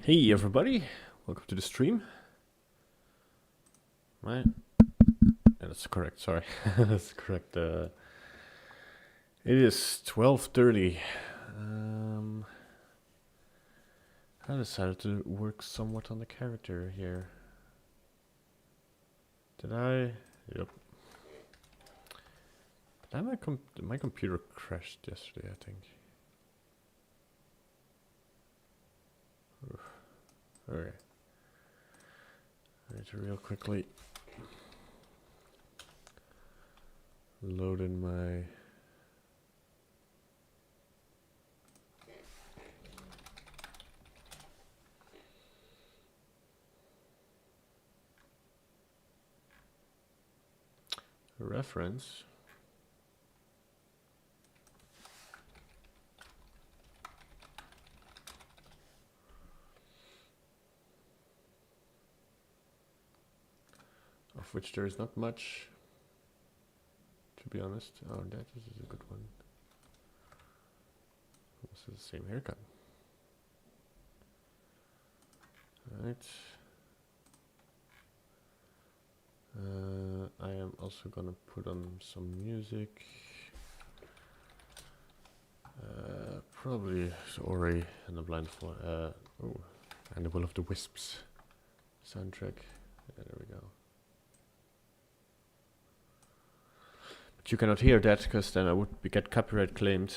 Hey everybody, welcome to the stream. Right? Yeah, that's correct, sorry. That's correct. It is 12:30. I decided to work somewhat on the character here. Did I? Yep. My computer crashed yesterday, I think. Oof. Okay. I need to real quickly load in my reference. Of which there is not much, to be honest. Oh, that is a good one. This is the same haircut. Alright. I am also gonna put on some music. Probably Ori and the Blindfold. Oh, and the Will of the Wisps soundtrack. Yeah, there we go. But you cannot hear that because then I would get copyright claimed.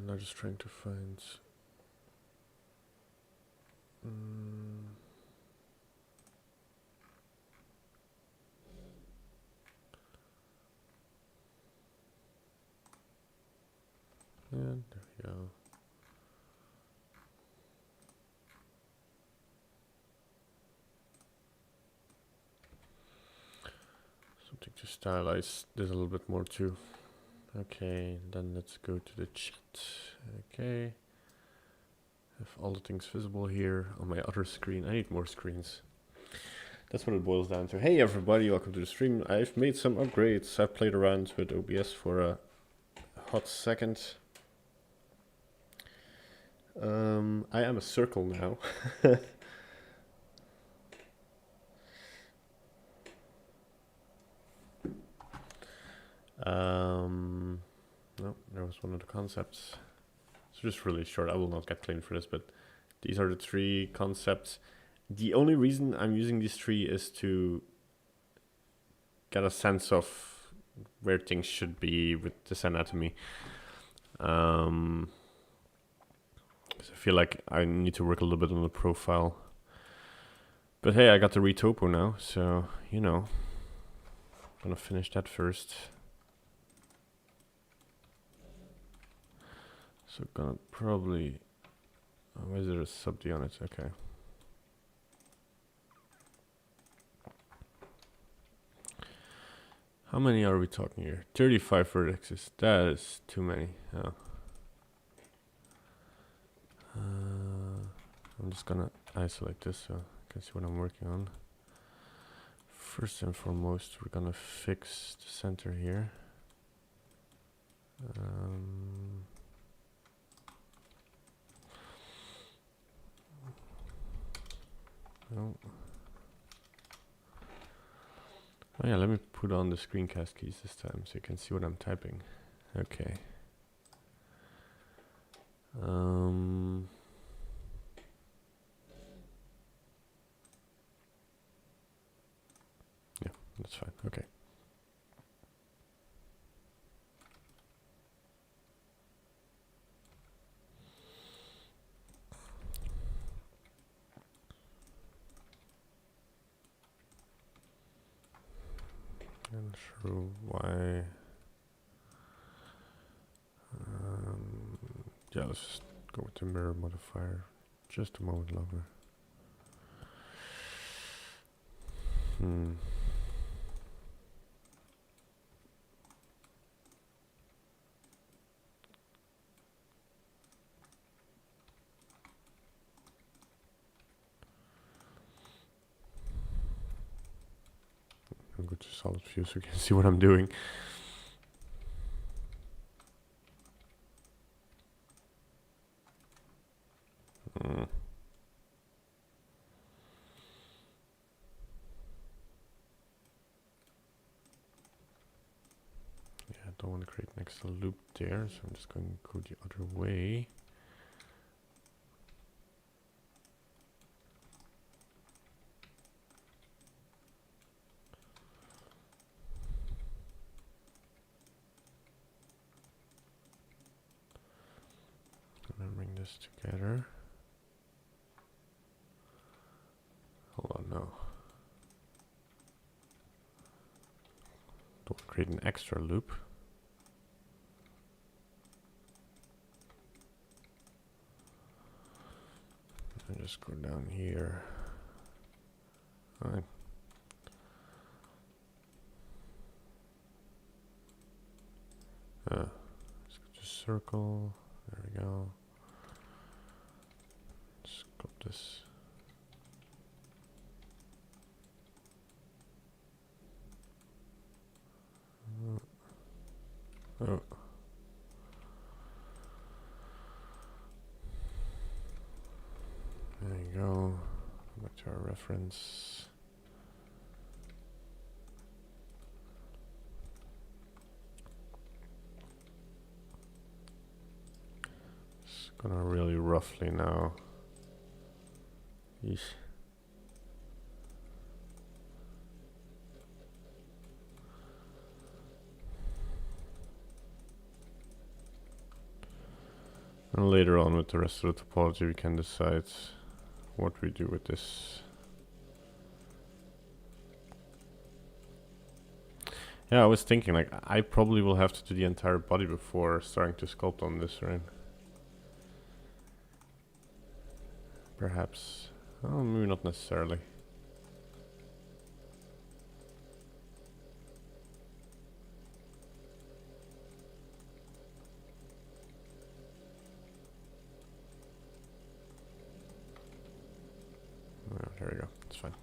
Now just trying to find. And there we go. Something to stylize this a little bit more too. Okay, then let's go to the chat. Okay. Have all the things visible here on my other screen. I need more screens. That's what it boils down to. Hey everybody, welcome to the stream. I've made some upgrades. I've played around with OBS for a hot second. I am a circle now. No, there was one of the concepts. It's just really short. I will not get claimed for this, but these are the three concepts. The only reason I'm using these three is to get a sense of where things should be with this anatomy. Because I feel like I need to work a little bit on the profile. But hey, I got the retopo now, so, you know, I'm gonna finish that first. So gonna probably, why is there a sub D on it? Okay. How many are we talking here? 35 vertexes. That is too many. Yeah. I'm just gonna isolate this so I can see what I'm working on. First and foremost, we're gonna fix the center here. No. Oh yeah, let me put on the screencast keys this time so you can see what I'm typing. Okay. Yeah, that's fine. Okay. Not sure why. Yeah, let's just Go with the mirror modifier just a moment longer. I'll go to solid view so you can see what I'm doing. Yeah, I don't want to create an extra loop there, so I'm just going to go the other way. And then bring this together. Hold on, no. Don't create an extra loop. And just go down here. Alright. Let's go to circle. There we go. Sculpt this. Oh. There you go. Back to our reference. It's gonna really roughly now. Yeesh. And later on with the rest of the topology we can decide what we do with this. Yeah, I was thinking like I probably will have to do the entire body before starting to sculpt on this, right? Perhaps. Oh, maybe not necessarily. Oh, there we go. It's fine.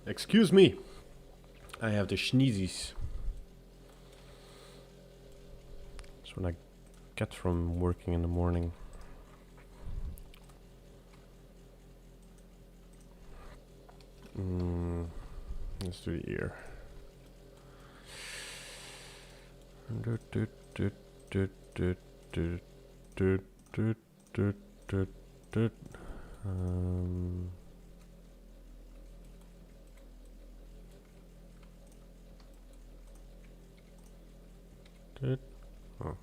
Excuse me. I have the sneezes. That's what I get from working in the morning. Let's do the ear. Oh.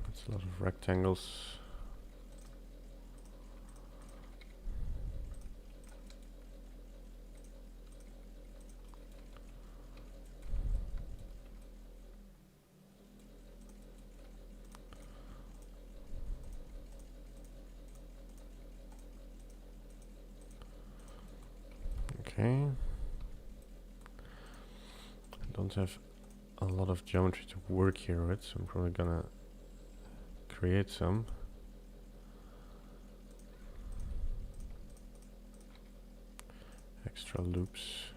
That's a lot of rectangles. Okay. I don't have a lot of geometry to work here with, so I'm probably gonna create some. Extra loops.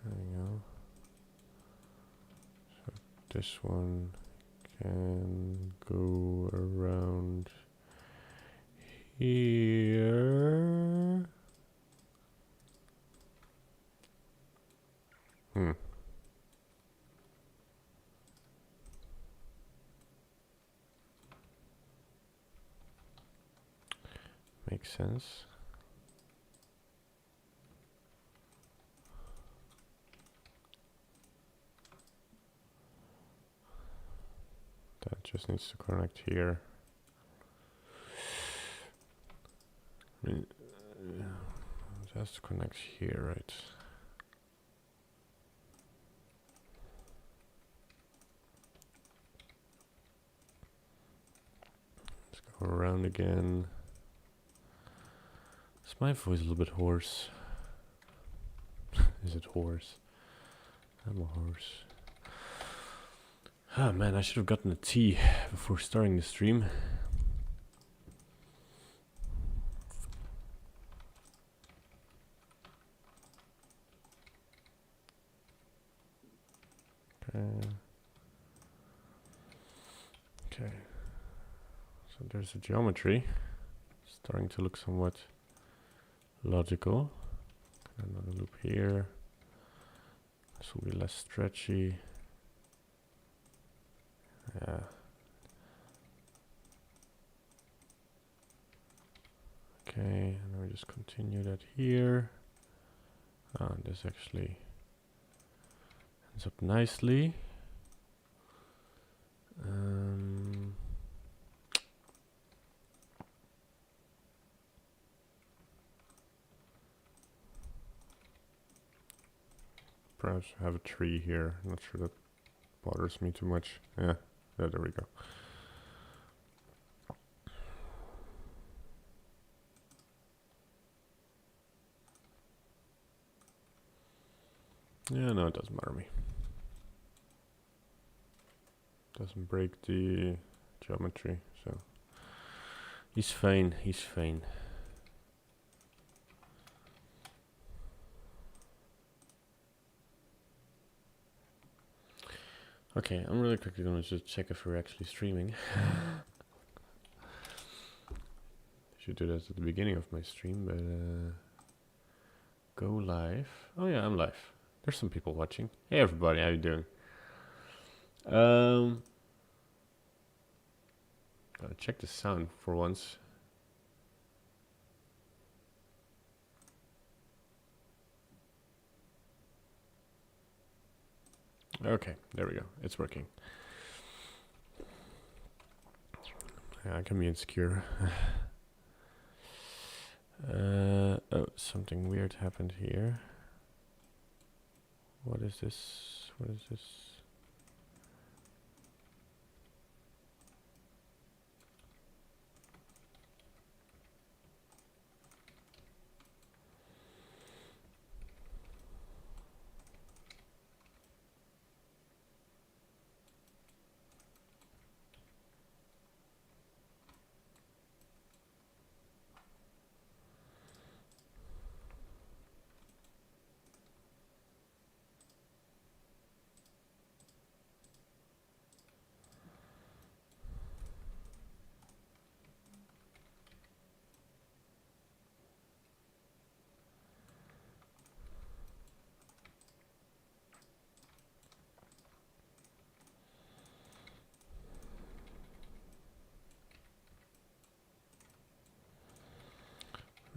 There we go. So this one can go around here. makes sense. That just needs to connect here. I mean, it has to connect here, right? Let's go around again. Is my voice a little bit hoarse? Is it hoarse? I'm a horse. Ah man, I should have gotten a tea before starting the stream. Okay. So there's the geometry. Starting to look somewhat logical. Another loop here. This will be less stretchy. Yeah. Okay, and then we just continue that here. And this actually ends up nicely. Perhaps have a tree here. Not sure that bothers me too much. Yeah, there we go. Yeah, no, it doesn't bother me. Doesn't break the geometry, so he's fine, he's fine. Okay, I'm really quickly gonna just check if we're actually streaming. Should do that at the beginning of my stream, but go live. Oh yeah, I'm live. There's some people watching. Hey everybody, how you doing? Gotta check the sound for once. Okay, there we go. It's working. Yeah, I can be insecure. Oh, something weird happened here. What is this? What is this?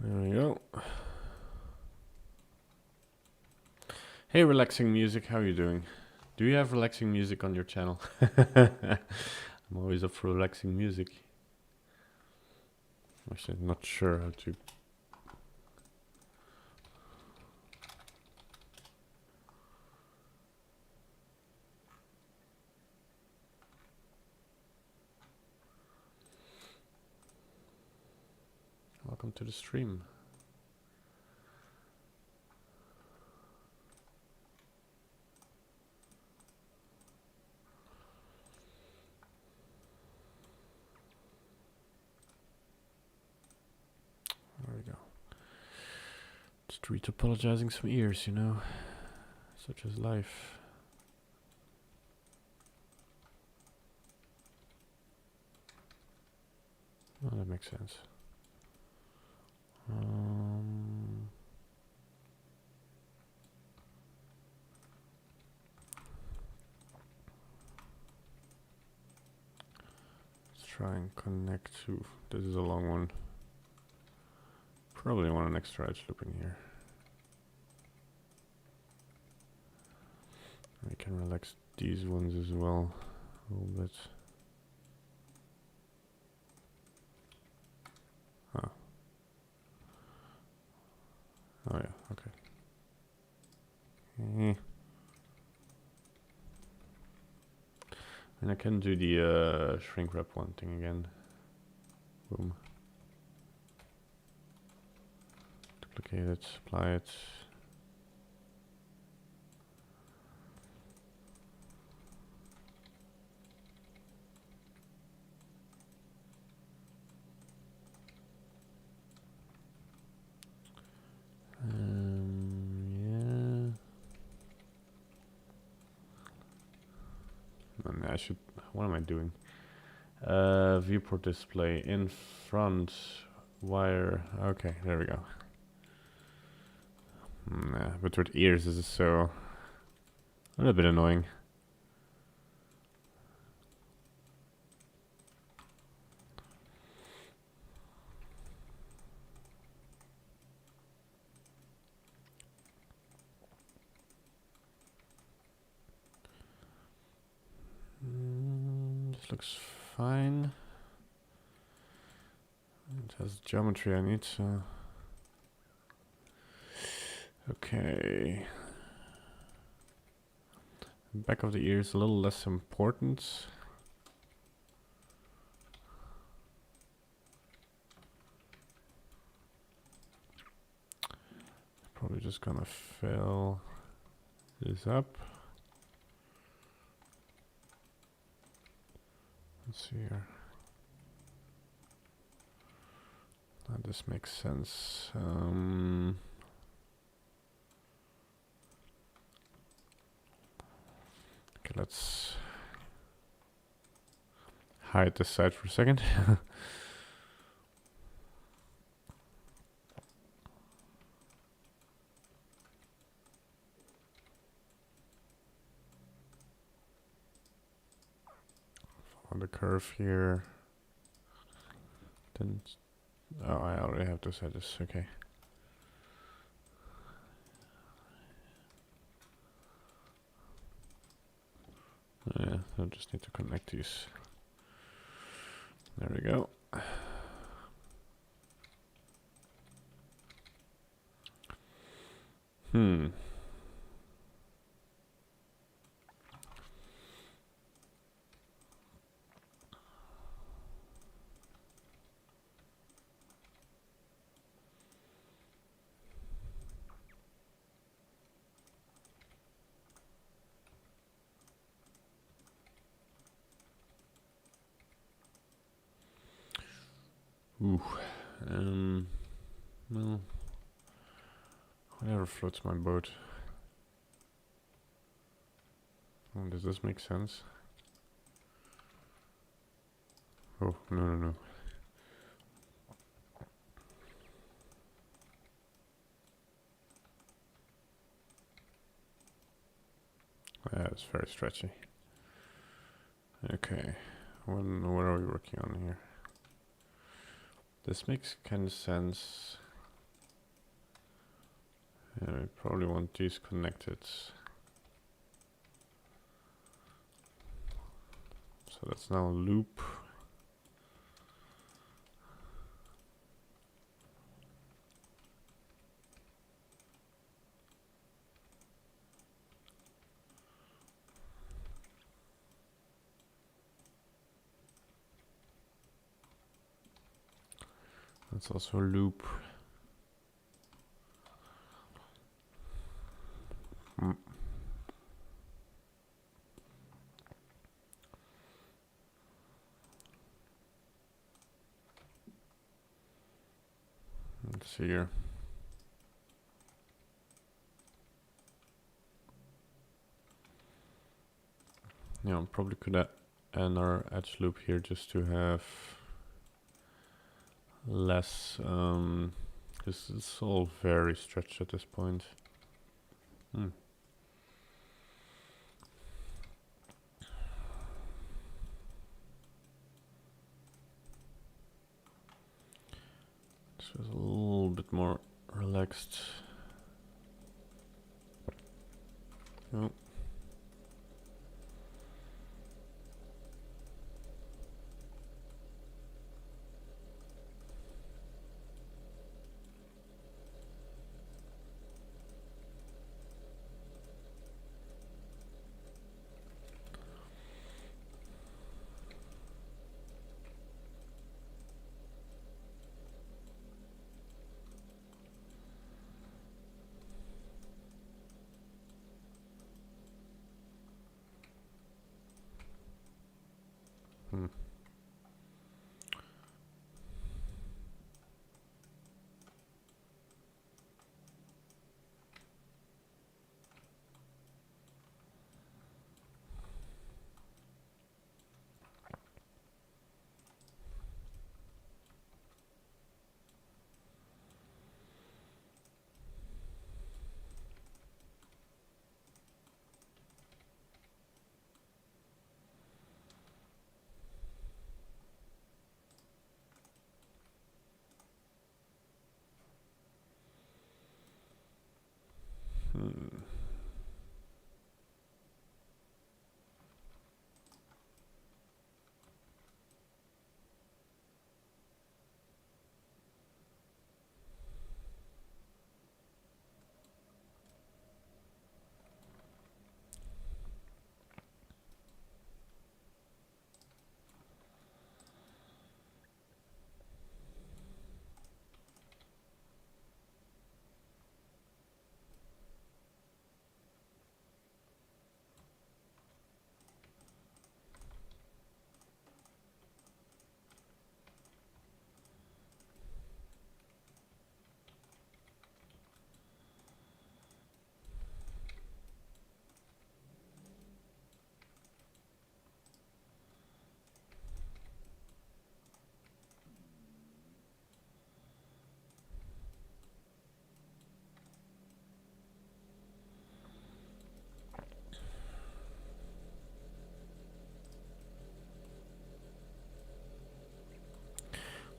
There we go. Hey, relaxing music, how are you doing? Do you have relaxing music on your channel? I'm always up for relaxing music. Actually, I'm not sure how to. Welcome to the stream. There we go. Just retopologizing some ears, you know, such as life. Oh, that makes sense. Let's try and connect to. This is a long one. Probably want an extra edge loop in here. We can relax these ones as well a little bit. Oh. Oh yeah, okay. And I can do the shrink wrap one thing again. Boom. Duplicate it, apply it. Yeah. And I should. What am I doing? Viewport display in front. Wire. Okay, there we go. Nah, but with ears, this is so a little bit annoying. This looks fine. It has geometry I need, so. Okay. Back of the ear is a little less important. Probably just gonna fill this up. Let's see here. This makes sense. Okay, let's hide this side for a second. Follow the curve here. Didn't. Oh, I already have to set this. Okay. Yeah, I just need to connect these. There we go. Ooh. Well, whatever floats my boat. Oh, does this make sense? Oh, no. It's very stretchy. Okay, what are we working on here? This makes kind of sense. Yeah, we probably want these connected. So that's now a loop. That's also a loop. Let's see here. Yeah, I probably could add our edge loop here just to have less, because it's all very stretched at this point. This was a little bit more relaxed. Oh. Hmm. Hmm.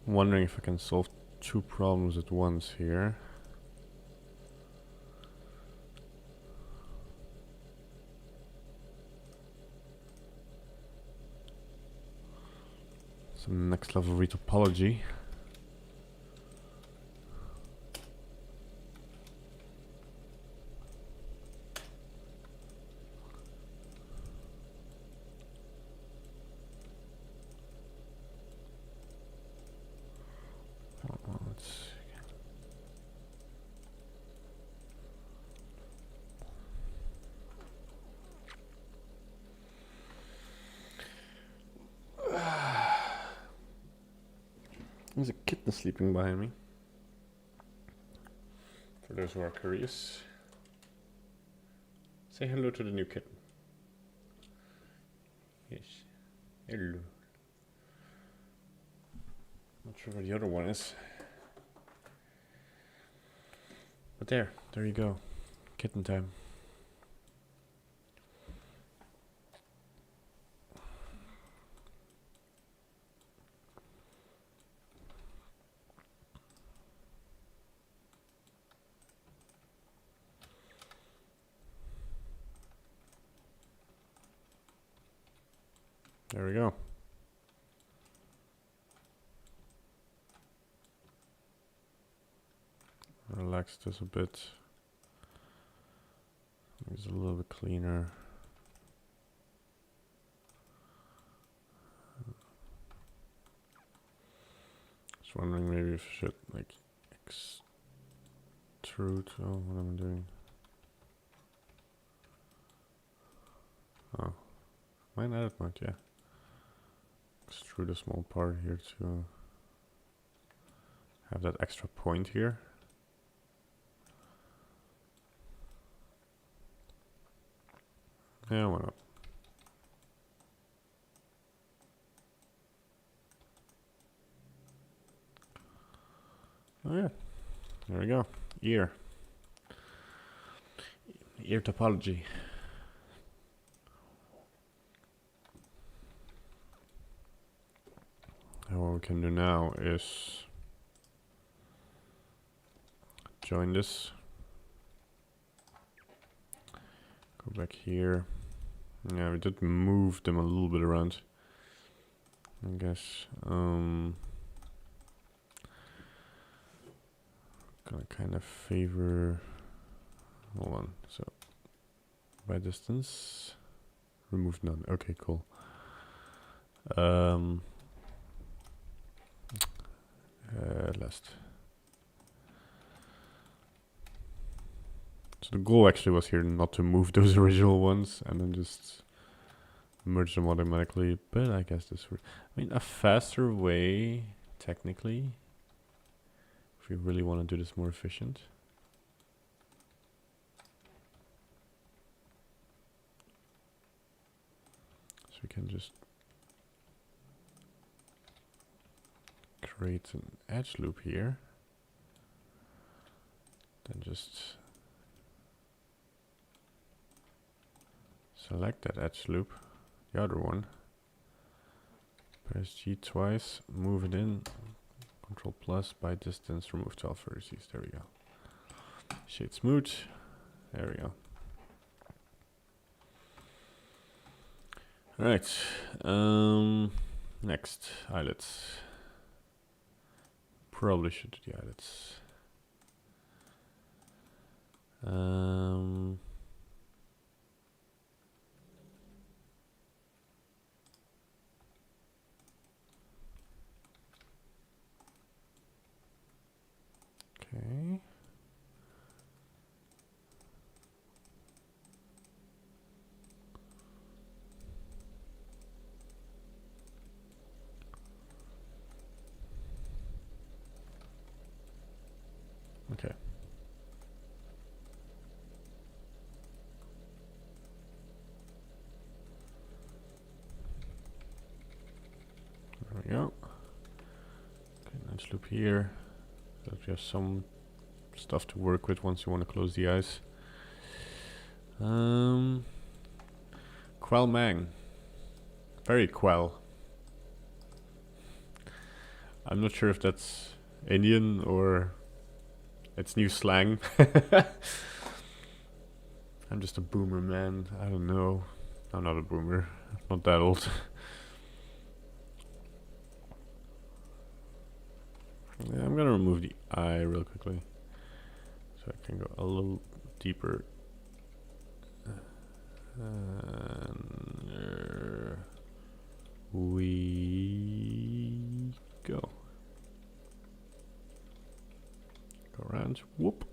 I'm wondering if I can solve two problems at once here. Some next level retopology. Let's see. There's a kitten sleeping behind me. For those who are curious, say hello to the new kitten. Yes, hello. Not sure where the other one is. But there you go. Kitten time. There we go. Relax this a bit. It's a little bit cleaner. Just wondering maybe if I should like extrude. Oh, what am I doing? Oh, mine edit mode, yeah. Extrude a small part here to have that extra point here. Yeah, why not? Oh yeah, there we go. Ear topology. And what we can do now is join this. Go back here. Yeah, we did move them a little bit around, I guess. Gonna kind of favor. Hold on. So by distance, remove none. Okay, cool. Last. So the goal actually was here not to move those original ones and then just merge them automatically, but I guess this would, I mean, a faster way, technically, if we really want to do this more efficient. So we can just create an edge loop here, then just select that edge loop, the other one, press G twice, move it in, Control plus, by distance, remove 12 vertices, there we go. Shade smooth, there we go. Alright, next, eyelets. Probably should do the eyelets. Okay. Okay. There we go. Okay, nice loop here. So we have some stuff to work with once you want to close the eyes. Quell Mang. Very quell. I'm not sure if that's Indian or it's new slang. I'm just a boomer, man. I don't know. I'm not a boomer. I'm not that old. Yeah, I'm gonna remove the eye real quickly, so I can go a little deeper. And there we go. Go around. Whoop.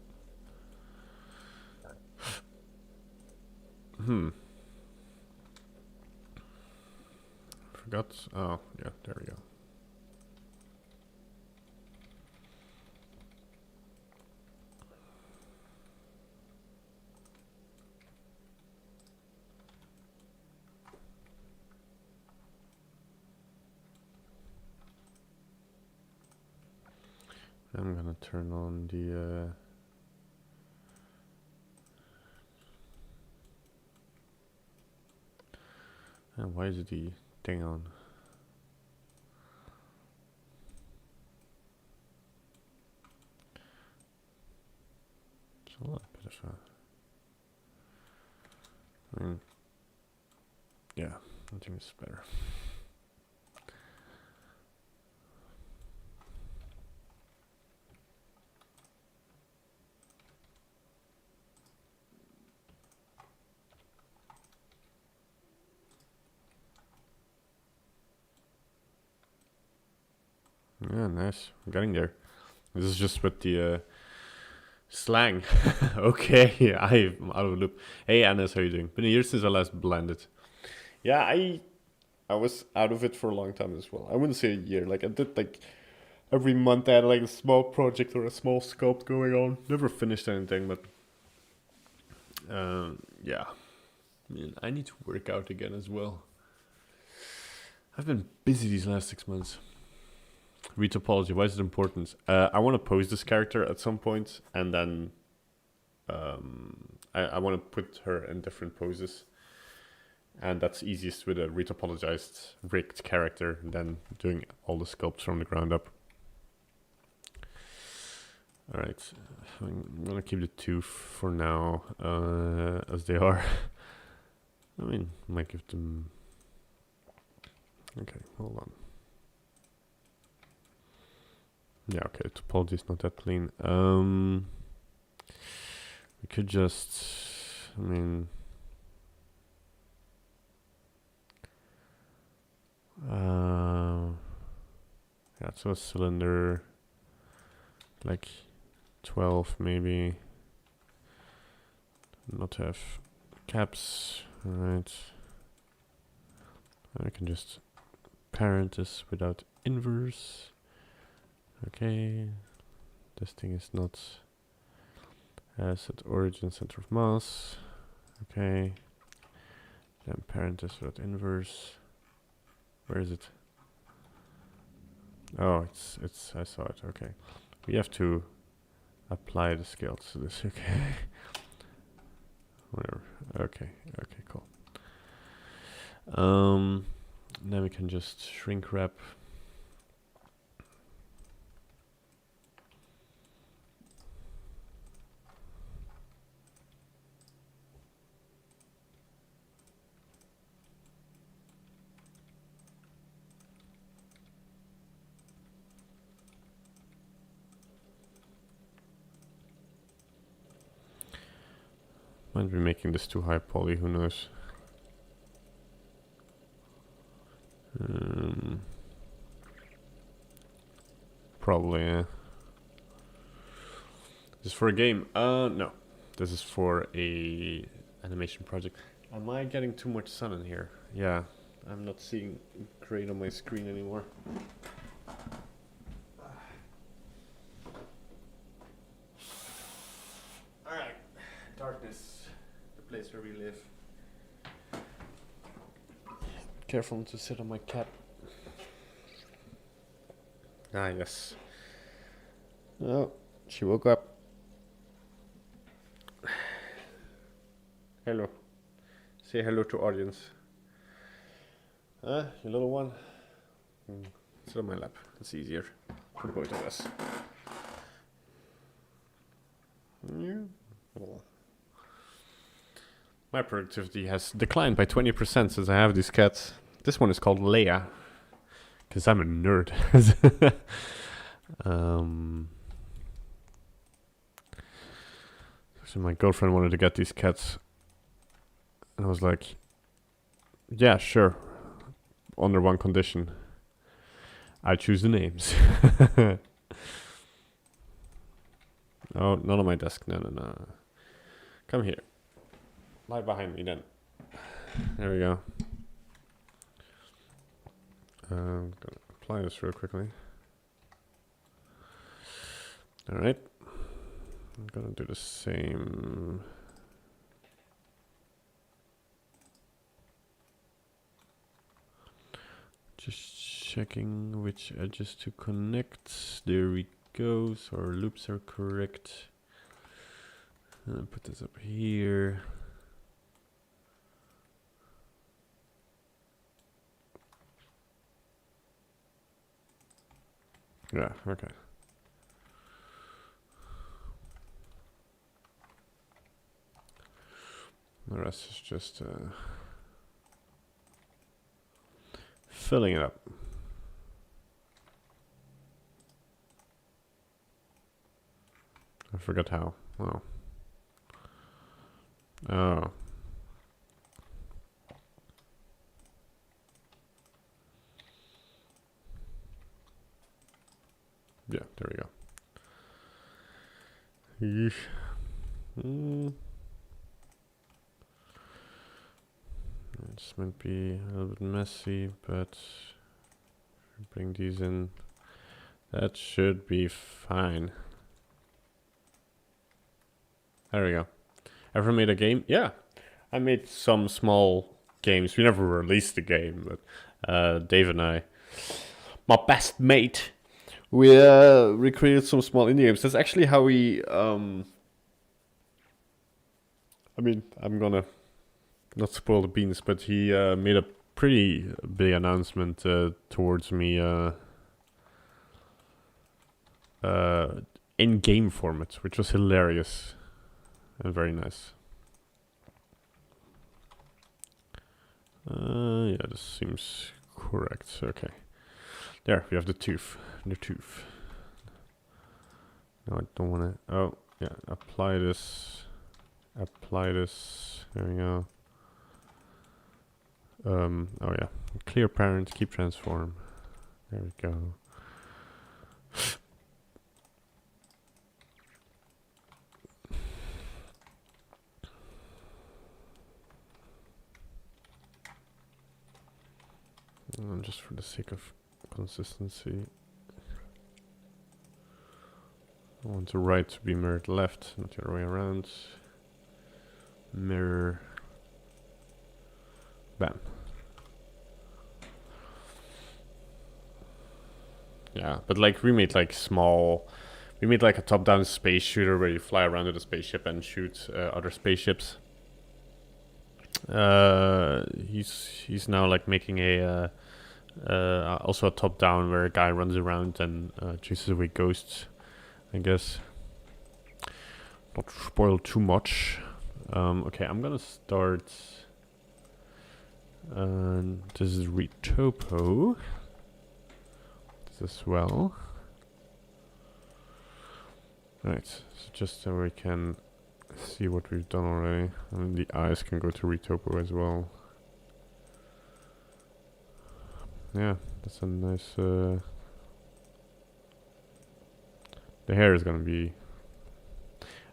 Forgot. Oh, yeah, there we go. I'm gonna turn on the why is the thing on? It's a little bit of a, I mean, yeah, I think it's better. Yeah, nice. I'm getting there. This is just with the slang. Okay, I'm out of the loop. Hey, Anna, how you doing? Been a year since I last blended. Yeah, I was out of it for a long time as well. I wouldn't say a year. Like I did like every month I had like a small project or a small sculpt going on. Never finished anything, but yeah. I mean, I need to work out again as well. I've been busy these last 6 months. Retopology, why is it important? I want to pose this character at some point, and then I want to put her in different poses. And that's easiest with a retopologized, rigged character than doing all the sculpts from the ground up. Alright, I'm gonna keep the two for now, as they are. I mean, might give them... Okay, hold on. Yeah, okay, topology is not that clean. We could just... I mean... yeah, so a cylinder... like 12 maybe. Not have caps, alright. I can just parent this without inverse. Okay, this thing is not set origin center of mass. Okay, then parent this without inverse. Where is it? Oh, it's I saw it. Okay, we have to apply the scale to this. Okay, whatever. Okay, cool. Then we can just shrink wrap. Might be making this too high poly, who knows. Probably, yeah. This is for a game? No. This is for a animation project. Am I getting too much sun in here? Yeah, I'm not seeing great on my screen anymore. Alright, darkness, the place where we live. Careful not to sit on my cat. Ah, yes. Oh, she woke up. Hello. Say hello to audience. Your little one? Sit on my lap. It's easier for both of us. Yeah. Oh. My productivity has declined by 20% since I have these cats. This one is called Leia, because I'm a nerd. So my girlfriend wanted to get these cats, and I was like, yeah, sure, under one condition. I choose the names. Oh, not on my desk. No. Come here. Lie behind me then. There we go. I'm gonna apply this real quickly. Alright. I'm gonna do the same. Just checking which edges to connect. There we go. So our loops are correct. Put this up here. Yeah, okay. The rest is just filling it up. I forgot how. Oh. Oh. Yeah, there we go. Yeesh. This might be a little bit messy, but bring these in. That should be fine. There we go. Ever made a game? Yeah, I made some small games. We never released the game, but Dave and I, my best mate, we recreated some small indie games. That's actually how we. I mean, I'm gonna not spoil the beans, but he made a pretty big announcement towards me in-game format, which was hilarious and very nice. Yeah, this seems correct. Okay. There, we have the tooth. The tooth. No, I don't want to... Oh, yeah. Apply this. Apply this. There we go. Oh yeah. Clear parent, keep transform. There we go. Just for the sake of consistency, I want the right to be mirrored left, not the other way around. Mirror. Bam. Yeah, but like we made like we made like a top-down space shooter where you fly around with a spaceship and shoot other spaceships. He's now like making a also a top-down where a guy runs around and chases away ghosts, I guess. Not spoil too much. Okay, I'm gonna start. This is Retopo. This as well. Right, so just so we can see what we've done already. And the eyes can go to Retopo as well. Yeah, that's a nice... the hair is gonna be...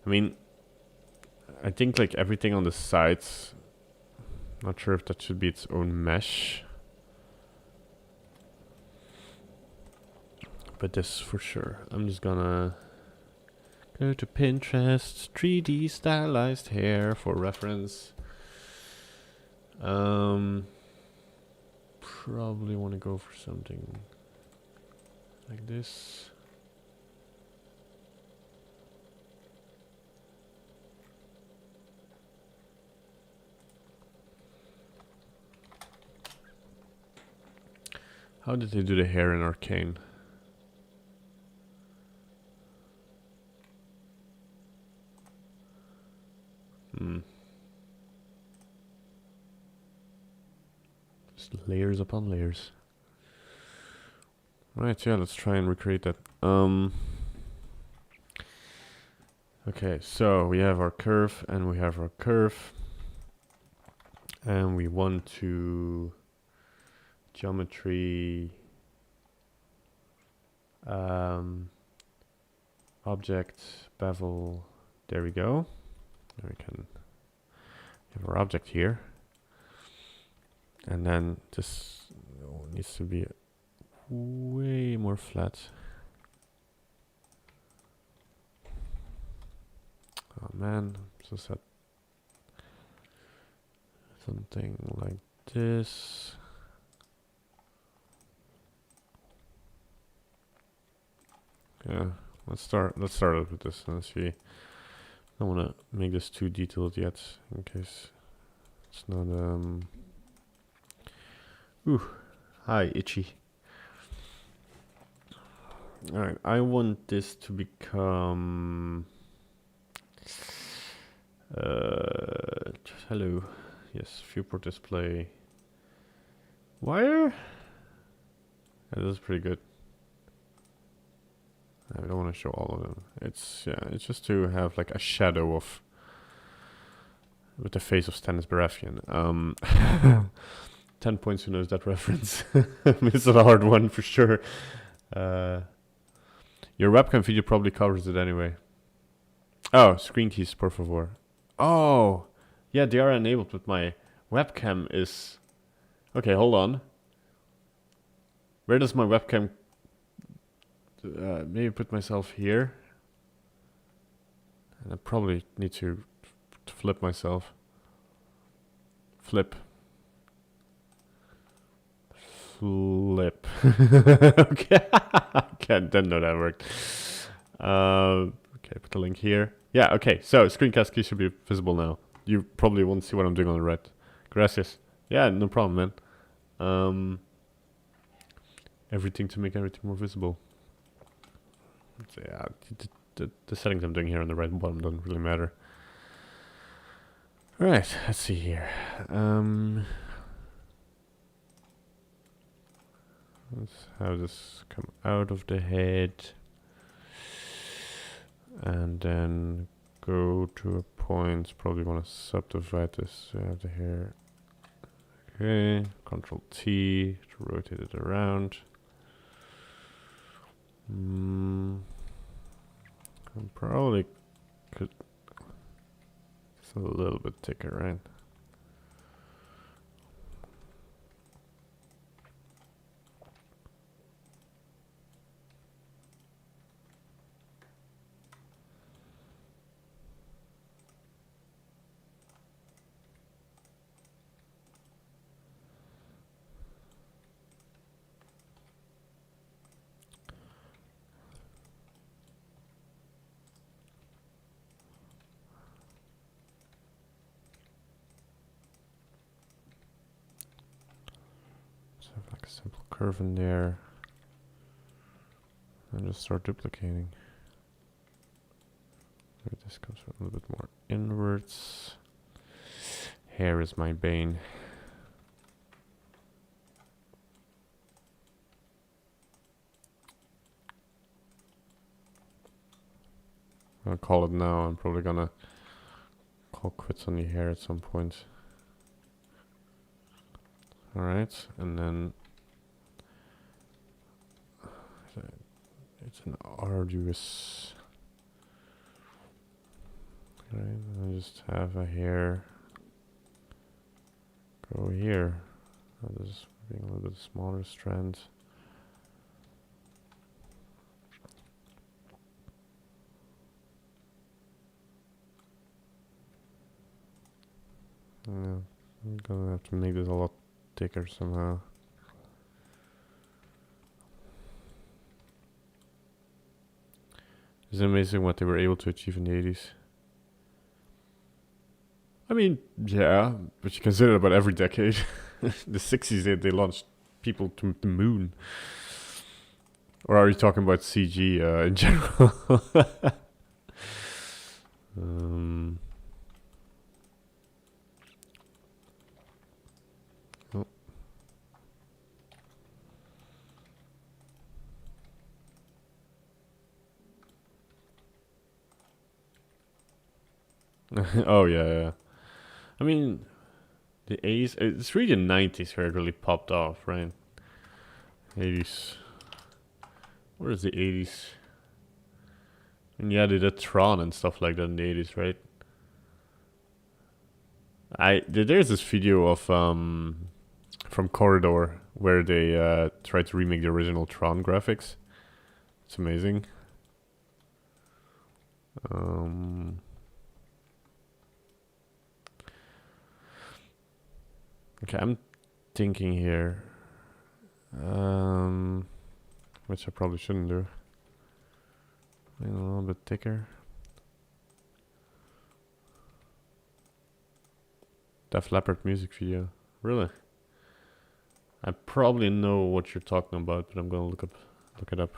I mean, I think like everything on the sides, not sure if that should be its own mesh. But this for sure. I'm just gonna go to Pinterest, 3D stylized hair for reference. Probably want to go for something like this. How did they do the hair in Arcane? Just layers upon layers. Right, yeah, let's try and recreate that. Okay, so we have our curve and we have our curve. And we want to geometry object bevel. There we go. Then we can have our object here. And then this needs to be way more flat. Oh man, so set something like this. Yeah, let's start out with this and see. I don't want to make this too detailed yet, in case it's not Ooh, hi, itchy. Alright, I want this to become hello. Yes, viewport display. Wire? Yeah, this is pretty good. I don't want to show all of them. It's just to have like a shadow of with the face of Stannis Baratheon. 10 points who knows that reference. It's a hard one for sure. Your webcam video probably covers it anyway. Oh, screen keys, por favor. Oh, yeah, they are enabled, but my webcam is... Okay, hold on. Where does my webcam... maybe put myself here. And I probably need to flip myself. Flip. Okay. Okay, didn't know that worked. Okay, put the link here. Yeah, okay, so screencast key should be visible now. You probably won't see what I'm doing on the right. Gracias. Yeah, no problem, man. Everything to make everything more visible. So yeah, the settings I'm doing here on the right bottom doesn't really matter. Alright, let's see here. Let's have this come out of the head. And then go to a point. Probably want to subdivide this out of here. Okay, Control T to rotate it around. I probably could. It's a little bit thicker, right? Have like a simple curve in there and just start duplicating. Maybe this comes a little bit more inwards. Hair is my bane. I'll call it now. I'm probably gonna call quits on the hair at some point. Alright, and then it's an arduous. Right, I just have a hair go here. This is being a little bit smaller strands. Yeah, I'm gonna have to make this a lot thicker somehow. It's amazing what they were able to achieve in the 80s. I mean, yeah, but you consider about every decade. The 60s, they launched people to the moon. Or are you talking about CG in general? Oh yeah. I mean, the 80s. It's really the 90s where it really popped off, right? 80s. Where is the 80s? And yeah, they did Tron and stuff like that in the 80s, right? There's this video of from Corridor where they tried to remake the original Tron graphics. It's amazing. Okay, I'm thinking here, which I probably shouldn't do. Maybe a little bit thicker. Def Leppard music video, really? I probably know what you're talking about, but I'm gonna look it up.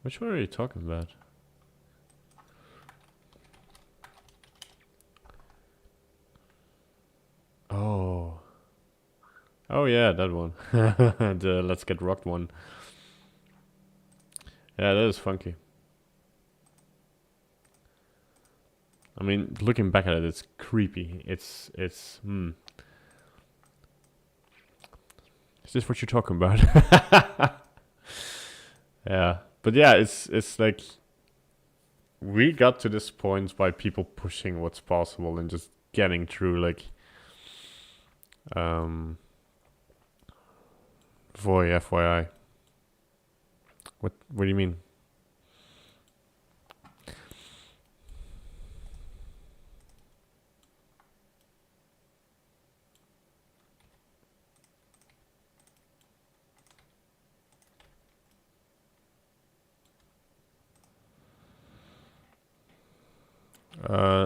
Which one are you talking about? Oh yeah, that one. The Let's Get Rocked one. Yeah, that is funky. I mean, looking back at it, it's creepy. Is this what you're talking about? Yeah, but yeah, it's like we got to this point by people pushing what's possible and just getting through like Voy FYI. What do you mean?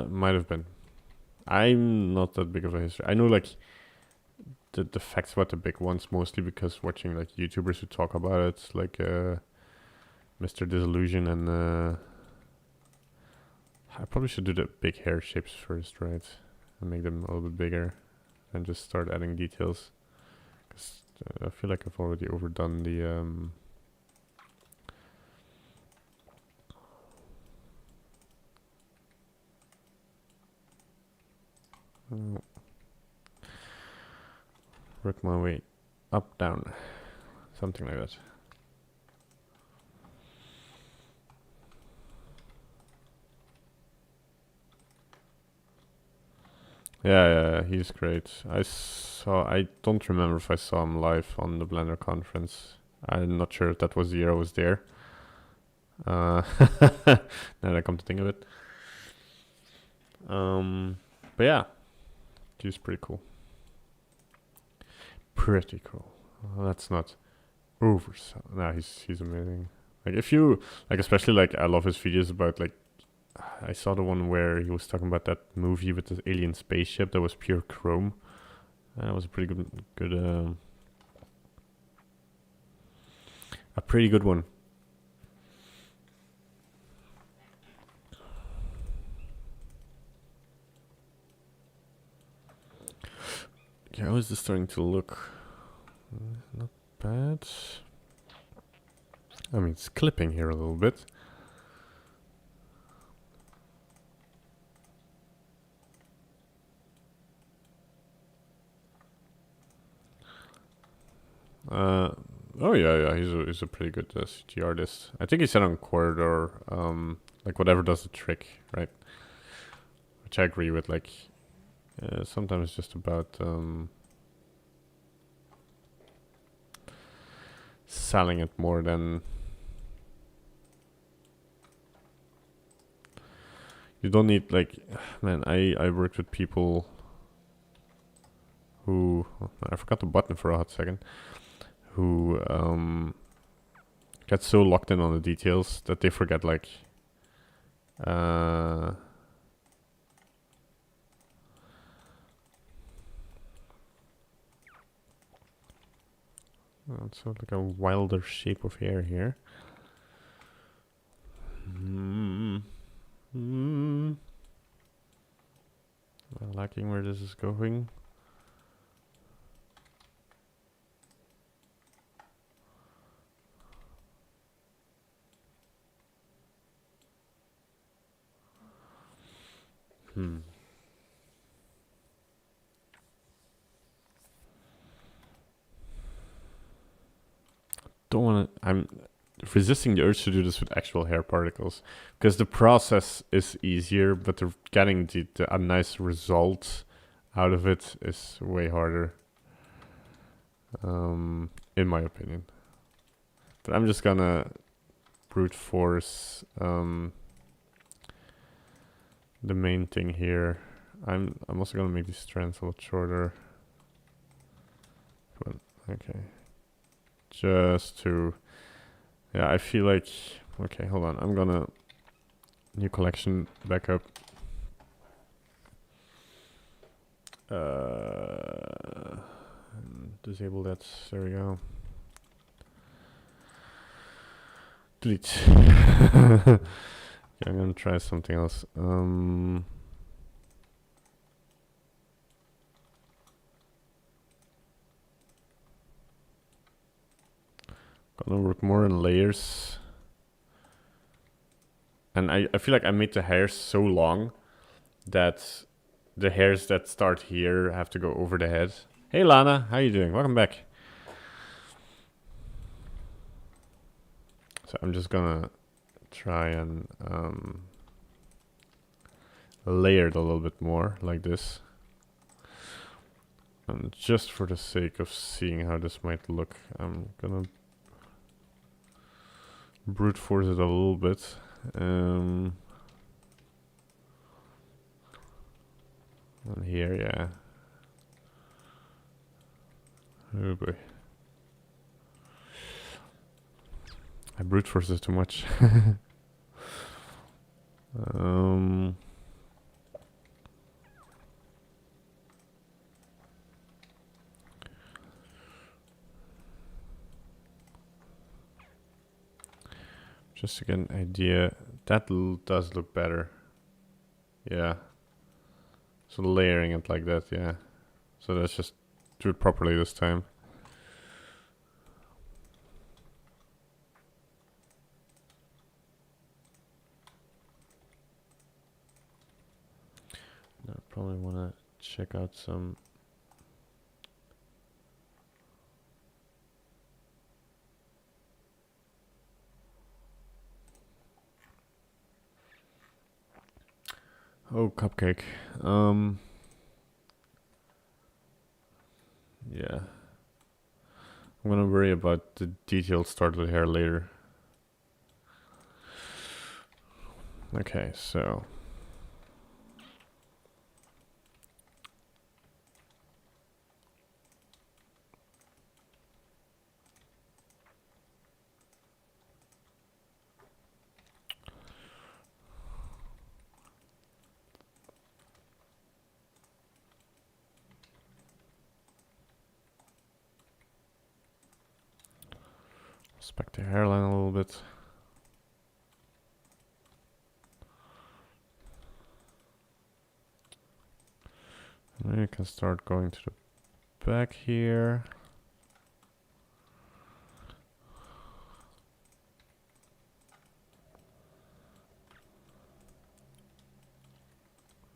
Might have been. I'm not that big of a history. I know like the facts about the big ones mostly because watching like YouTubers who talk about it, like Mr. Disillusion and I probably should do the big hair shapes first, right? And make them a little bit bigger and just start adding details. Because I feel like I've already overdone the work my way up, down, something like that. Yeah, he's great. I don't remember if I saw him live on the Blender conference. I'm not sure if that was the year I was there. Now that I come to think of it. But yeah, he's pretty cool. Pretty cool. Well, that's not oversell. No, he's amazing. Like if you like, especially like I love his videos about like. I saw the one where he was talking about that movie with the alien spaceship that was pure chrome. That was a pretty good one. Yeah, how is this starting to look? Not bad. I mean, it's clipping here a little bit. Oh yeah, he's a pretty good CG artist. I think he said on Corridor, like whatever does the trick, right? Which I agree with. Like, sometimes it's just about selling it more than you don't need. Like, man, I worked with people who I forgot the button for a hot second. Who get so locked in on the details that they forget like it's sort of like a wilder shape of hair here. Liking where this is going. Don't want to. I'm resisting the urge to do this with actual hair particles because the process is easier, but getting a nice result out of it is way harder, in my opinion. But I'm just gonna brute force the main thing here. I'm also gonna make these strands a lot shorter. But okay. Just to, yeah, I feel like, okay, hold on. I'm gonna new collection backup. Disable that. There we go. Delete. Okay, I'm gonna try something else. Gonna work more in layers. And I feel like I made the hairs so long that the hairs that start here have to go over the head. Hey Lana, how you doing? Welcome back. So I'm just gonna try and layer it a little bit more like this. And just for the sake of seeing how this might look, I'm gonna brute force it a little bit. And here, yeah. Oh boy. I brute force it too much. Just to get an idea, that does look better. Yeah. So layering it like that, yeah. So let's just do it properly this time. I probably want to check out some. Oh, cupcake. Yeah. I'm gonna worry about the detailed start of the hair later. Okay, so. Inspect the hairline a little bit. And then you can start going to the back here.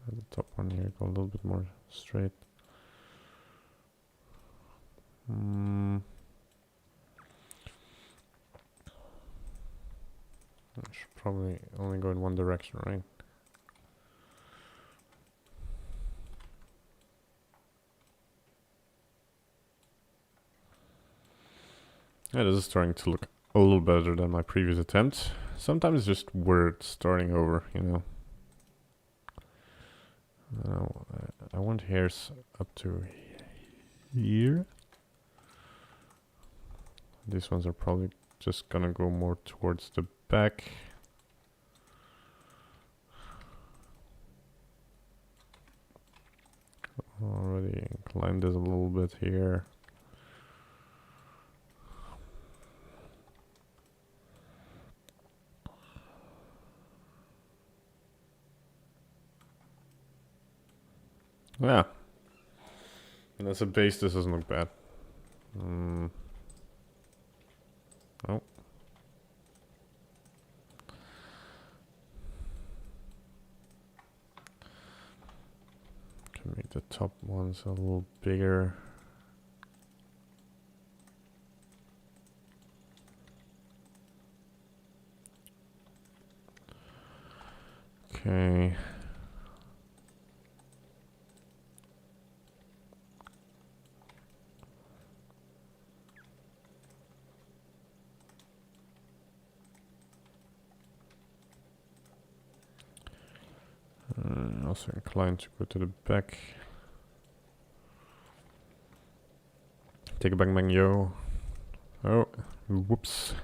The top one here, go a little bit more straight. I should probably only go in one direction, right? Yeah, this is starting to look a little better than my previous attempt. Sometimes it's just weird starting over, you know. I want hairs up to here. These ones are probably just gonna go more towards the back. Already inclined this a little bit here. Yeah. And as a base, this doesn't look bad. Oh. Can make the top ones a little bigger. Okay. Also inclined to go to the back. Take a bang bang yo. Oh, whoops.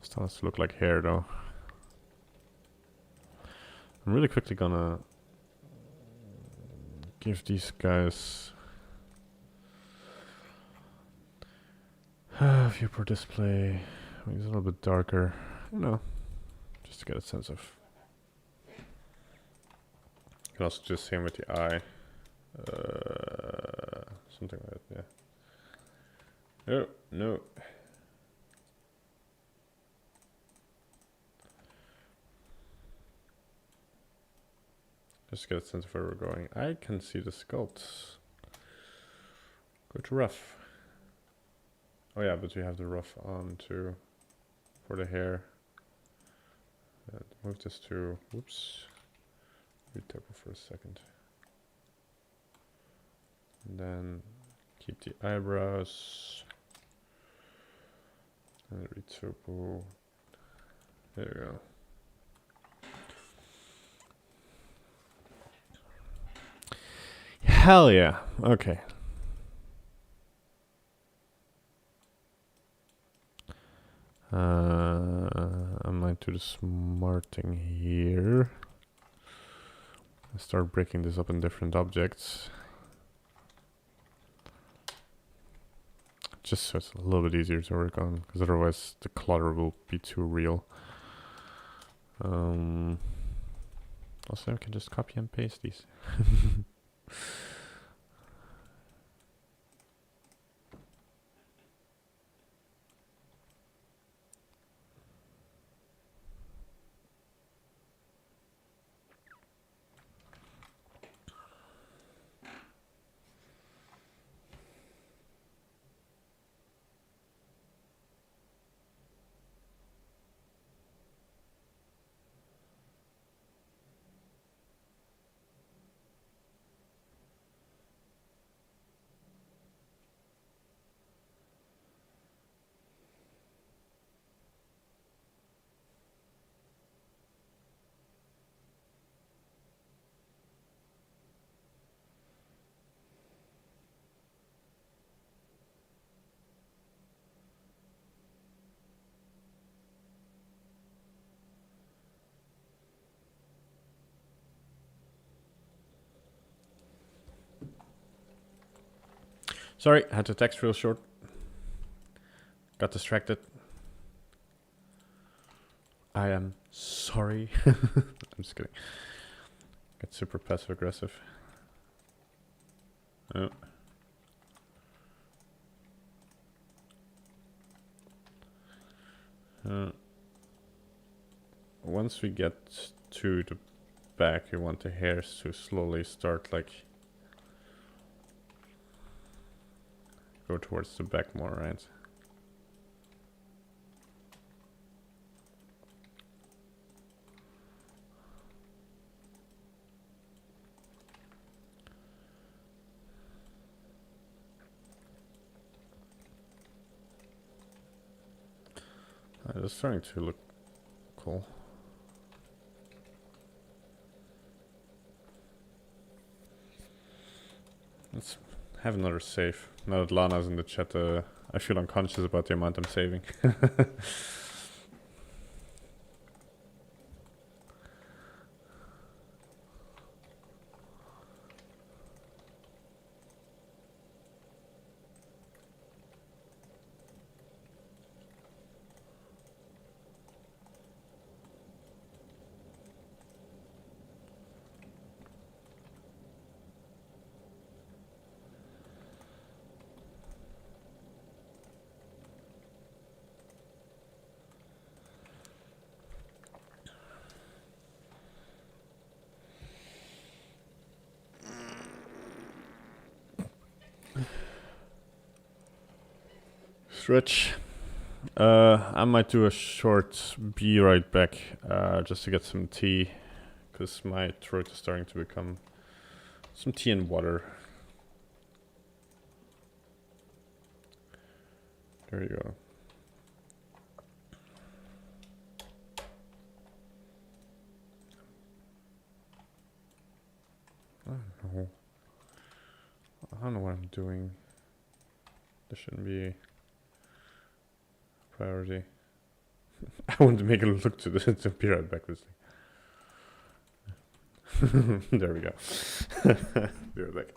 Starts to look like hair though. I'm really quickly gonna give these guys viewport display. Make it a little bit darker, you know, just to get a sense of. You can also just same with the eye, something like that. Yeah. Oh no. Just to get a sense of where we're going. I can see the sculpts. Go to rough. Oh yeah, but we have the rough on too for the hair. Move this to, whoops, Retopo for a second. And then keep the eyebrows. And Retopo. There we go. Hell yeah. Okay. I might do the smart thing here. I start breaking this up in different objects. just so it's a little bit easier to work on, because otherwise the clutter will be too real. Also, I can just copy and paste these. Sorry, had to text real short. Got distracted. I am sorry. I'm just kidding. Got super passive aggressive. Oh. Once we get to the back, you want the hairs to slowly start like go towards the back more, right? It's starting to look cool. Let's have another save. Now that Lana's in the chat, I feel unconscious about the amount I'm saving. Stretch. I might do a short be right back, just to get some tea, because my throat is starting to become some tea and water. There you go. I don't know what I'm doing. This shouldn't be priority. I want to make it look to the to be right back this thing. There we go. Be right back.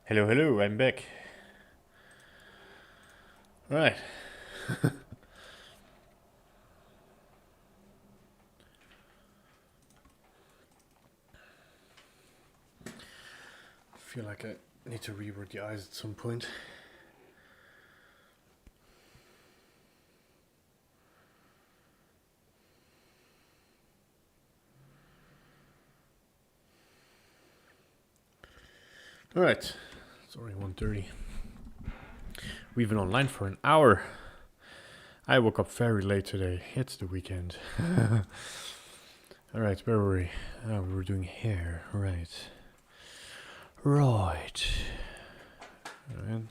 Hello, hello, I'm back. Right. I feel like I need to reword the eyes at some point. Alright, it's already 1:30. We've been online for an hour. I woke up very late today. It's the weekend. Alright, where were we? Oh, we were doing hair, right. Right. Alright.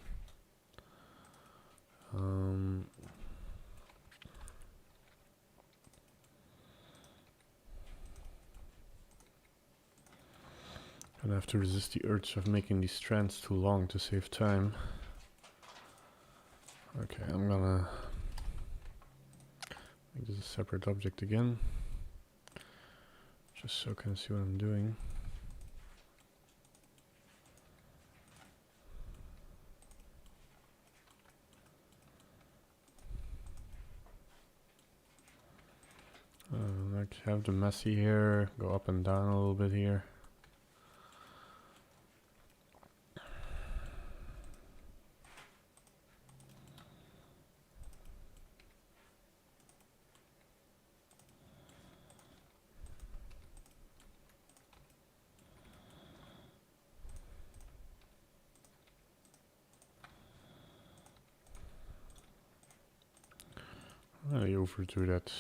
Gonna have to resist the urge of making these strands too long to save time. Okay, I'm gonna make this a separate object again, just so I can see what I'm doing. Like have the messy hair go up and down a little bit here. I overdo that.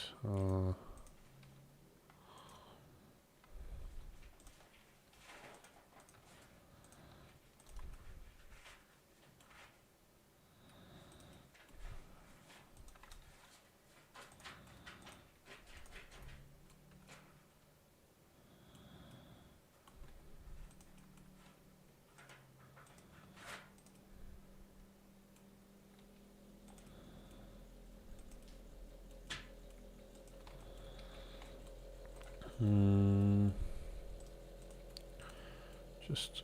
Just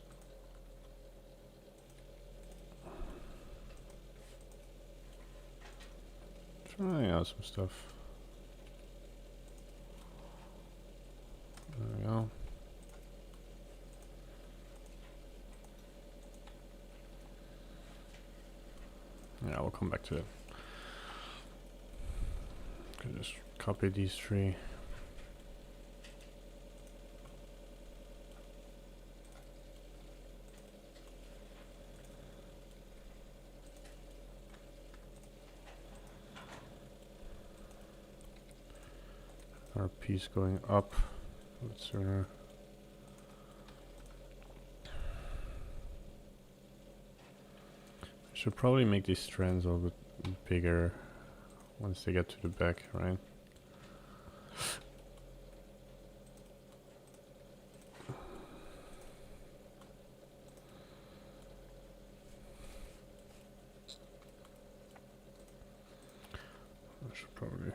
trying out some stuff. There we go. Yeah, we'll come back to it. Can just copy these three. Our piece going up a bit sooner. I should probably make these strands a little bit bigger once they get to the back, right? I should probably.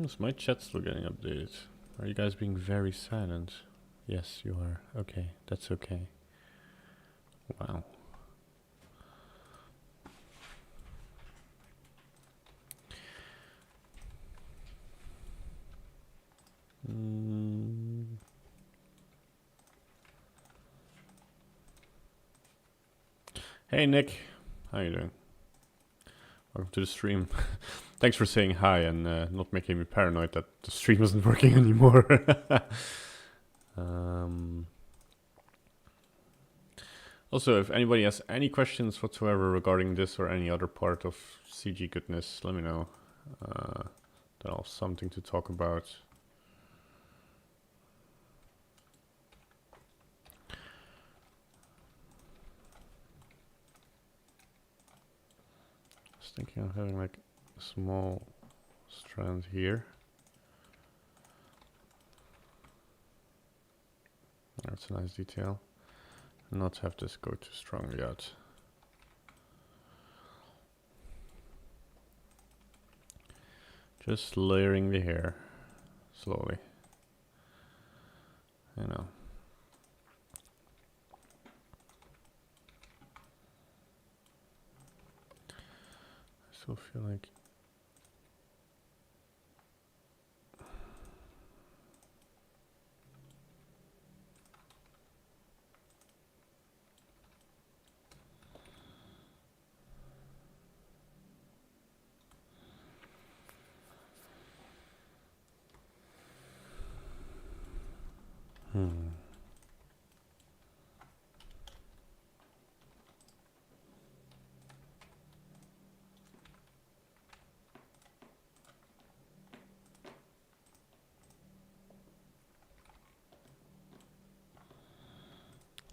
Is my chat still getting updated? Are you guys being very silent? Yes, you are. Okay, that's okay. Wow. Hey Nick, how you doing? Welcome to the stream. Thanks for saying hi and not making me paranoid that the stream isn't working anymore. Also, if anybody has any questions whatsoever regarding this or any other part of CG goodness, let me know. Then I'll have something to talk about. I was thinking of having like a small strand here. That's a nice detail. Not have this go too strongly out. Just layering the hair slowly. You know. I still feel like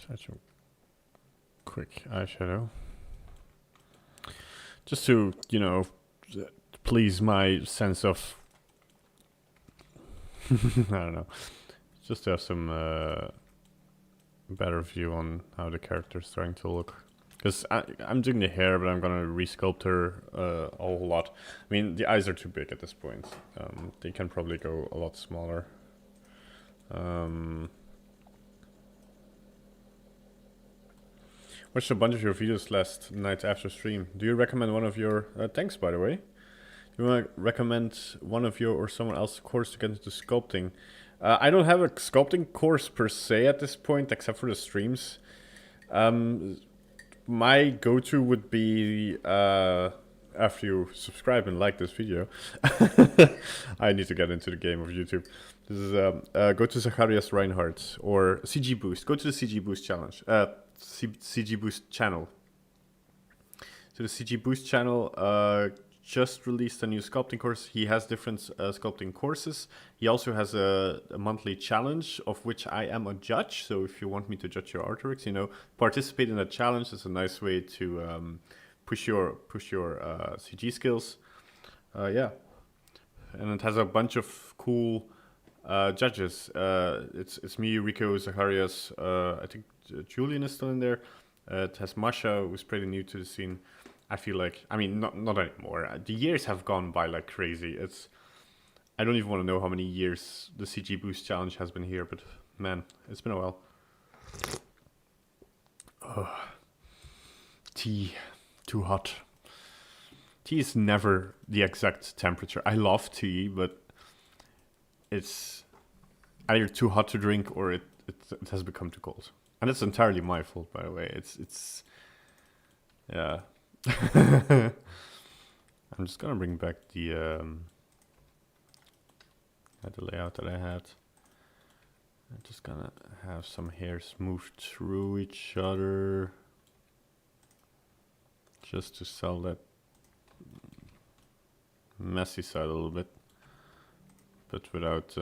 such a quick eyeshadow. Just to, you know, please my sense of I don't know. Just to have some better view on how the character is starting to look. Because I'm doing the hair, but I'm gonna resculpt her a whole lot. I mean, the eyes are too big at this point. They can probably go a lot smaller. Watched a bunch of your videos last night after stream. Do you recommend one of your... thanks, by the way. Do you want to recommend one of your or someone else's course to get into sculpting? I don't have a sculpting course per se at this point, except for the streams. My go-to would be, after you subscribe and like this video, I need to get into the game of YouTube. This is, go to Zacharias Reinhardt or CG Boost. Go to the CG Boost challenge. CG Boost channel. So the CG Boost channel just released a new sculpting course. He has different sculpting courses. He also has a monthly challenge of which I am a judge. So if you want me to judge your artworks, you know, participate in that challenge. It's a nice way to push your CG skills. Yeah, and it has a bunch of cool judges. It's me, Rico, Zacharias. I think Julian is still in there. It has Masha, who's pretty new to the scene. I feel like, I mean, not anymore. The years have gone by like crazy. I don't even want to know how many years the CG Boost Challenge has been here, but man, it's been a while. Tea, too hot. Tea is never the exact temperature. I love tea, but it's either too hot to drink or it has become too cold. And it's entirely my fault, by the way. It's yeah. I'm just gonna bring back the layout that I had. I'm just gonna have some hairs move through each other, just to sell that messy side a little bit, but without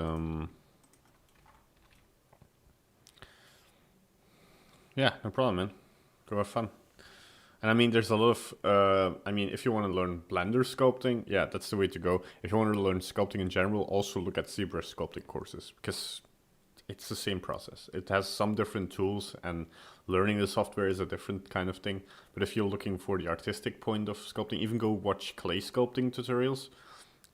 yeah, no problem, man. Go have fun. And I mean, there's a lot of, I mean, if you want to learn Blender sculpting, yeah, that's the way to go. If you want to learn sculpting in general, also look at ZBrush sculpting courses, because it's the same process. It has some different tools, and learning the software is a different kind of thing. But if you're looking for the artistic point of sculpting, even go watch clay sculpting tutorials.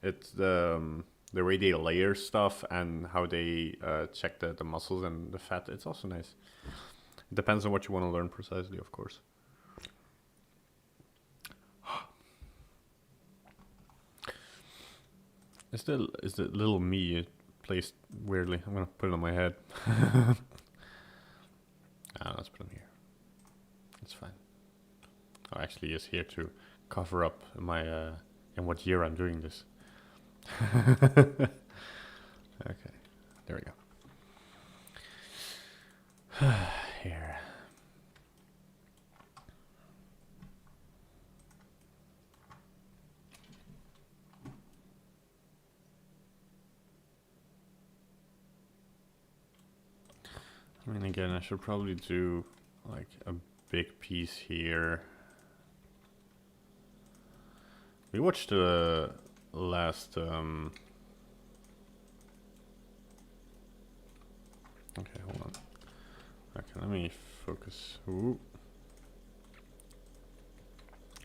It's the way they layer stuff and how they check the muscles and the fat. It's also nice. It depends on what you want to learn precisely, of course. Is the little me placed weirdly? I'm gonna put it on my head. Let's put him here. It's fine. Oh, actually, he's here to cover up my in what year I'm doing this. Okay, there we go. Here. I mean, again, I should probably do like a big piece here. We watched the last okay, hold on. Okay, let me focus. Ooh.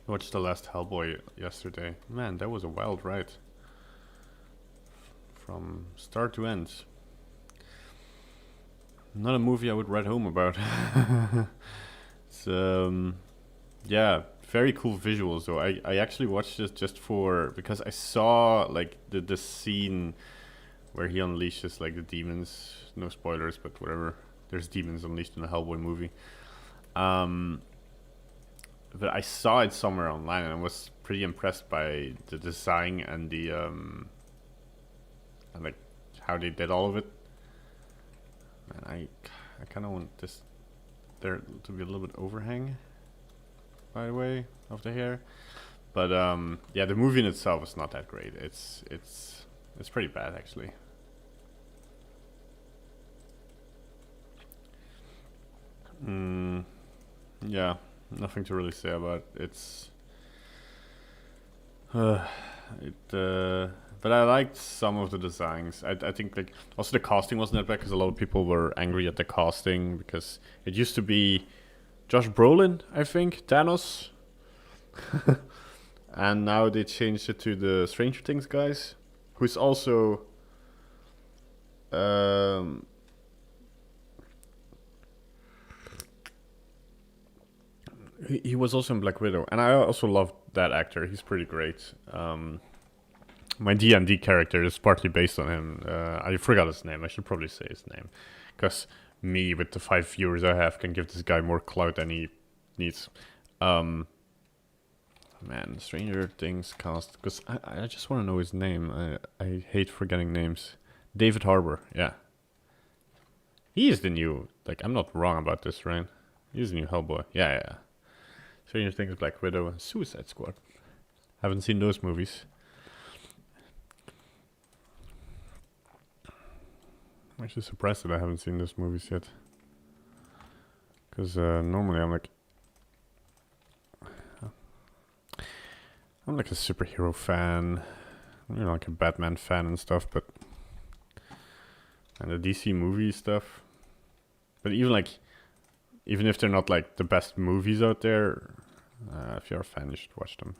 Watched the last Hellboy yesterday. Man, that was a wild ride. from start to end. Not a movie I would write home about. It's yeah, very cool visuals though. I actually watched this just because I saw like the scene where he unleashes like the demons. No spoilers, but whatever. There's demons unleashed in the Hellboy movie. But I saw it somewhere online and I was pretty impressed by the design and the and like how they did all of it. Man, I kind of want this there to be a little bit overhang, by the way, of the hair. But yeah, the movie in itself is not that great. It's pretty bad actually. Yeah, nothing to really say about it. It's but I liked some of the designs. I think like also the casting wasn't that bad because a lot of people were angry at the casting because it used to be Josh Brolin, I think, Thanos, and now they changed it to the Stranger Things guys, who's also he was also in Black Widow, and I also love that actor. He's pretty great. My D&D character is partly based on him. I forgot his name. I should probably say his name, because me, with the 5 viewers I have, can give this guy more clout than he needs. Man, Stranger Things cast, because I just want to know his name. I hate forgetting names. David Harbour, yeah. He is the new, like, I'm not wrong about this, right? He's the new Hellboy. Yeah. Stranger Things, Black Widow, and Suicide Squad. Haven't seen those movies. I'm actually surprised that I haven't seen those movies yet. Because normally I'm like a superhero fan, you know, like a Batman fan and stuff, but and the DC movie stuff. But even if they're not like the best movies out there, if you're a fan, you should watch them.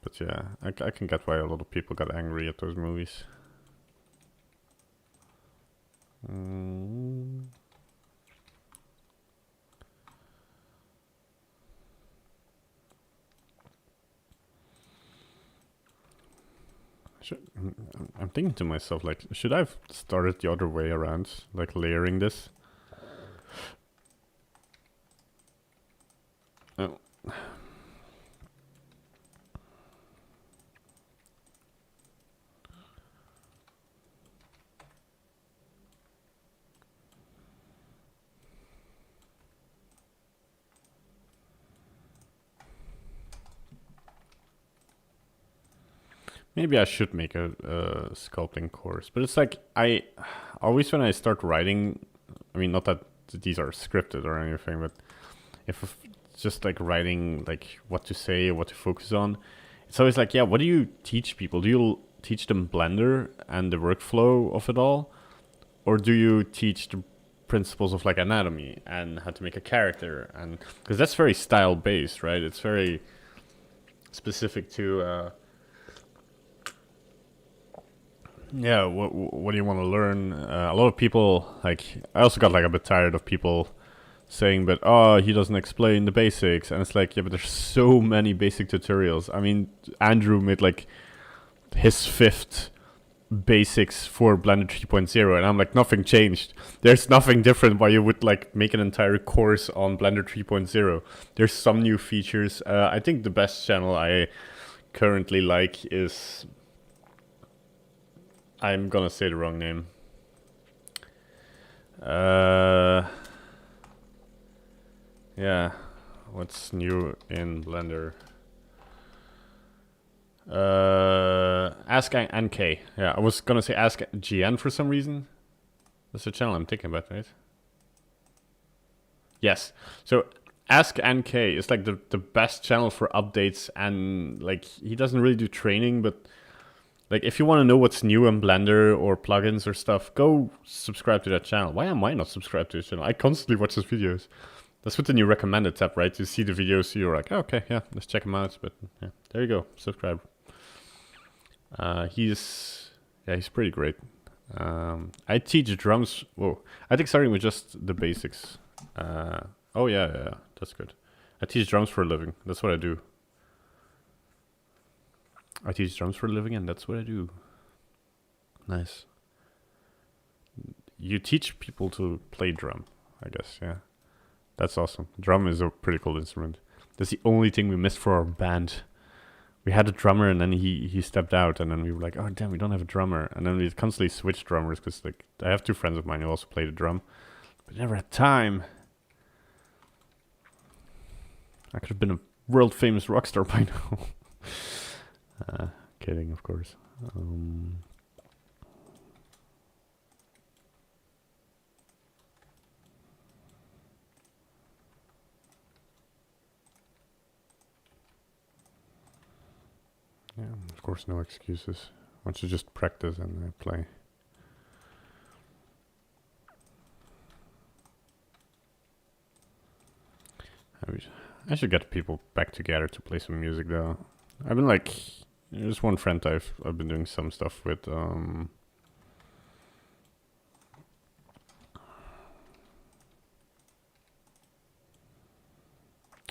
But yeah, I can get why a lot of people got angry at those movies. I'm thinking to myself, like, should I have started the other way around, like layering this? Oh. Maybe I should make a sculpting course, but it's like I always, when I start writing, I mean, not that these are scripted or anything, but if just like writing like what to say, what to focus on, it's always like, yeah, what do you teach people? Do you teach them Blender and the workflow of it all, or do you teach the principles of like anatomy and how to make a character? And because that's very style based, right? It's very specific to yeah, what do you want to learn? A lot of people, like, I also got like a bit tired of people saying, but he doesn't explain the basics, and it's like, yeah, but there's so many basic tutorials. I mean, Andrew made like his 5th basics for Blender 3.0, and I'm like, nothing changed. There's nothing different why you would like make an entire course on Blender 3.0. There's some new features. I think the best channel I currently like is, I'm gonna say the wrong name. Yeah, what's new in Blender? Ask NK. Yeah, I was gonna say Ask GN for some reason. That's the channel I'm thinking about, right? Yes. So Ask NK is like the best channel for updates, and like he doesn't really do training, but like, if you want to know what's new in Blender or plugins or stuff, go subscribe to that channel. Why am I not subscribed to this channel? I constantly watch his videos. That's with the new recommended tab, right? You see the videos, you're like, oh, okay, yeah, let's check them out. But yeah, there you go, subscribe. He's pretty great. I teach drums. Whoa, I think starting with just the basics. Oh yeah, that's good. I teach drums for a living. That's what I do. I teach drums for a living, and that's what I do. Nice. You teach people to play drum, I guess. Yeah, that's awesome. Drum is a pretty cool instrument. That's the only thing we missed for our band. We had a drummer, and then he stepped out, and then we were like, oh damn, we don't have a drummer. And then we constantly switched drummers because like I have two friends of mine who also play the drum, but never had time. I could have been a world famous rock star by now. Kidding, of course. Yeah, of course, no excuses. Once you just practice and play. I should get people back together to play some music, though. I've been like, there's one friend I've been doing some stuff with.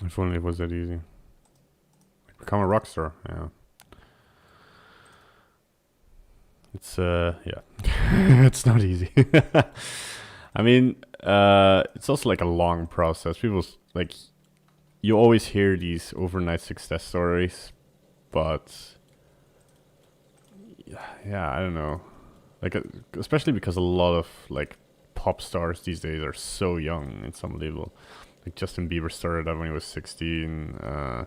If only it was that easy. Become a rock star, yeah. It's yeah, it's not easy. I mean, it's also like a long process. People like, you always hear these overnight success stories, but yeah, I don't know. Like, especially because a lot of like pop stars these days are so young in some level. Like Justin Bieber started out when he was 16. I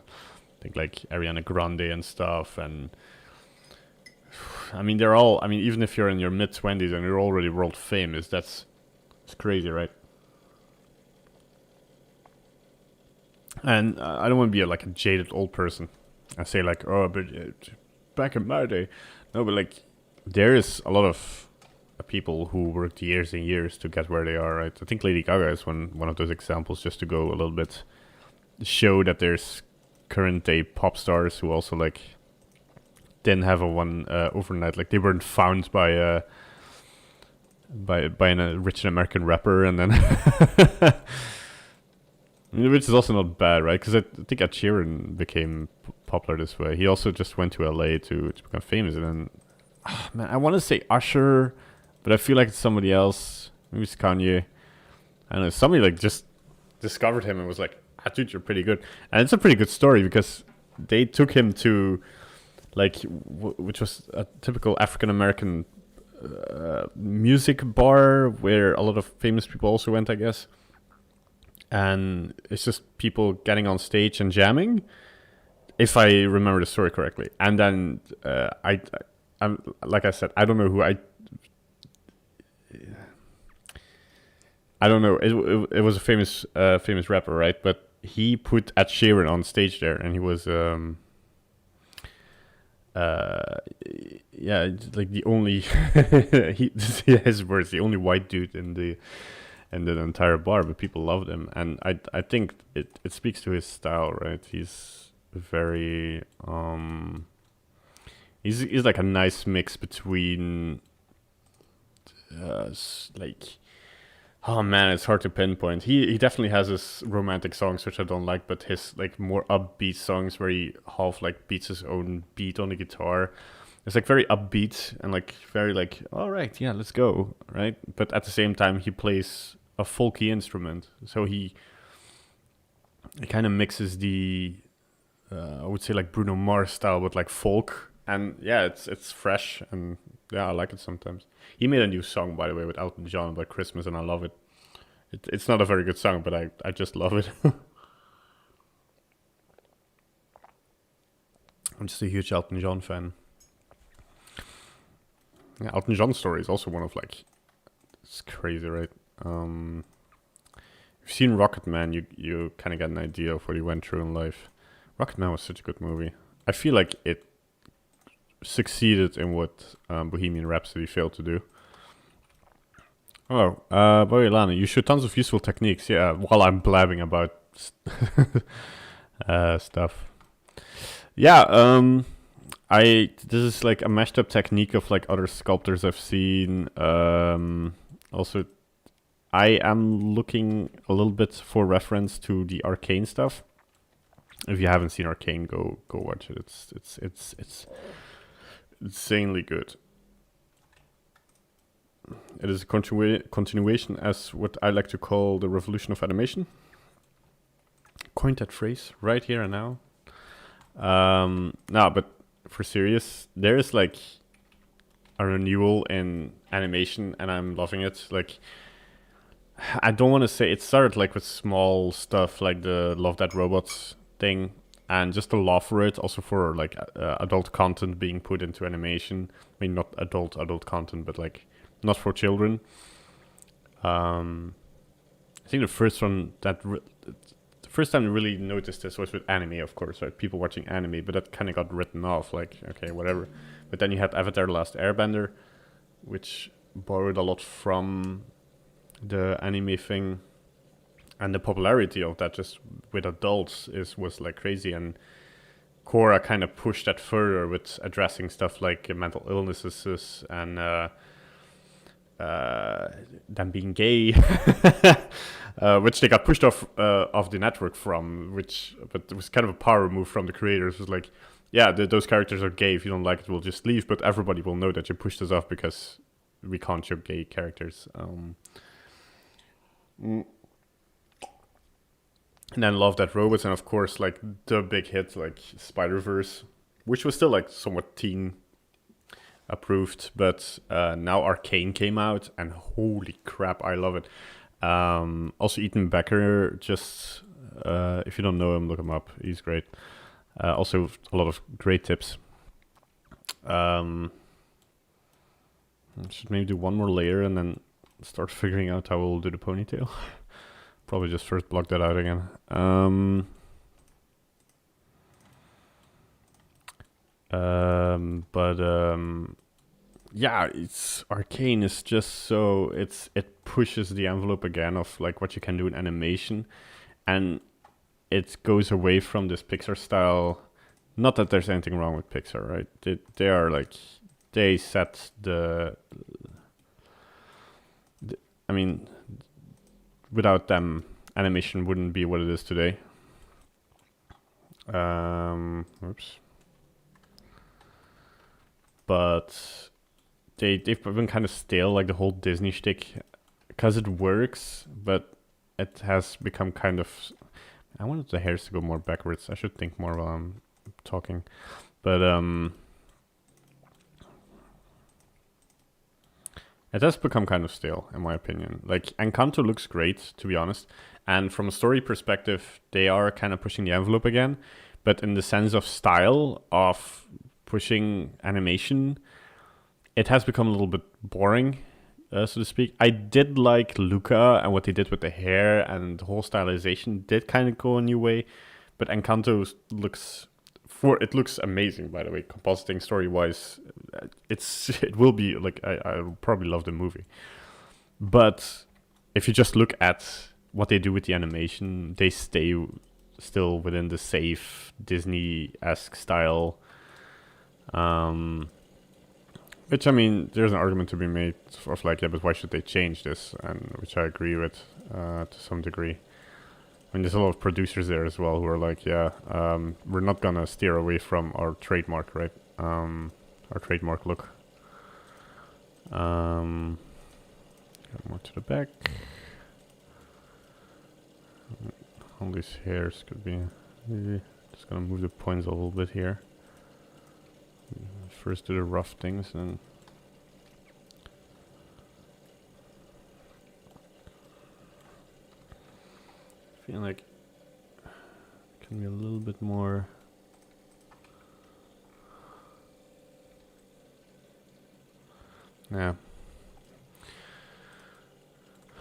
think like Ariana Grande and stuff, and I mean they're all. I mean, even if you're in your mid-20s and you're already world famous, it's crazy, right? And I don't want to be like a jaded old person. I say like, oh, but back in my day, no, but like there is a lot of people who worked years and years to get where they are, right? I think Lady Gaga is one of those examples, just to go a little bit show that there's current day pop stars who also like didn't have a one overnight, like they weren't found by a rich American rapper and then which is also not bad, right? Because I think Ed Sheeran became popular this way. He also just went to LA to become famous, and then man, I want to say Usher, but I feel like it's somebody else. Maybe it's Kanye. I don't know. Somebody like just discovered him and was like, "Ah, dude, you're pretty good." And it's a pretty good story because they took him to like which was a typical African American music bar where a lot of famous people also went, I guess. And it's just people getting on stage and jamming, if I remember the story correctly. And then I'm like I said, I don't know who I don't know. It was a famous rapper, right? But he put Ed Sheeran on stage there, and he was yeah, like the only his words, the only white dude in the entire bar, but people loved him, and I think it speaks to his style, right? He's very he's like a nice mix between like, oh man, it's hard to pinpoint. He definitely has his romantic songs which I don't like, but his like more upbeat songs where he half like beats his own beat on the guitar. It's like very upbeat and like very like, all right, yeah, let's go, right? But at the same time, he plays a folky instrument, so he kind of mixes the I would say like Bruno Mars style with like folk, and yeah, it's fresh, and yeah, I like it sometimes. He made a new song, by the way, with Elton John about Christmas, and I love it. It's not a very good song, but I just love it. I'm just a huge Elton John fan. Yeah, Elton John story is also one of like, it's crazy, right? If you've seen Rocket Man, you kind of get an idea of what he went through in life. Rocket Man was such a good movie. I feel like it succeeded in what Bohemian Rhapsody failed to do. Oh, boy, Lana, you show tons of useful techniques. Yeah, while I'm blabbing about stuff. Yeah, This is like a mashed up technique of like other sculptors I've seen. Also, I am looking a little bit for reference to the Arcane stuff. If you haven't seen Arcane, go watch it. It's insanely good. It is a continuation as what I like to call the revolution of animation. Coined that phrase right here and now. No, but for serious, there is like a renewal in animation, and I'm loving it. Like, I don't want to say it started like with small stuff like the Love That Robots thing, and just the love for it, also for like adult content being put into animation. I mean, not adult content, but like not for children. I think the first one the first time I really noticed this was with anime, of course, right? People watching anime, but that kind of got written off, like, okay, whatever. But then you had Avatar: The Last Airbender, which borrowed a lot from the anime thing, and the popularity of that just with adults was like crazy. And Korra kind of pushed that further with addressing stuff like mental illnesses and them being gay, which they got pushed off the network from, but it was kind of a power move from the creators. It was like, yeah, those characters are gay. If you don't like it, we'll just leave, but everybody will know that you pushed us off because we can't show gay characters. And then Love That Robots, and of course, like the big hit, like Spider-Verse, which was still like somewhat teen approved, but now Arcane came out, and holy crap, I love it. Also, Ethan Becker, just if you don't know him, look him up. He's great. Also, a lot of great tips. I should maybe do one more layer and then start figuring out how we'll do the ponytail. Probably just first block that out again. Yeah, it's Arcane is just so it pushes the envelope again of like what you can do in animation, and it goes away from this Pixar style. Not that there's anything wrong with Pixar, right? They are like they set the I mean, without them, animation wouldn't be what it is today. Oops. But they've been kind of stale, like the whole Disney shtick, because it works, but it has become kind of. I wanted the hairs to go more backwards. I should think more while I'm talking, but it has become kind of stale, in my opinion. Like, Encanto looks great, to be honest. And from a story perspective, they are kind of pushing the envelope again. But in the sense of style, of pushing animation, it has become a little bit boring, so to speak. I did like Luca and what they did with the hair, and the whole stylization did kind of go a new way. But Encanto looks amazing, by the way, compositing story-wise. It will be, like, I'll probably love the movie. But if you just look at what they do with the animation, they stay still within the safe Disney-esque style. Which, I mean, there's an argument to be made of like, yeah, but why should they change this? And which I agree with to some degree. I mean, there's a lot of producers there as well who are like, yeah, we're not gonna steer away from our trademark, right? Our trademark look. Go more to the back. All these hairs could be. Just gonna move the points a little bit here. First do the rough things, and I feel like it can be a little bit more. Yeah.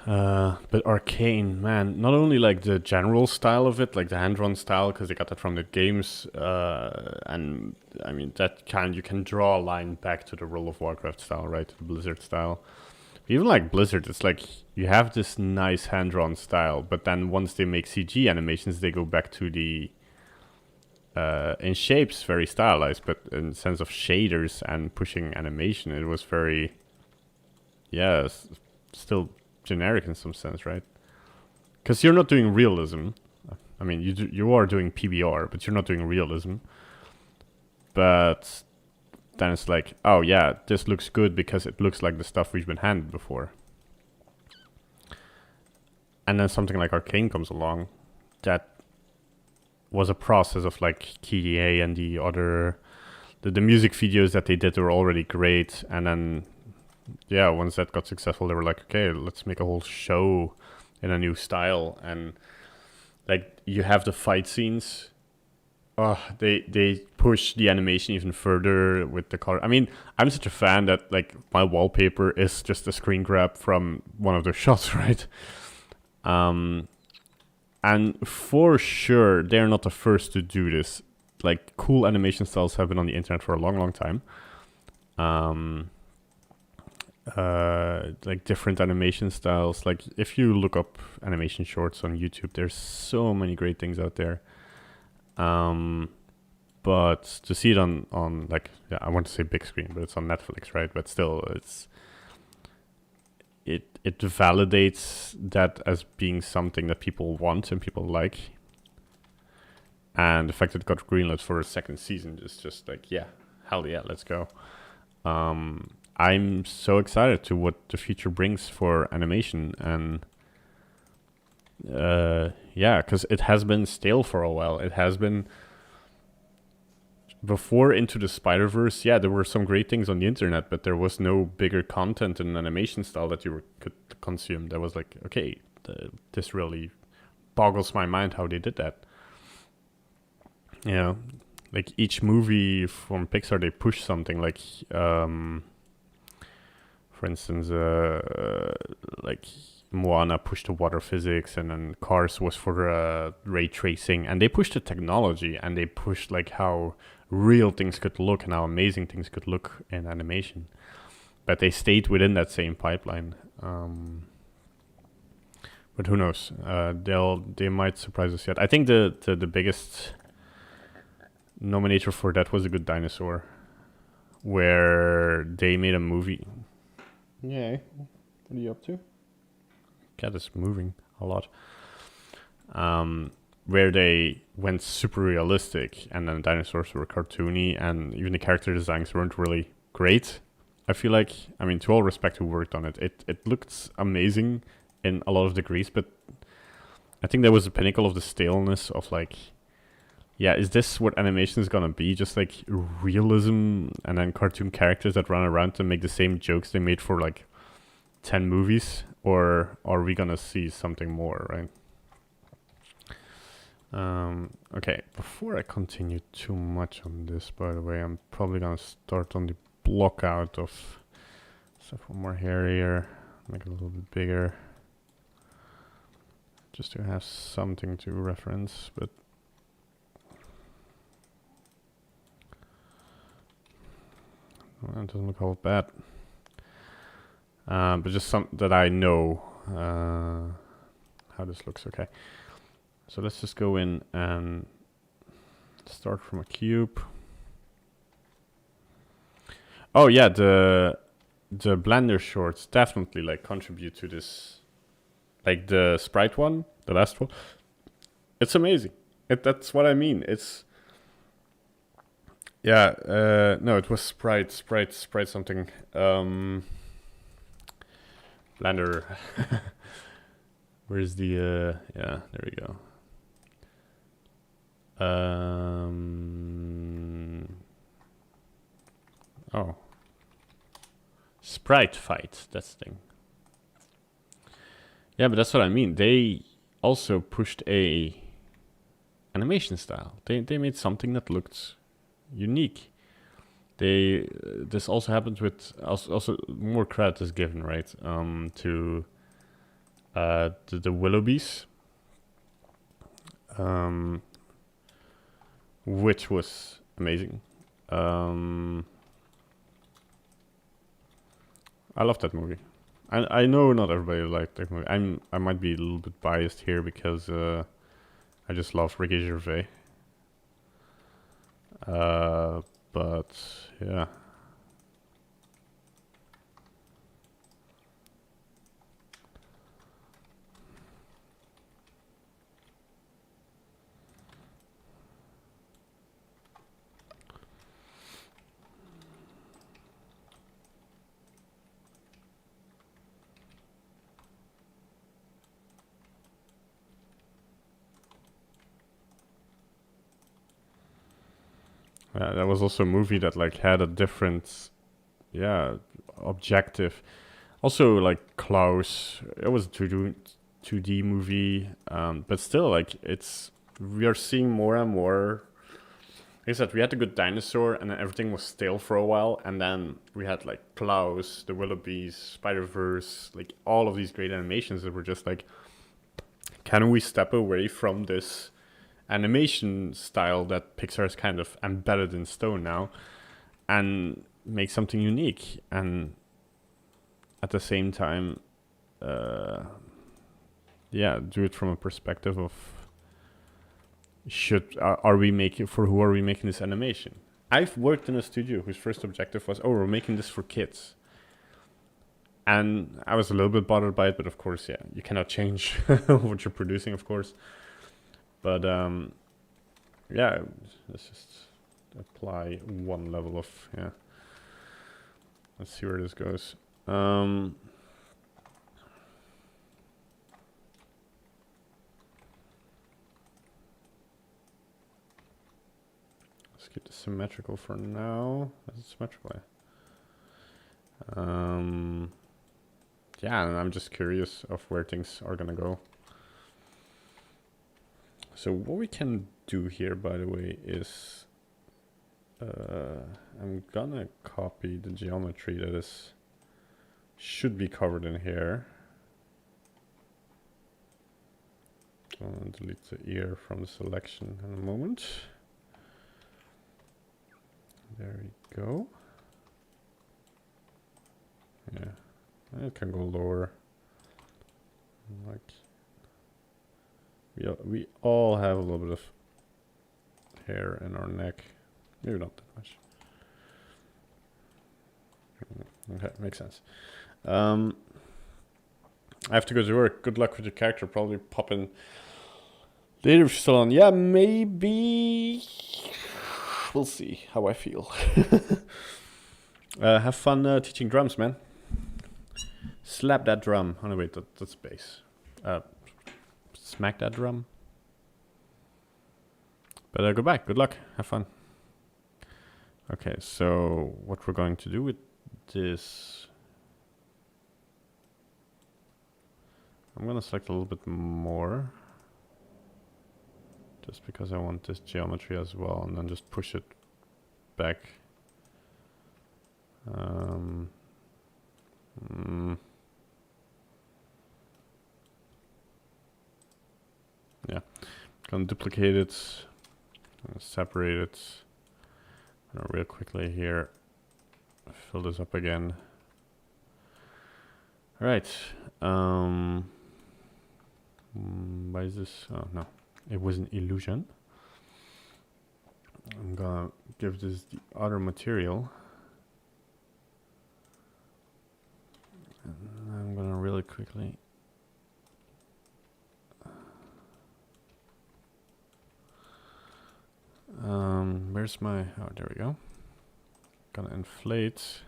But Arcane, man, not only like the general style of it, like the hand-drawn style, because they got that from the games, and I mean you can draw a line back to the World of Warcraft style, right, to the Blizzard style. Even like Blizzard, it's like you have this nice hand-drawn style, but then once they make CG animations, they go back to the in shapes very stylized, but in the sense of shaders and pushing animation, it was very, yeah, still generic in some sense, right? Because you're not doing realism. I mean, you are doing PBR, but you're not doing realism. But then it's like, oh yeah, this looks good because it looks like the stuff we've been handed before. And then something like Arcane comes along that was a process of like KDA and the other, the music videos that they did were already great. And then, yeah, once that got successful, they were like, okay, let's make a whole show in a new style. And like you have the fight scenes. They push the animation even further with the color. I mean, I'm such a fan that like my wallpaper is just a screen grab from one of their shots, right? And for sure, they're not the first to do this. Like, cool animation styles have been on the internet for a long, long time. Like different animation styles. Like, if you look up animation shorts on YouTube, there's so many great things out there. But to see it on like, yeah, I want to say big screen, but it's on Netflix, right? But still, it validates that as being something that people want and people like. And the fact that it got greenlit for a second season is just like, yeah, hell yeah, let's go. I'm so excited to what the future brings for animation. And yeah, because it has been stale for a while. It has been... Before Into the Spider-Verse, yeah, there were some great things on the internet, but there was no bigger content in animation style that you could consume. That was like, okay, this really boggles my mind how they did that. You know, like each movie from Pixar, they push something. Like, for instance, like Moana pushed the water physics, and then Cars was for ray tracing, and they pushed the technology, and they pushed like how real things could look and how amazing things could look in animation. But they stayed within that same pipeline. But who knows? They might surprise us yet. I think the biggest nominator for that was A Good Dinosaur, where they made a movie. Yeah, what are you up to? Cat is moving a lot. Where they went super realistic, and then dinosaurs were cartoony, and even the character designs weren't really great. I feel like, I mean, to all respect who worked on it, it looked amazing in a lot of degrees, but I think that was the pinnacle of the staleness of like, yeah, is this what animation is gonna be? Just like realism and then cartoon characters that run around and make the same jokes they made for like 10 movies? Or are we gonna see something more, right? Okay, before I continue too much on this, by the way, I'm probably gonna start on the block out of stuff more hairier, make it a little bit bigger, just to have something to reference, but well, it doesn't look all bad. But just some that I know how this looks. Okay, so let's just go in and start from a cube. Oh yeah, the Blender shorts definitely like contribute to this. Like the Sprite one, the last one, it's amazing. That's what I mean. It's yeah. No, it was Sprite something. Blender. Where's the yeah, there we go. Oh, Sprite Fight, that's the thing. Yeah, but that's what I mean. They also pushed a animation style. They made something that looked unique. This also happens with also more credit is given, right, to the Willoughbys, which was amazing. I love that movie. I know not everybody liked that movie. I might be a little bit biased here because I just love Ricky Gervais. But yeah. That was also a movie that like had a different, objective. Also, like Klaus, it was a 2D movie, but still, like we are seeing more and more. Like I said, we had the Good Dinosaur, and then everything was stale for a while, and then we had like Klaus, the Willoughbys, Spider-Verse, like all of these great animations that were just like, can we step away from this animation style that Pixar is kind of embedded in stone now and make something unique, and at the same time do it from a perspective of are we making, for who are we making this animation? I've worked in a studio whose first objective was, we're making this for kids, and I was a little bit bothered by it, but of course, you cannot change what you're producing, of course. But let's just apply one level of, let's see where this goes. Let's keep the symmetrical for now. Is it symmetrical? And I'm just curious of where things are gonna go. So what we can do here, by the way, is I'm gonna copy the geometry that should be covered in here. I'll delete the ear from the selection in a moment. There we go. Yeah, it can go lower. Like we all have a little bit of hair in our neck. Maybe not that much. Okay, makes sense. I have to go to work. Good luck with your character. Probably pop in later if you're still on. Yeah, maybe. We'll see how I feel. Have fun teaching drums, man. Slap that drum. Oh no, wait, that's bass. Smack that drum. But go back. Good luck. Have fun. Okay, so what we're going to do with this, I'm gonna select a little bit more, just because I want this geometry as well, and then just push it back. Gonna duplicate it, separate it. Real quickly here, fill this up again. All right. Why is this? Oh no, it was an illusion. I'm gonna give this the other material, and I'm gonna really quickly. Where's my, oh, there we go. Gonna inflate.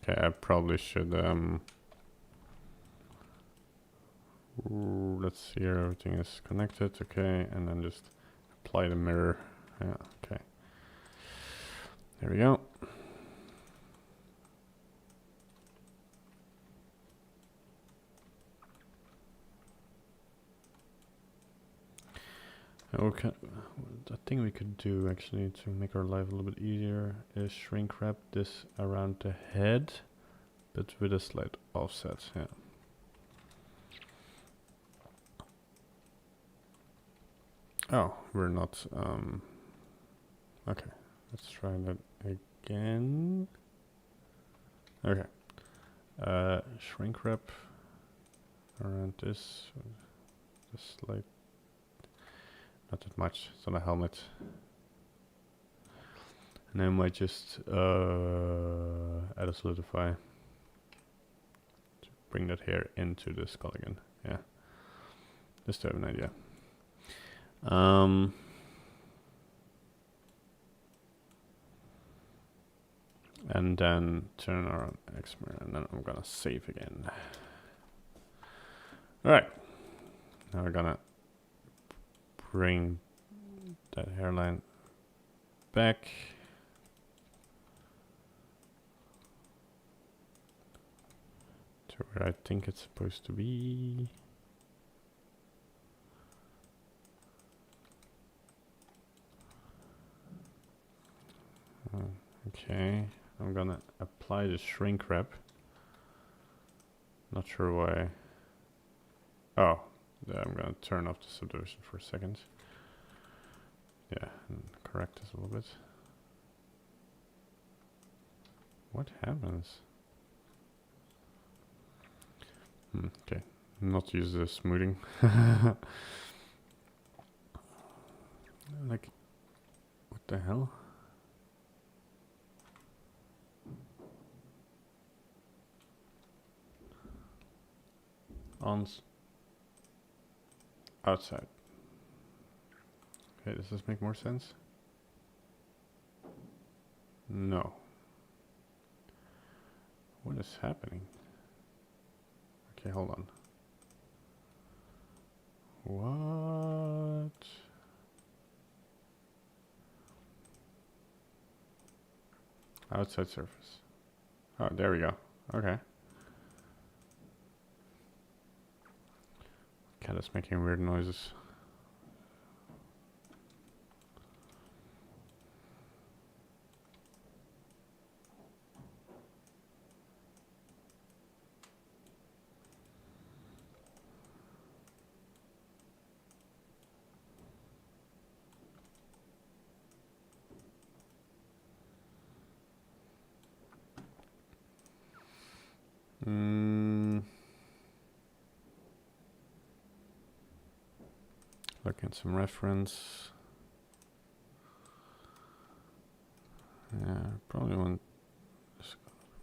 Okay, I probably should, let's see here, everything is connected, okay, and then just apply the mirror, yeah, okay. There we go. Okay, the thing we could do actually to make our life a little bit easier is shrink wrap this around the head, but with a slight offset, yeah. Oh, we're not, okay, let's try that again. Okay, Shrink wrap around this, just like, not that much, it's on a helmet. And I might just add a solidify to bring that hair into the skull again. Yeah, just to have an idea. And then turn on Xmer, and then I'm gonna save again. All right, now we're gonna bring that hairline back. To where I think it's supposed to be. Okay, I'm gonna apply the shrink wrap. Not sure why. Oh, yeah, I'm gonna turn off the subdivision for a second. Yeah, and correct this a little bit. What happens? Okay, not use the smoothing. Like, what the hell? Outside. Okay, does this make more sense? No. What is happening? Okay, hold on. What? Outside surface. Oh, there we go. Okay. Cat is making weird noises. Look at some reference. Yeah, probably want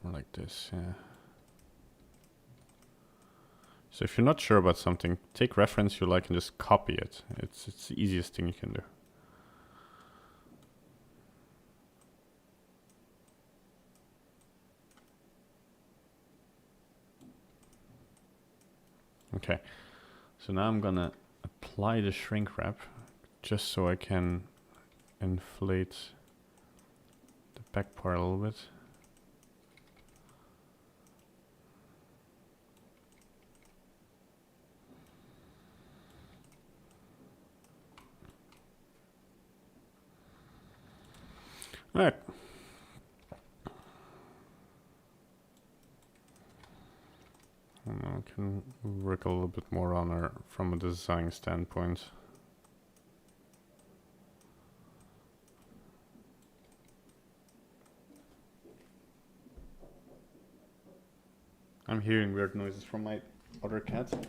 more like this, yeah. So if you're not sure about something, take reference you like and just copy it. It's the easiest thing you can do. Okay, so now I'm gonna apply the shrink wrap just so I can inflate the back part a little bit. All right. And now we can work a little bit more on her from a design standpoint. I'm hearing weird noises from my other cat. What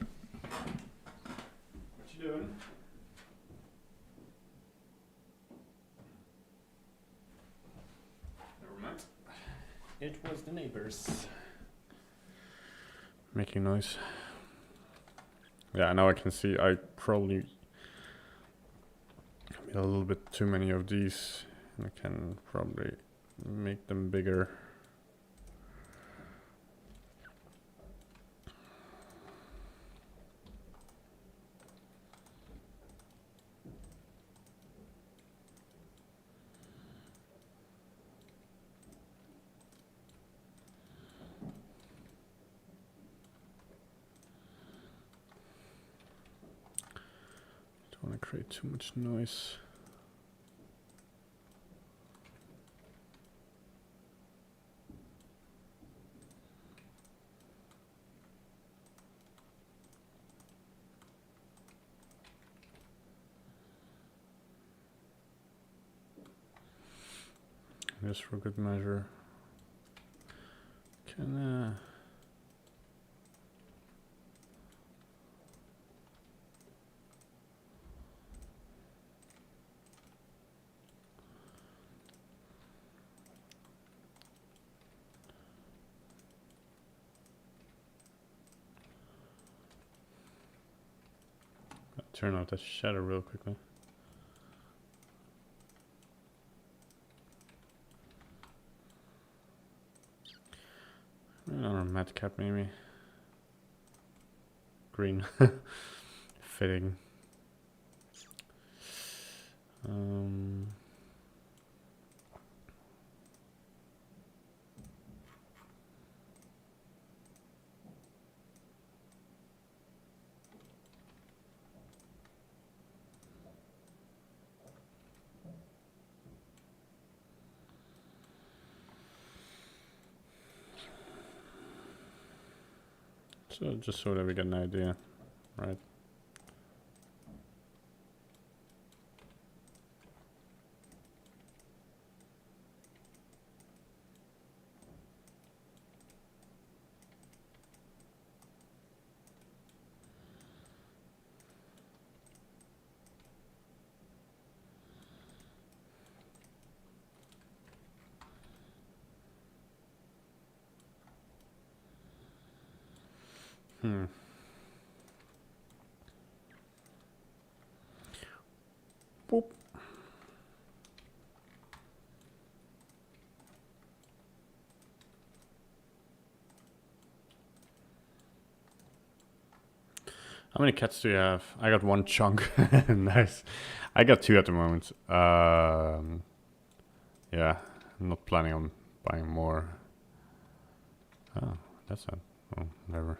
you doing? Never mind. It was the neighbors making noise. Yeah, now I can see I probably made a little bit too many of these, and I can probably make them bigger. Don't want to create too much noise. Just for good measure, can turn off that shadow real quickly. Or matte cap maybe. Green. Fitting. So just so that we get an idea, right? Boop. How many cats do you have? I got one chunk. Nice. I got 2 at the moment. Yeah, I'm not planning on buying more. Oh, that's not. Oh, never.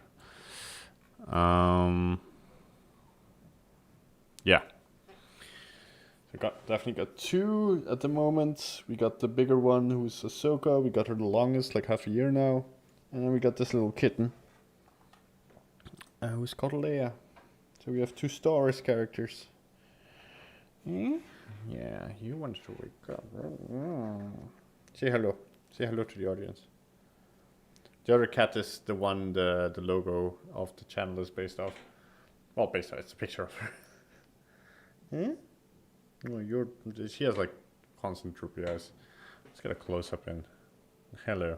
Yeah. So definitely got 2 at the moment. We got the bigger one, who's Ahsoka. We got her the longest, like half a year now. And then we got this little kitten, who's called Leia. So we have 2 Star Wars characters. Yeah, you want to wake up. Say hello. Say hello to the audience. The other cat is the one the logo of the channel is based off. Well, based off. It's a picture of her. Oh, she has like constant droopy eyes. Let's get a close up in. Hello.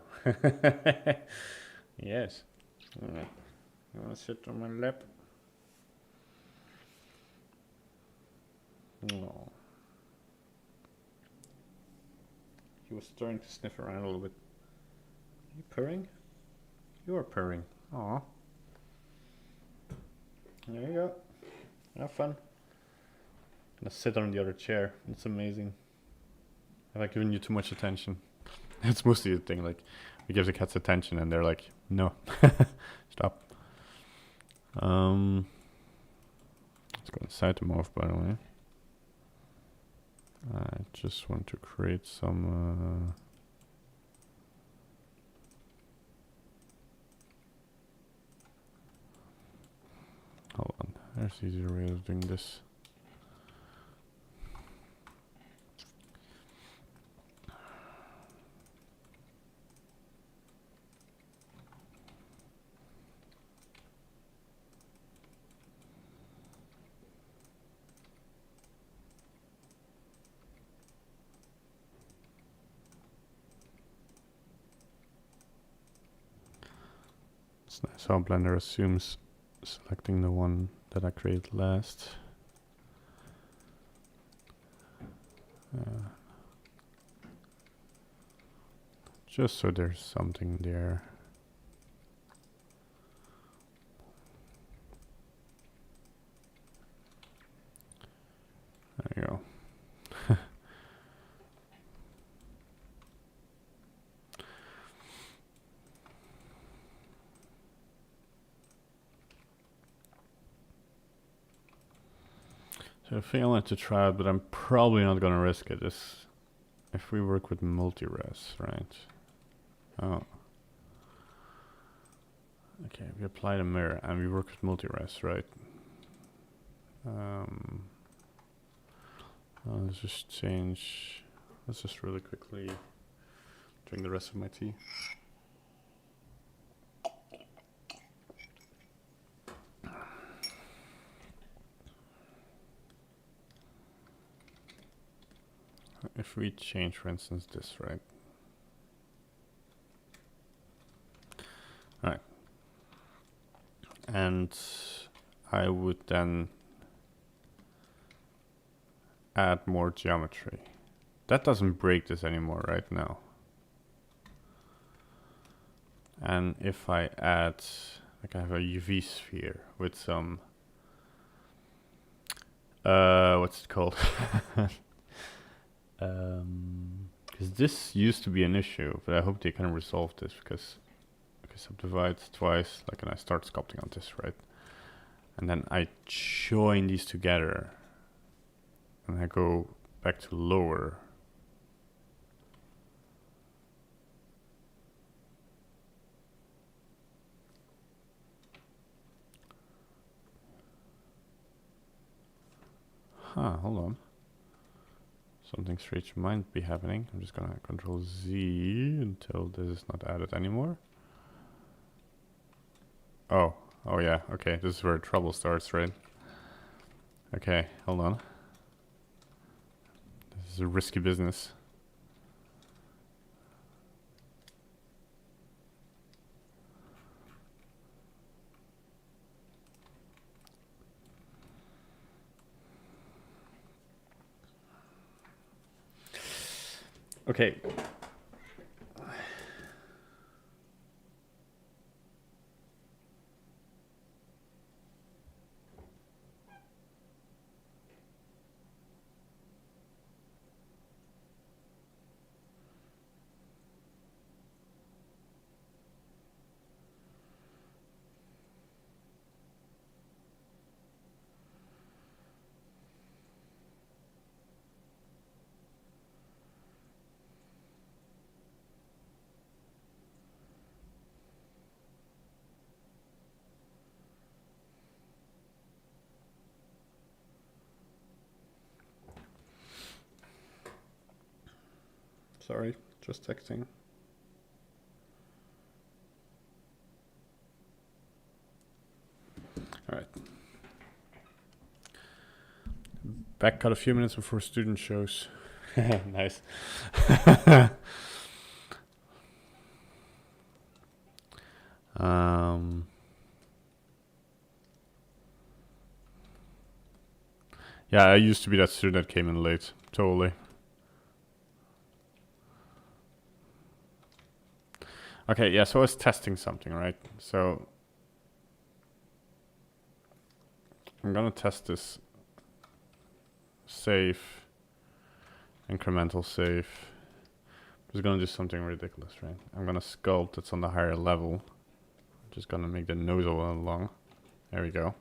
Yes. You wanna sit on my lap? No. He was starting to sniff around a little bit. Are you purring? You are purring. Aw. There you go. Have fun. I'm gonna sit on the other chair. It's amazing. Have I given you too much attention? It's mostly the thing, like, we give the cats attention and they're like, no. Stop. Let's go inside the morph, by the way. I just want to create some hold on, there's easier way of doing this. It's nice how Blender assumes selecting the one that I created last. Just so there's something there. There you go. So the thing I wanted to try, but I'm probably not gonna risk it, is if we work with multi-res, right? Oh. Okay, we apply the mirror and we work with multi-res, right? Let's just change. Let's just really quickly drink the rest of my tea. If we change, for instance, this, right? Alright. And I would then add more geometry. That doesn't break this anymore right now. And if I add, like I have a UV sphere with some, what's it called? Because this used to be an issue, but I hope they can resolve this because I subdivide twice, like, and I start sculpting on this, right? And then I join these together and I go back to lower. Huh, hold on. Something strange might be happening. I'm just gonna Control Z until this is not added anymore. Oh yeah, okay, this is where trouble starts, right? Okay, hold on. This is a risky business. Okay. Sorry, just texting. All right. Back cut a few minutes before student shows. Nice. Yeah, I used to be that student that came in late. Totally. Okay, yeah, so I was testing something, right? So I'm gonna test this safe, incremental safe. I'm just gonna do something ridiculous, right? I'm gonna sculpt that's on the higher level. I'm just gonna make the nose a little long. There we go.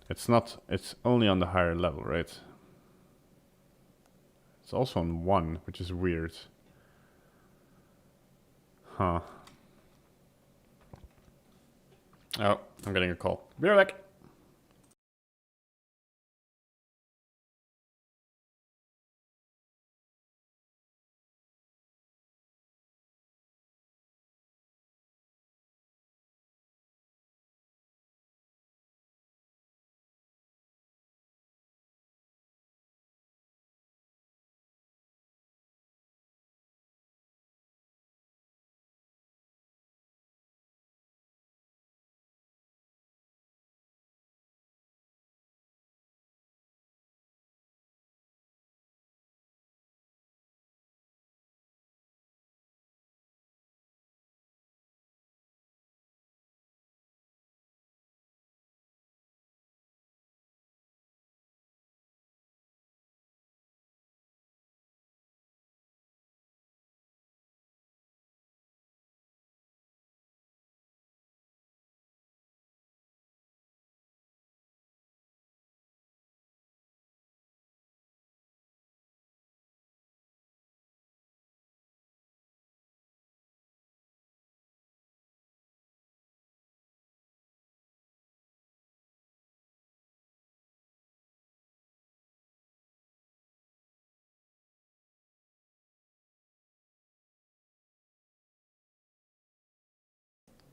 It's not, it's only on the higher level, right? It's also on 1, which is weird. Huh. Oh, I'm getting a call. Be right back.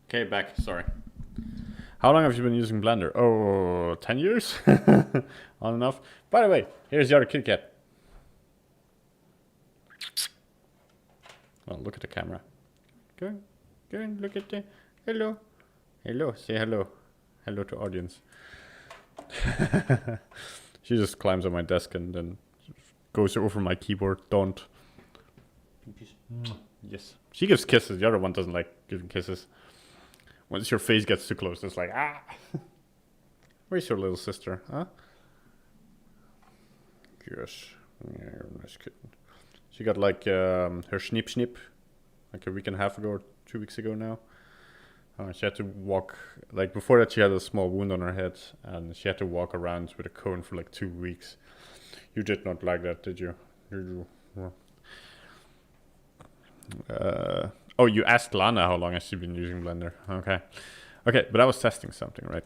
Okay, back. Sorry. How long have you been using Blender? Oh, 10 years? On and off. By the way, here's the other Kit Kat. Oh, look at the camera. Go and look at the... Hello. Hello, say hello. Hello to audience. She's She just climbs on my desk and then goes over my keyboard. Don't. Yes. She gives kisses. The other one doesn't like giving kisses. Once your face gets too close, it's like, ah. Where's your little sister, huh? Yes. Yeah, nice kitten. She got like her snip like a week and a half ago or 2 weeks ago now. She had to walk, like before that she had a small wound on her head and she had to walk around with a cone for like 2 weeks. You did not like that, did you? Oh, you asked Lana how long has she been using Blender. Okay, but I was testing something, right?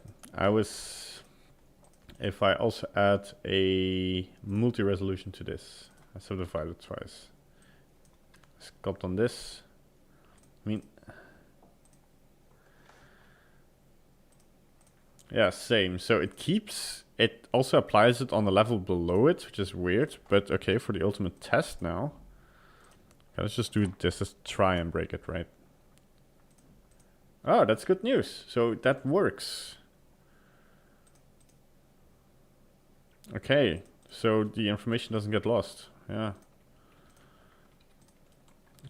If I also add a multi-resolution to this, I subdivide it twice. Sculpt on this. I mean, yeah, same. So it also applies it on the level below it, which is weird. But okay, for the ultimate test now, okay, let's just do this. Let's try and break it, right? Oh, that's good news. So that works. Okay, so the information doesn't get lost. Yeah.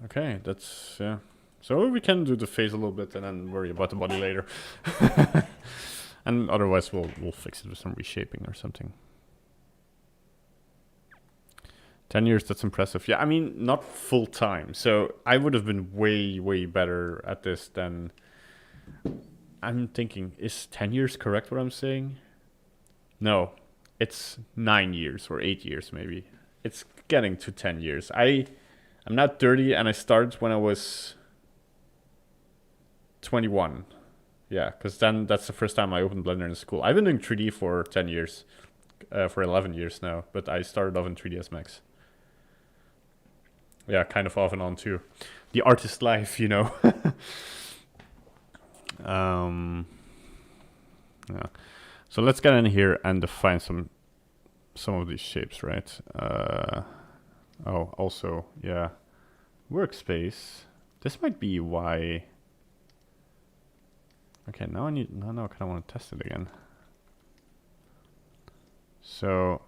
Okay, that's, yeah. So we can do the face a little bit and then worry about the body later. And otherwise we'll fix it with some reshaping or something. 10 years, that's impressive. Yeah, I mean, not full time. So I would have been way better at this than... I'm thinking, is 10 years correct what I'm saying? No, it's 9 years or 8 years maybe. It's getting to 10 years. I'm now 30 and I started when I was 21. Yeah, because then that's the first time I opened Blender in school. I've been doing 3D for 10 years, for 11 years now, but I started off in 3ds Max. Yeah, kind of off and on too. The artist life, you know. Yeah. So let's get in here and define some of these shapes, right? Oh, also, yeah, workspace. This might be why. Okay, now I kind of want to test it again. So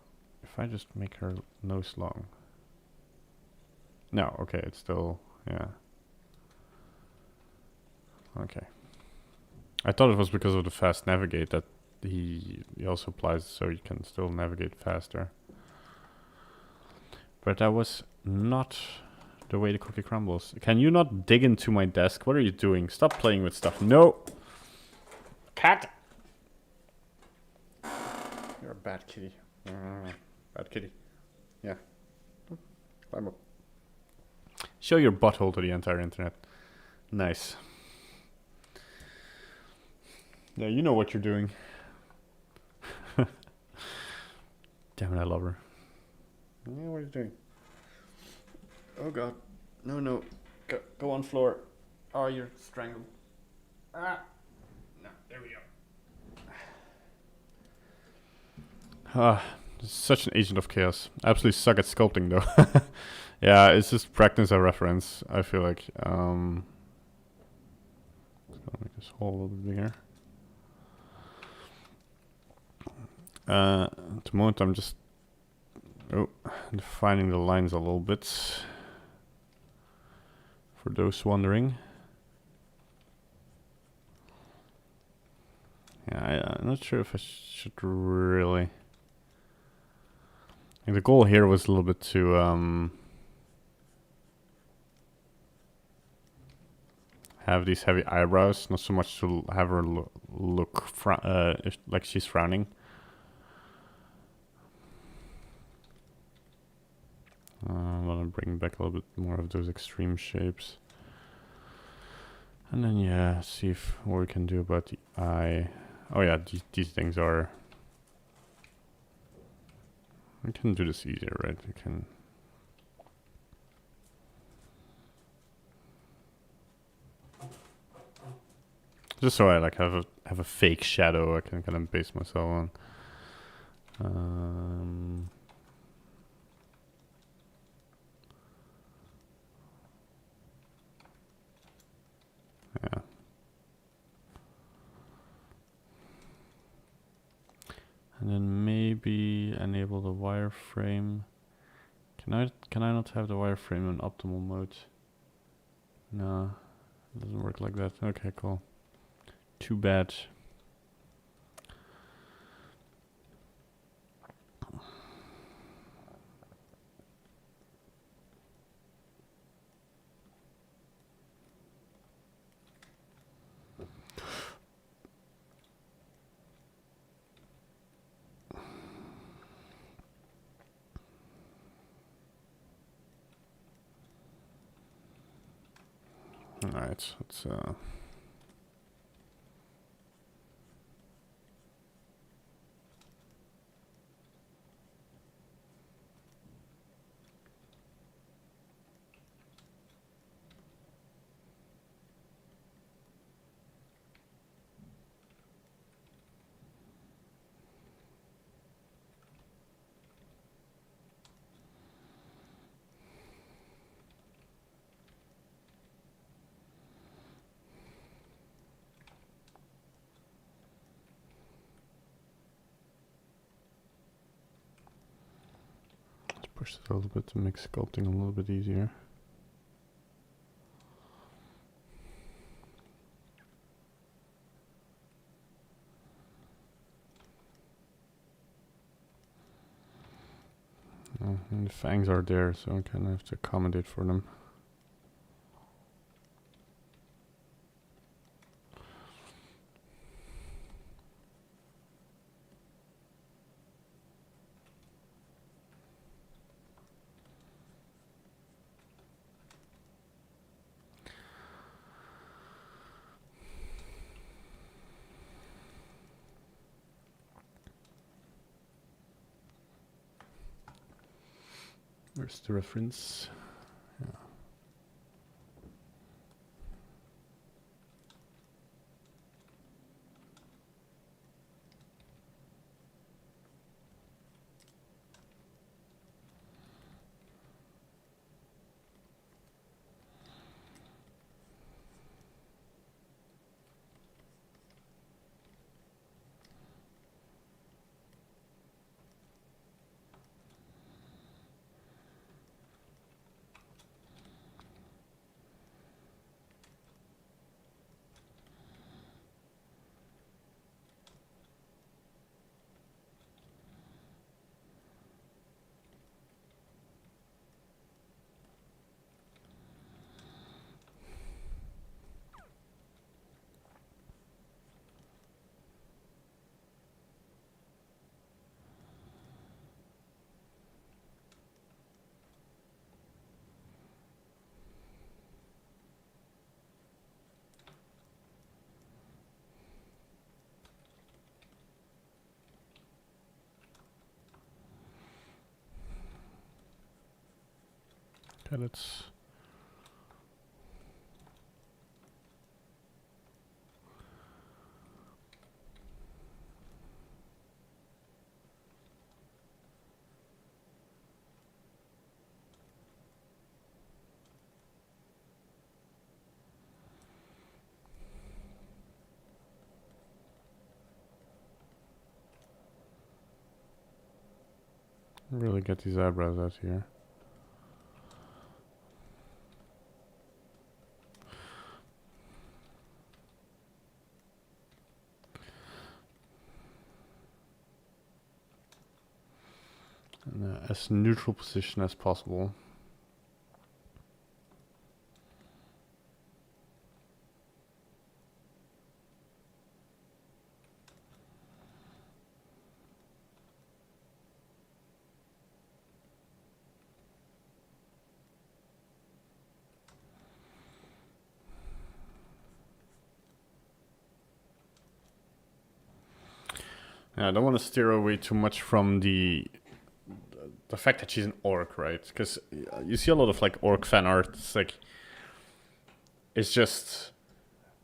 if I just make her nose long. No, okay, it's still, yeah. Okay. I thought it was because of the fast navigate that he also applies so you can still navigate faster. But that was not the way the cookie crumbles. Can you not dig into my desk? What are you doing? Stop playing with stuff. No! Cat! You're a bad kitty. Bad kitty. Yeah. Climb up. Show your butthole to the entire internet. Nice. Yeah, you know what you're doing. Damn it, I love her. Yeah, what are you doing? Oh god. No. Go on floor. Oh, you're strangled. Ah! No, there we go. Such an agent of chaos. I absolutely suck at sculpting though. Yeah, it's just practice a reference, I feel like. Let's make this hole a little bit bigger. At the moment I'm just defining the lines a little bit. For those wondering. Yeah, I'm not sure if I should really... I think the goal here was a little bit to have these heavy eyebrows, not so much to have her look like she's frowning. I want to bring back a little bit more of those extreme shapes. And then, yeah, see what we can do about the eye. Oh yeah, these things are... We can do this easier, right? We can... Just so I like have a fake shadow I can kind of base myself on. Yeah. And then maybe enable disable the wireframe. Can I not have the wireframe in optimal mode? No, it doesn't work like that. Okay, cool. Too bad. Alright, let's push it a little bit to make sculpting a little bit easier. And the fangs are there, so I kind of have to accommodate for them. Where's the reference? Yeah. Okay, let's really get these eyebrows out here. And as neutral position as possible. Yeah, I don't want to steer away too much from the fact that she's an orc, right? Because you see a lot of like orc fan art. It's like it's just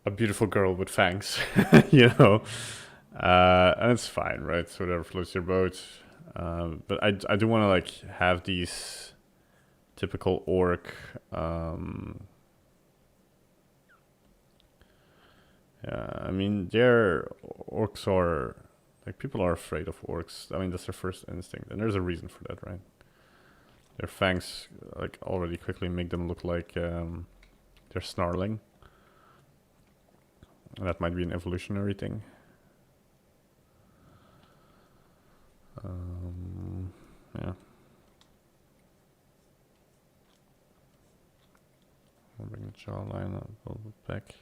a beautiful girl with fangs, you know, and it's fine, right? So whatever floats your boat. But I do want to like have these typical orc. Yeah, I mean, their orcs are Like, people are afraid of orcs. I mean, that's their first instinct, and there's a reason for that, right? Their fangs, like, already quickly make them look like they're snarling. And that might be an evolutionary thing. Yeah. I'll bring the jawline a little bit back.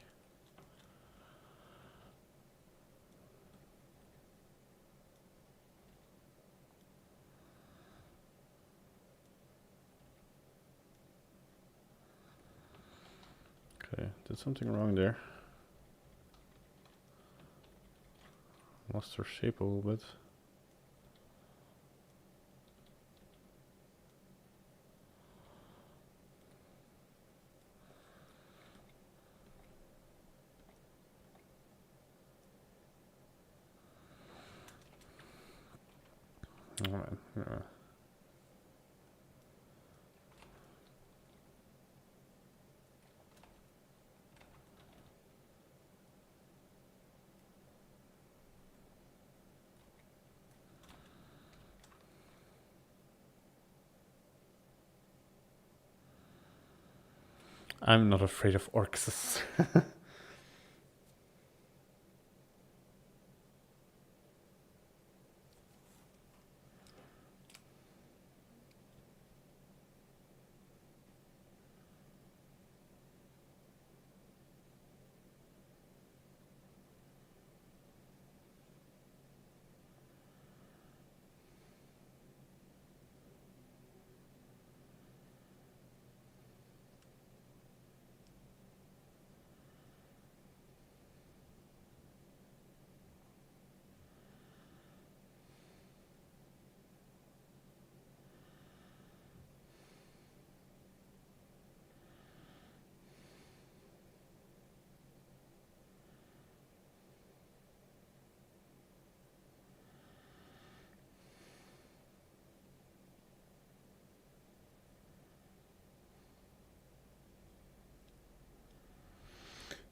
Okay, did something wrong there. Lost her shape a little bit. Alright, yeah. I'm not afraid of orcs.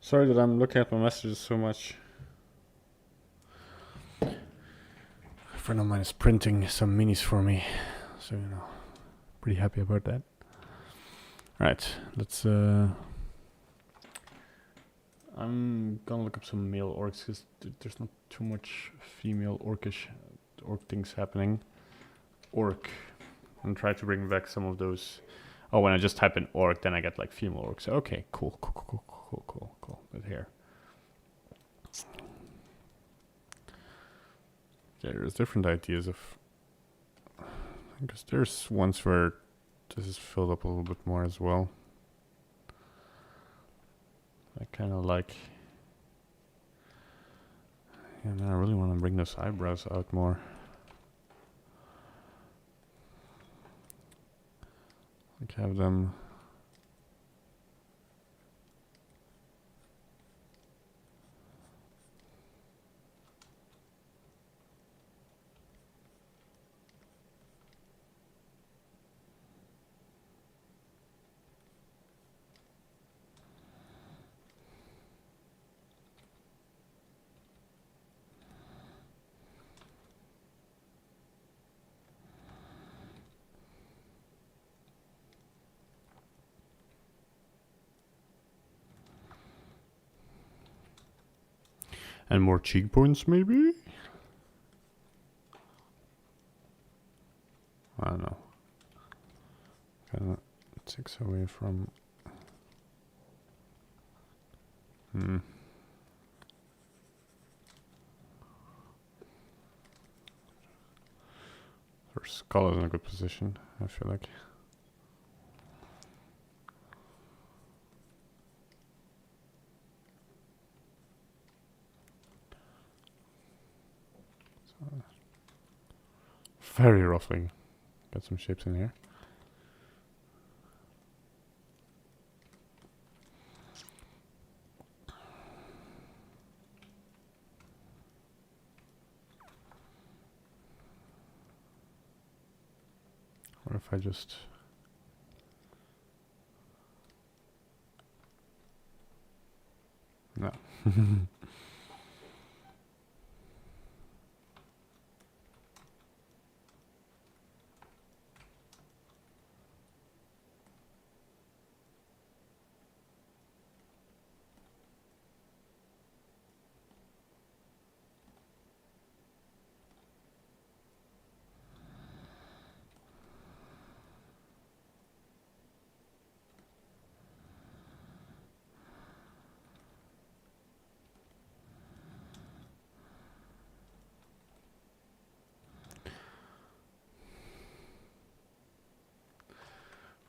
Sorry that I'm looking at my messages so much. A friend of mine is printing some minis for me, so you know, pretty happy about that. Right, let's. I'm gonna look up some male orcs because there's not too much female orcish orc things happening. Orc, and try to bring back some of those. Oh, when I just type in orc, then I get like female orcs. Okay, cool. But here. There's different ideas of. I guess there's ones where this is filled up a little bit more as well. I kind of like. Yeah, man, I really want to bring those eyebrows out more. Like, have them. And more cheekbones, maybe? I don't know. Kinda takes away from. Her skull is in a good position, I feel like. Very roughly. Got some shapes in here. What if I just... No.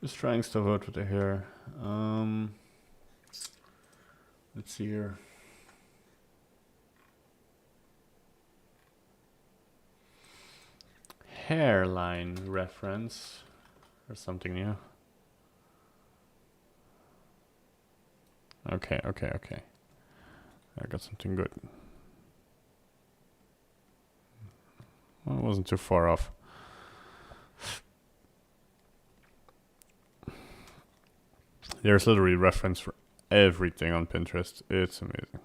Just trying stuff out with the hair. Let's see here. Hairline reference or something new. Okay. I got something good. Well, it wasn't too far off. There's literally reference for everything on Pinterest. It's amazing.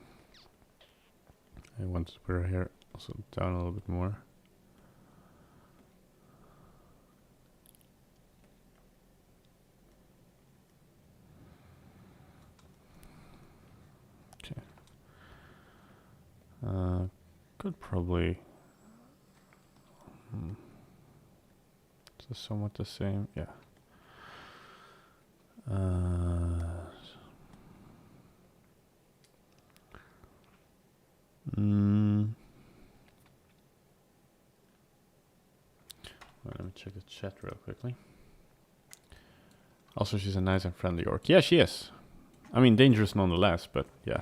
I want to put her hair also down a little bit more. Okay. Could probably. Is this somewhat the same? Yeah. Let me check the chat real quickly. Also, she's a nice and friendly orc. Yeah, she is. I mean, dangerous nonetheless, but yeah.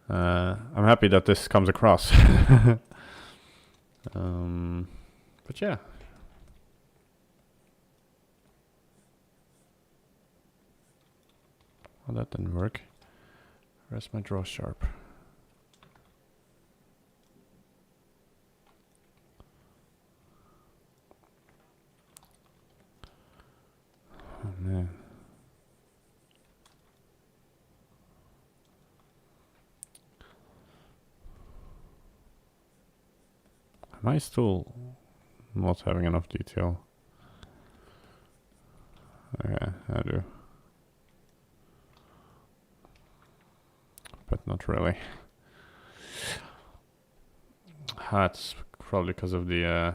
I'm happy that this comes across. But yeah. Well, that didn't work. Where's my draw sharp? Oh man. Am I still not having enough detail? Okay, I do. But not really. It's probably because of the yeah,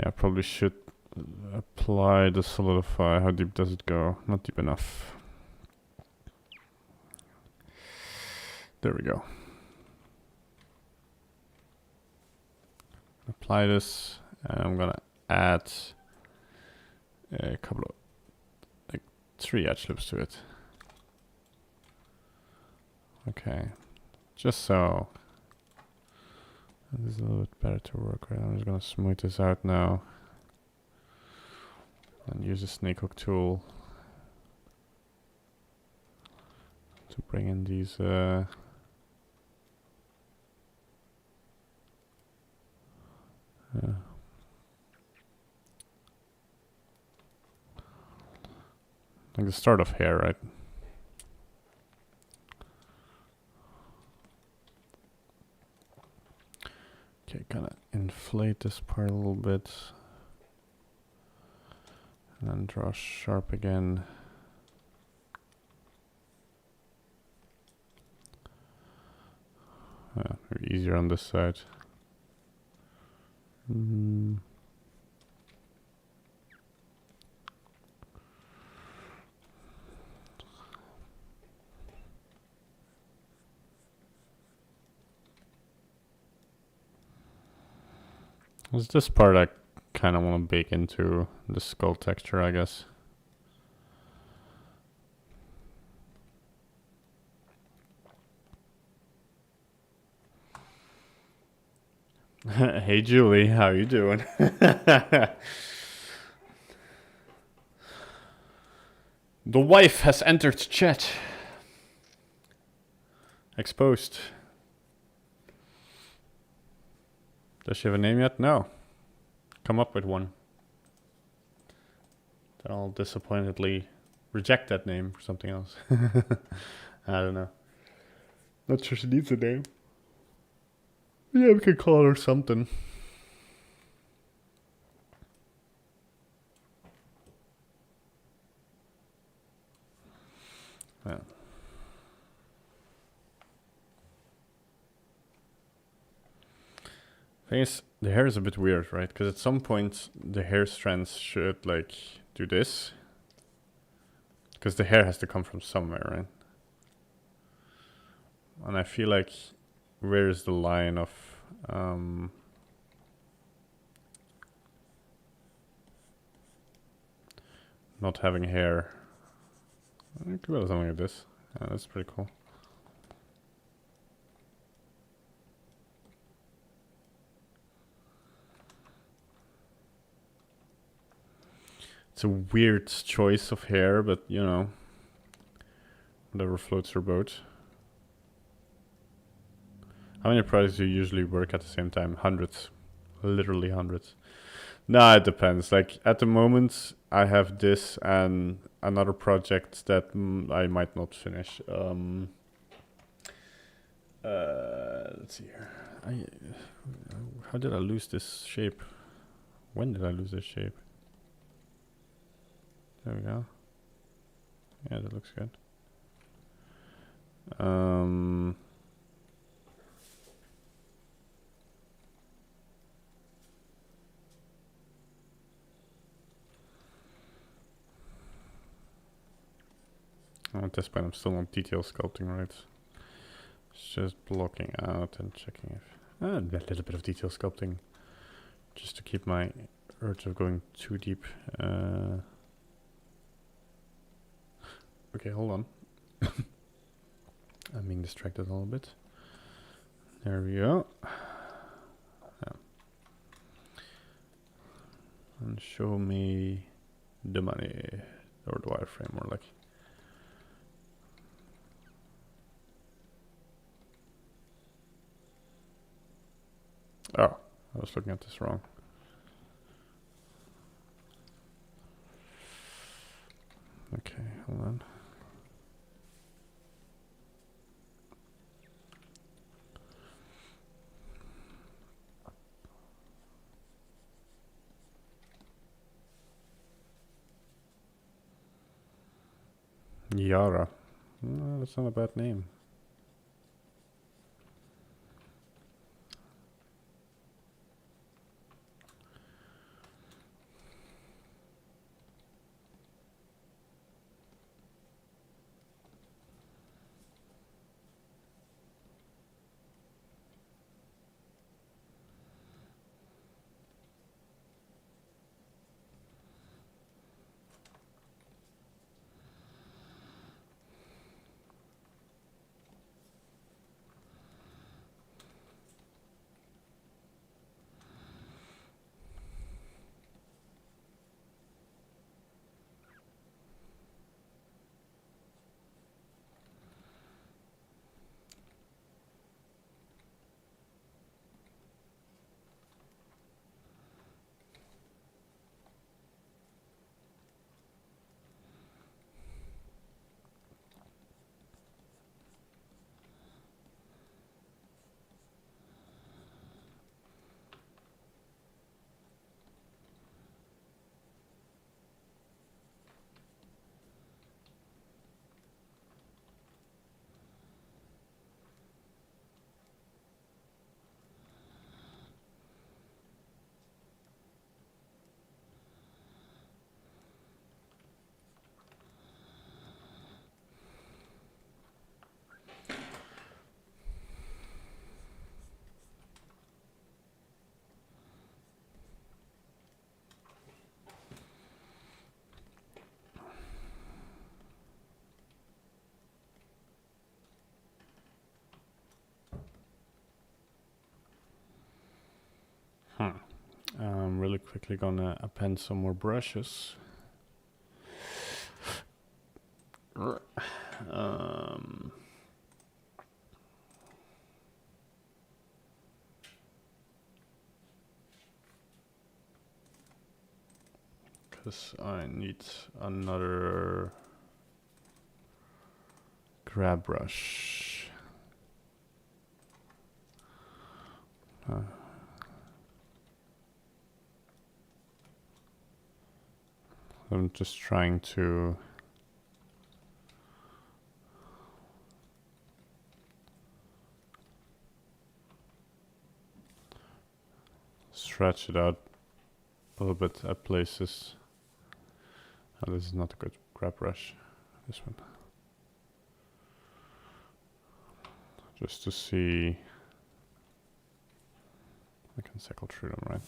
I probably should apply the solidify. How deep does it go? Not deep enough. There we go. Apply this, and I'm gonna add a couple of, like 3 edge loops to it. Okay, just so this is a little bit better to work with. I'm just gonna smooth this out now and use the snake hook tool to bring in these like the start of hair, right? Okay, kinda inflate this part a little bit. And then draw sharp again. Maybe easier on this side. It's this part I kind of want to bake into the skull texture, I guess. Hey Julie, how you doing? The wife has entered chat. Exposed. Does she have a name yet? No. Come up with one. Then I'll disappointedly reject that name for something else. I don't know. Not sure she needs a name. Yeah, we could call her something. Yeah. Thing is, the hair is a bit weird, right? Because at some point the hair strands should like do this, Because the hair has to come from somewhere, right? And I feel like, where is the line of not having hair? I could build something like this. That's pretty cool. It's a weird choice of hair, but you know, whatever floats your boat. How many projects do you usually work at the same time? Hundreds. Literally hundreds. Nah, it depends. Like at the moment, I have this and another project that I might not finish. Let's see here. How did I lose this shape? When did I lose this shape? There we go. Yeah, that looks good. At this point, I'm still on detail sculpting, right? It's just blocking out and checking if a little bit of detail sculpting, just to keep my urge of going too deep. Okay, hold on. I'm being distracted a little bit. There we go. Yeah. And show me the money, or the wireframe, more like. Oh, I was looking at this wrong. Okay, hold on. Yara. No, that's not a bad name. I'm really quickly gonna append some more brushes. Because I need another grab brush. I'm just trying to stretch it out a little bit at places. Oh, this is not a good grab brush. this one. Just to see. I can cycle through them, right?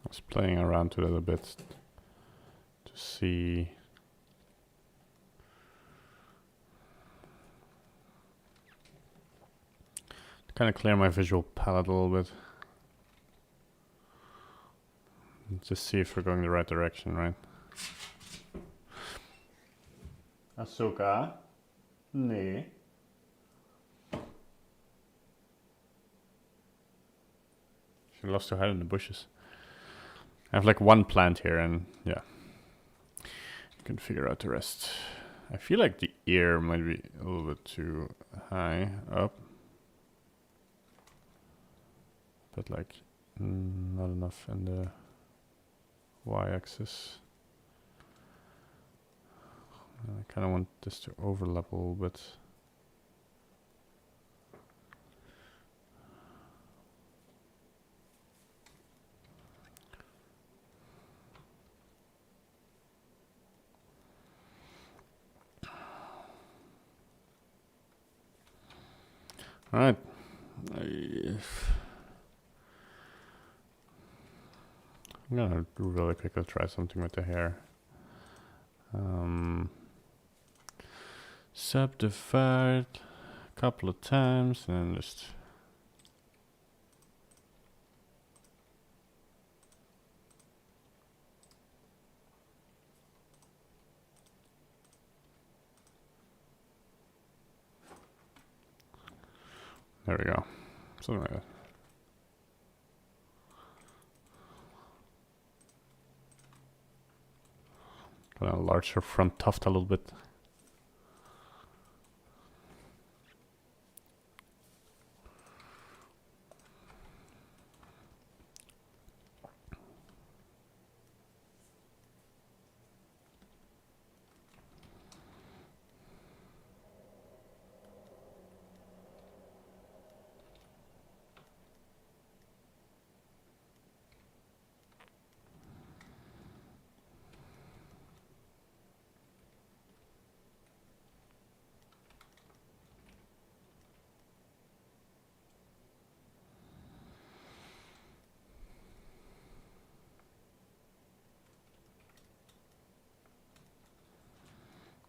I was playing around with it a bit to see. To kind of clear my visual palette a little bit. Just see if we're going the right direction, right? Asuka? Nee. She loves to hide in the bushes. I have like one plant here and yeah. You can figure out the rest. I feel like the ear might be a little bit too high up. But like not enough in the y-axis. I kind of want this to overlap a little bit. All right. I'm gonna really quickly try something with the hair. Subdivide a couple of times and then just there we go. Something like that. Gonna enlarge her front tuft a little bit.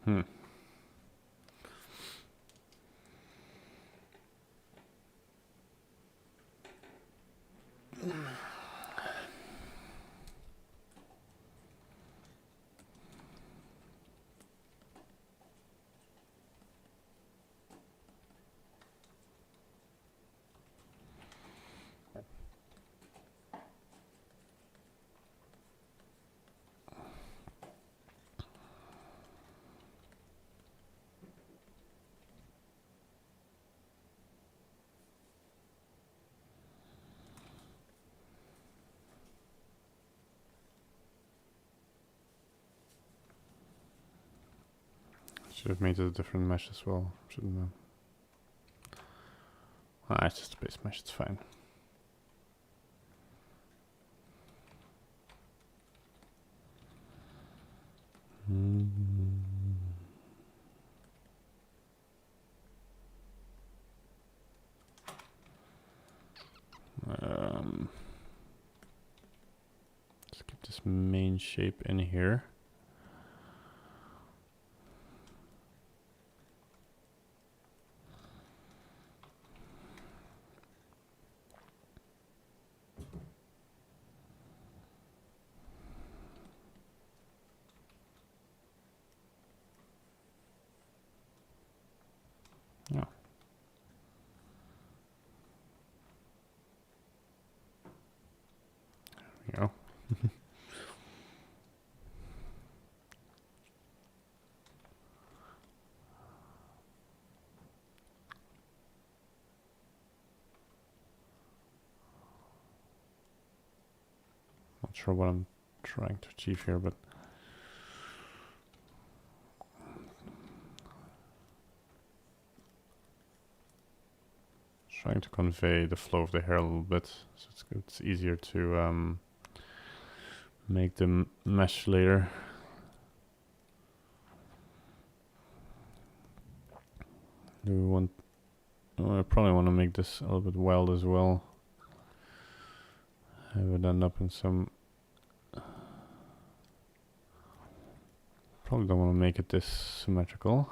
Hmm. Should have made it a different mesh as well, shouldn't I? Ah, it's just a base mesh, it's fine. Let's keep this main shape in here. Yeah. There we go. Not sure what I'm trying to achieve here, but trying to convey the flow of the hair a little bit, so it's easier to make them mesh later. Do we want? Oh, I probably want to make this a little bit weld as well. I would end up in some. Probably don't want to make it this symmetrical.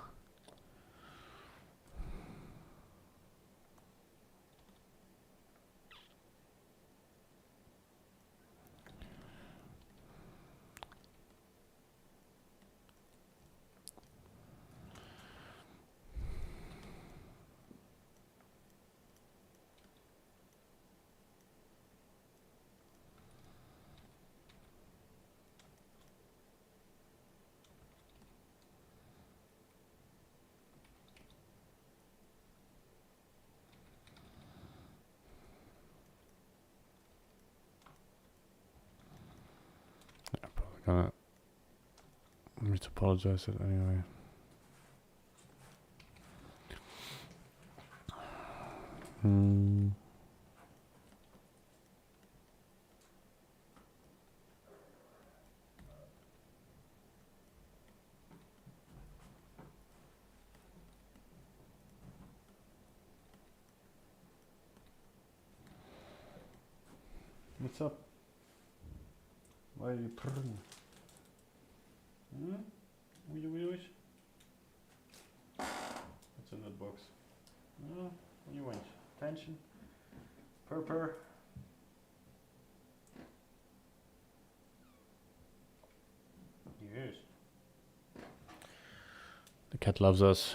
Gonna retopologize it anyway. What's up? Why are you purring? What's in that box? What do you want? Attention? Purr. Yes. The cat loves us.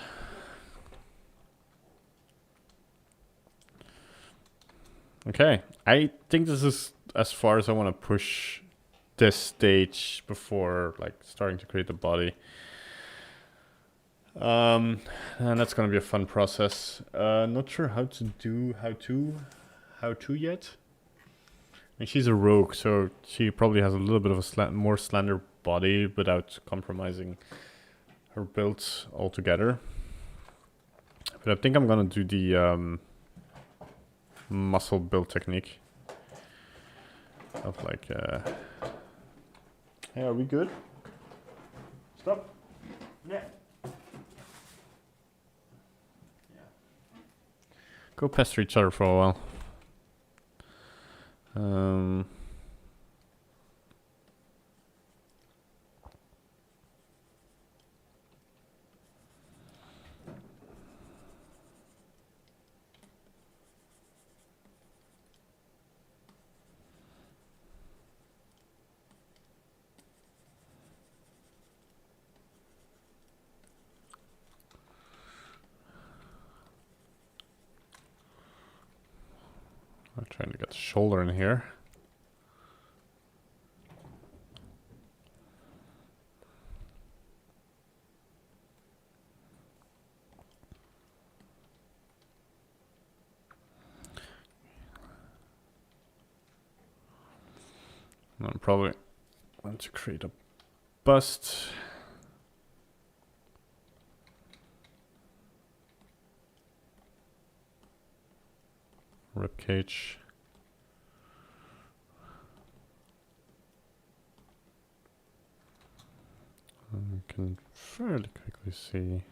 Okay, I think this is as far as I want to push this stage before like starting to create the body. And that's gonna be a fun process. Not sure how to do how to yet. I mean, she's a rogue, so she probably has a little bit of a more slender body without compromising her build altogether. But I think I'm gonna do the muscle build technique of like hey, are we good? Stop. Yeah. Go pester each other for a while. I'm trying to get the shoulder in here. I'm probably want to create a bust. Rib cage. You can fairly quickly see.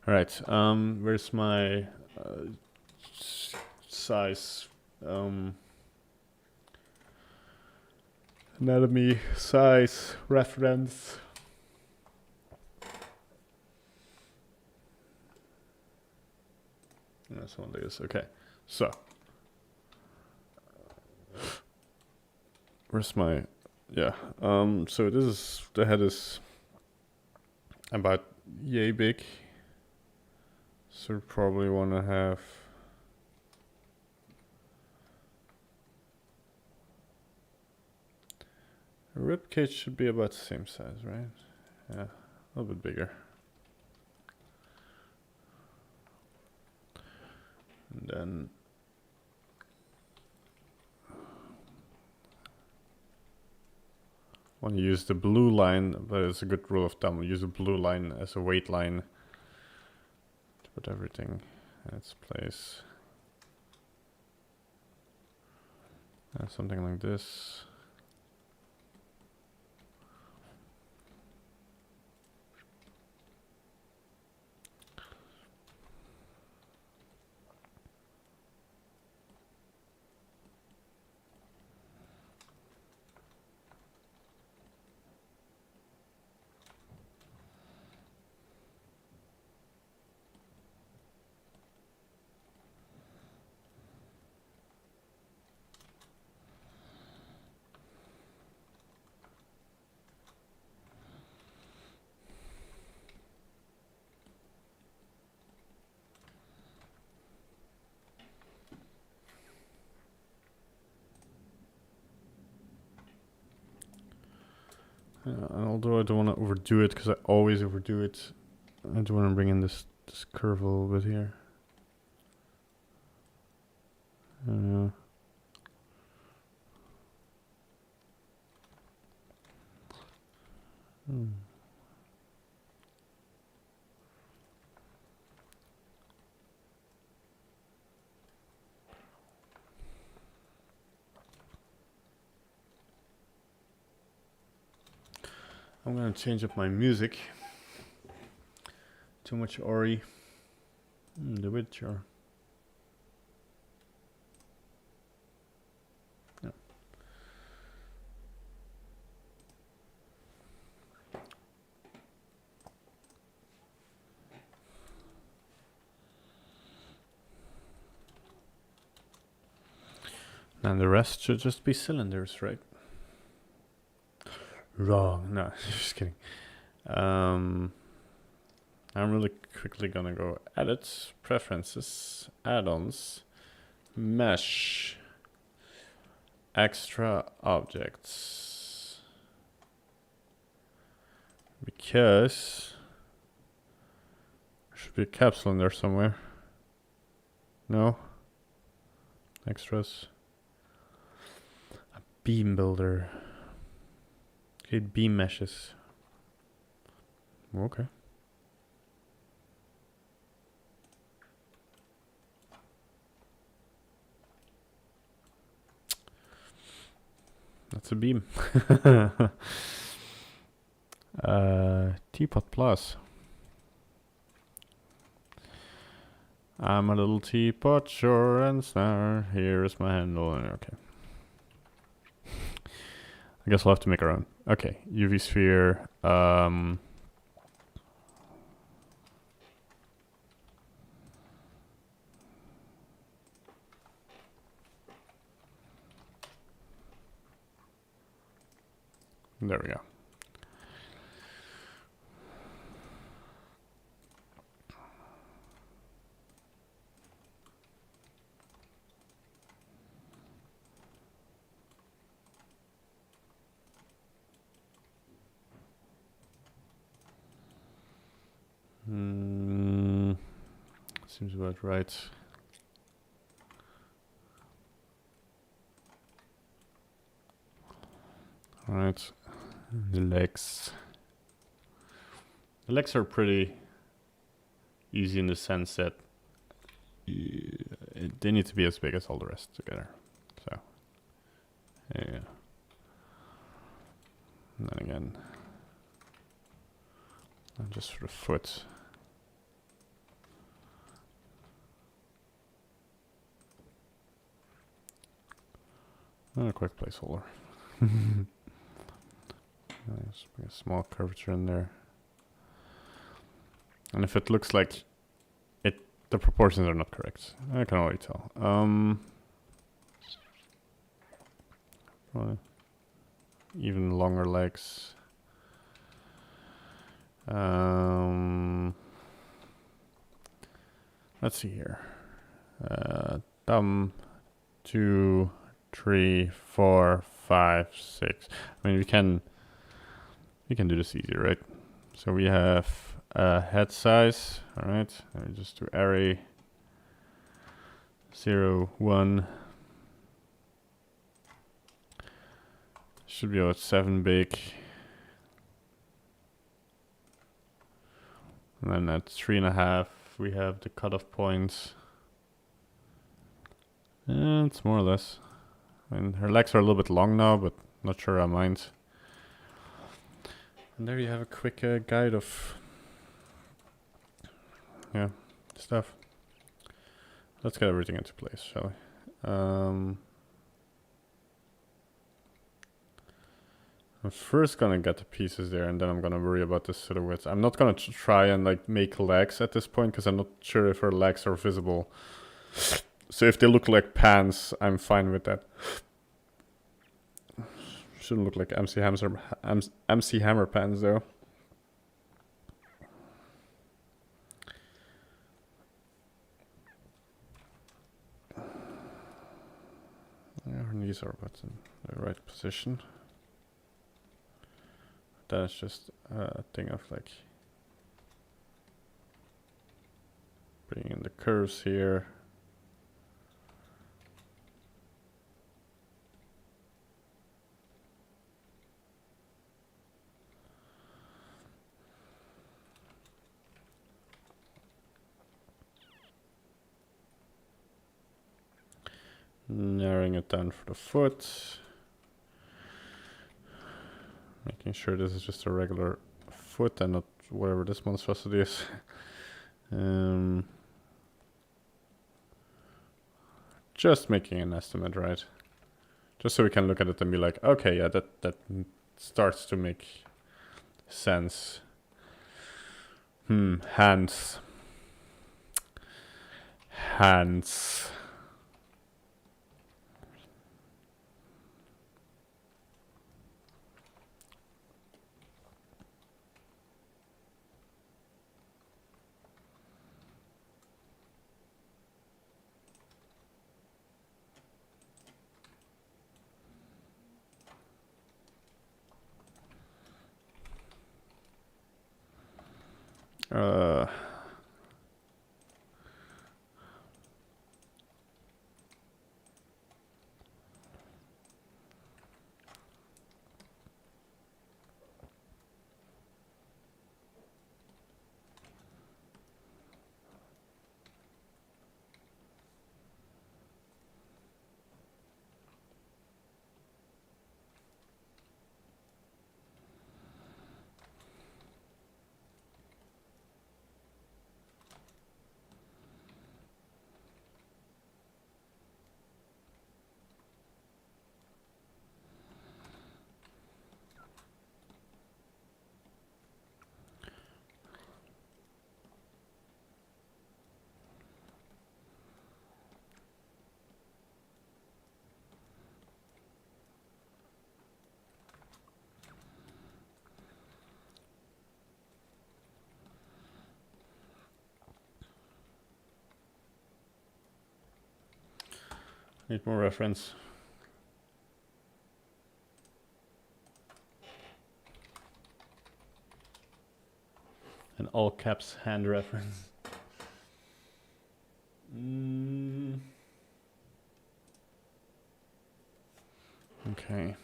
All right, where's my size anatomy size reference? That's one like this. Okay, so where's my so this is the head is about yay big, so probably want to have rib cage should be about the same size, right? Yeah, a little bit bigger. And then when you use the blue line, but it's a good rule of thumb, use the blue line as a weight line to put everything in its place. Something like this. And although I don't want to overdo it, because I always overdo it, I do want to bring in this curve a little bit here. Hmm. I'm gonna change up my music. Too much Ori. The Witcher. Yeah. And the rest should just be cylinders, right? Wrong. No, just kidding. I'm really quickly gonna go edit, preferences, add-ons, mesh, extra objects. Because there should be a capsule in there somewhere. No? Extras. A beam builder. Create beam meshes. Okay. That's a beam. Teapot Plus. I'm a little teapot, sure and sour. Here is my handle. Okay. I guess we'll have to make our own. Okay, UV sphere. There we go. Seems about right. All right, the legs. The legs are pretty easy in the sense that they need to be as big as all the rest together. So, yeah. And then again, just for the foot. And a quick placeholder. Just bring a small curvature in there. And if it looks like the proportions are not correct, I can already tell. Probably even longer legs. Let's see here. Thumb, 2, 3, 4, 5, 6. I mean, we can do this easy, right? So we have head size. All right, let me just do array 0, 1. Should be about 7 big. And then at 3.5, we have the cutoff points. And it's more or less. I mean, her legs are a little bit long now, but not sure I mind. And there you have a quick guide of stuff. Let's get everything into place, shall we? I'm first gonna get the pieces there, and then I'm gonna worry about the silhouettes. I'm not gonna try and like make legs at this point because I'm not sure if her legs are visible. So if they look like pants, I'm fine with that. Shouldn't look like MC Hammer pants though. Yeah, her knees are about in the right position. That's just a thing of like bringing in the curves here. Narrowing it down for the foot. Making sure this is just a regular foot and not whatever this monstrosity is. Just making an estimate, right? Just so we can look at it and be like, okay, yeah, that starts to make sense. Hands. Need more reference. An all caps hand reference. Okay.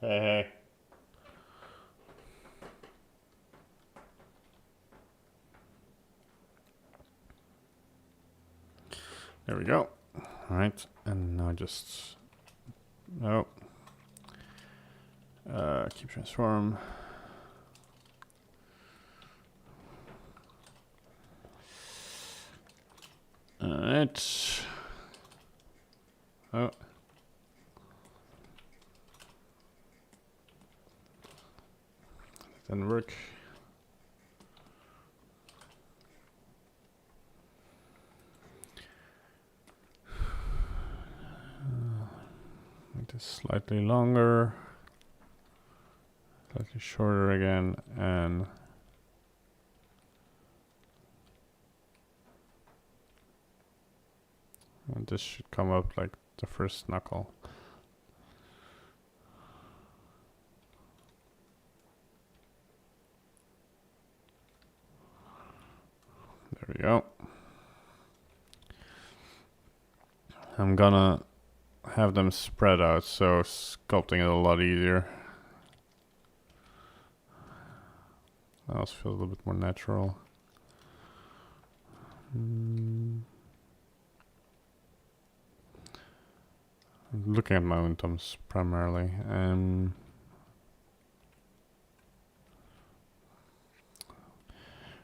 Hey. There we go. All right, and now just keep transform. All right. Oh. Didn't work. Make this slightly longer, slightly shorter again, and this should come up like the first knuckle. There we go. I'm gonna have them spread out, so sculpting it a lot easier. That also feels a little bit more natural. I'm looking at momentums primarily.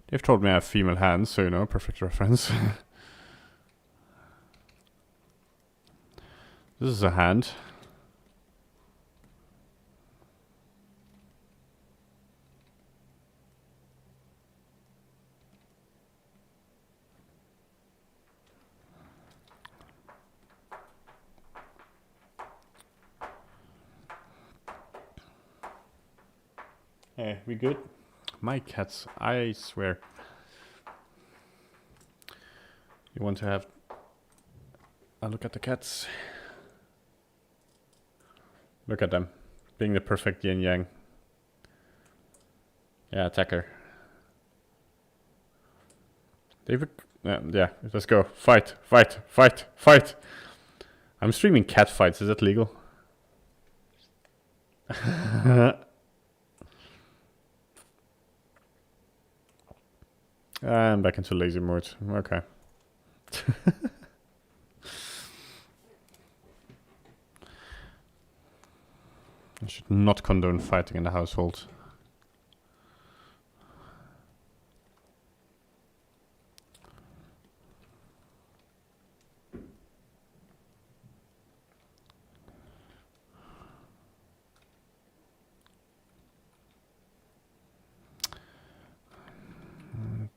They've told me I have female hands, so you know, perfect reference. This is a hand. Hey, we good? My cats, I swear. You want to have a look at the cats? Look at them, being the perfect yin yang. Yeah, attacker. David, yeah, let's go. Fight, fight, fight, fight. I'm streaming cat fights, is that legal? I'm back into lazy mode, okay. I should not condone fighting in the household.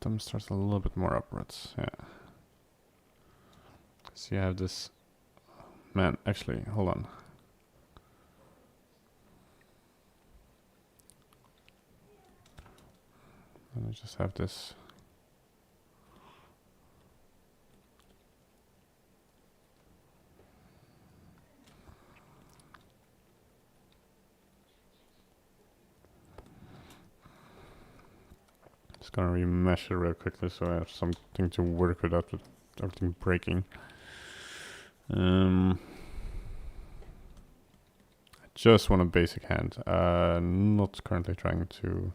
Thumb starts a little bit more upwards, yeah. So you have this, man, actually, hold on. I just have this. Just gonna remesh it real quickly so I have something to work without everything breaking. I just want a basic hand. Not currently trying to.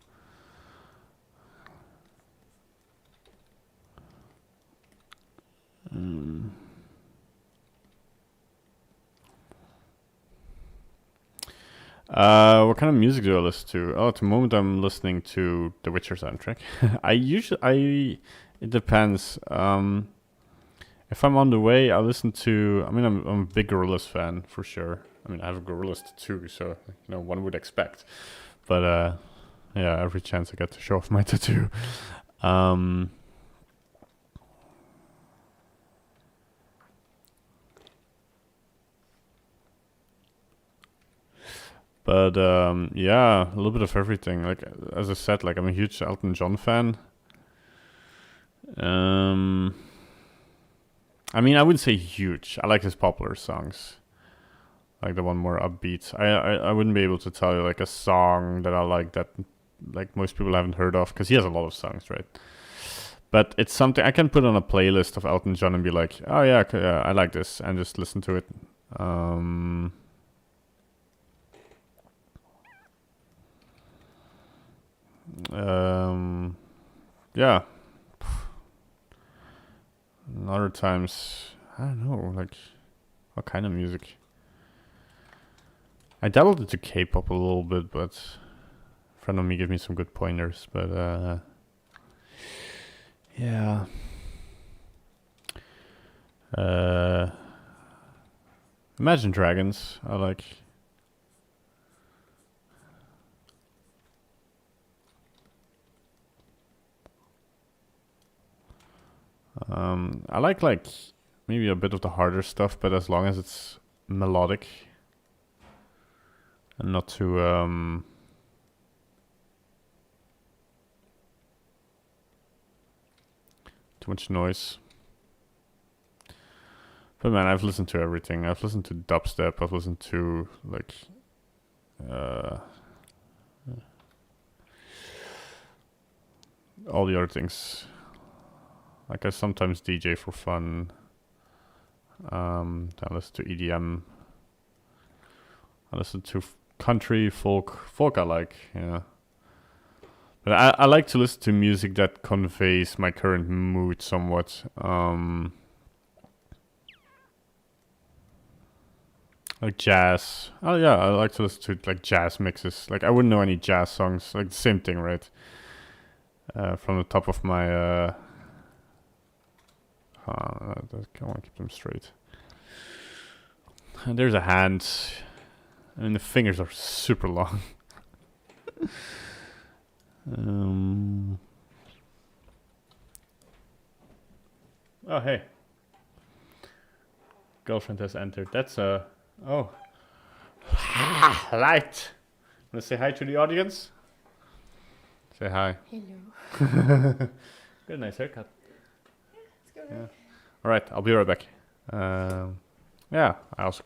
What kind of music do I listen to? Oh, at the moment I'm listening to the Witcher soundtrack. It depends. If I'm on the way, I listen to. I mean, I'm a big Gorillaz fan for sure. I mean, I have a Gorillaz tattoo, so you know one would expect. But yeah, every chance I get to show off my tattoo. But yeah, a little bit of everything. Like as I said, like I'm a huge Elton John fan. I mean, I wouldn't say huge. I like his popular songs, like the one more upbeat. I wouldn't be able to tell you like a song that I like that like most people haven't heard of, because he has a lot of songs, right? But it's something I can put on a playlist of Elton John and be like, oh yeah, I like this, and just listen to it. Yeah. And other times I don't know, like, what kind of music? I dabbled into K-pop a little bit, but a friend of me gave me some good pointers, but yeah. Imagine Dragons, I like. I like maybe a bit of the harder stuff, but as long as it's melodic and not too too much noise. But man, I've listened to everything. I've listened to dubstep. I've listened to like all the other things. Like I sometimes DJ for fun. I listen to EDM. I listen to country, folk. Folk I like, yeah. But I like to listen to music that conveys my current mood somewhat. Like jazz. Oh yeah, I like to listen to like jazz mixes. Like I wouldn't know any jazz songs. Like the same thing, right? From the top of my I want to keep them straight. And there's a hand. I mean the fingers are super long. Oh hey. Girlfriend has entered. That's a oh. Light. Wanna say hi to the audience? Say hi. Hello. Got a nice haircut. It's good. Yeah. All right, I'll be right back. Yeah, I also.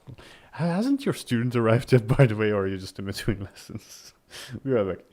Hasn't your student arrived yet, by the way, or are you just in between lessons? Be right back.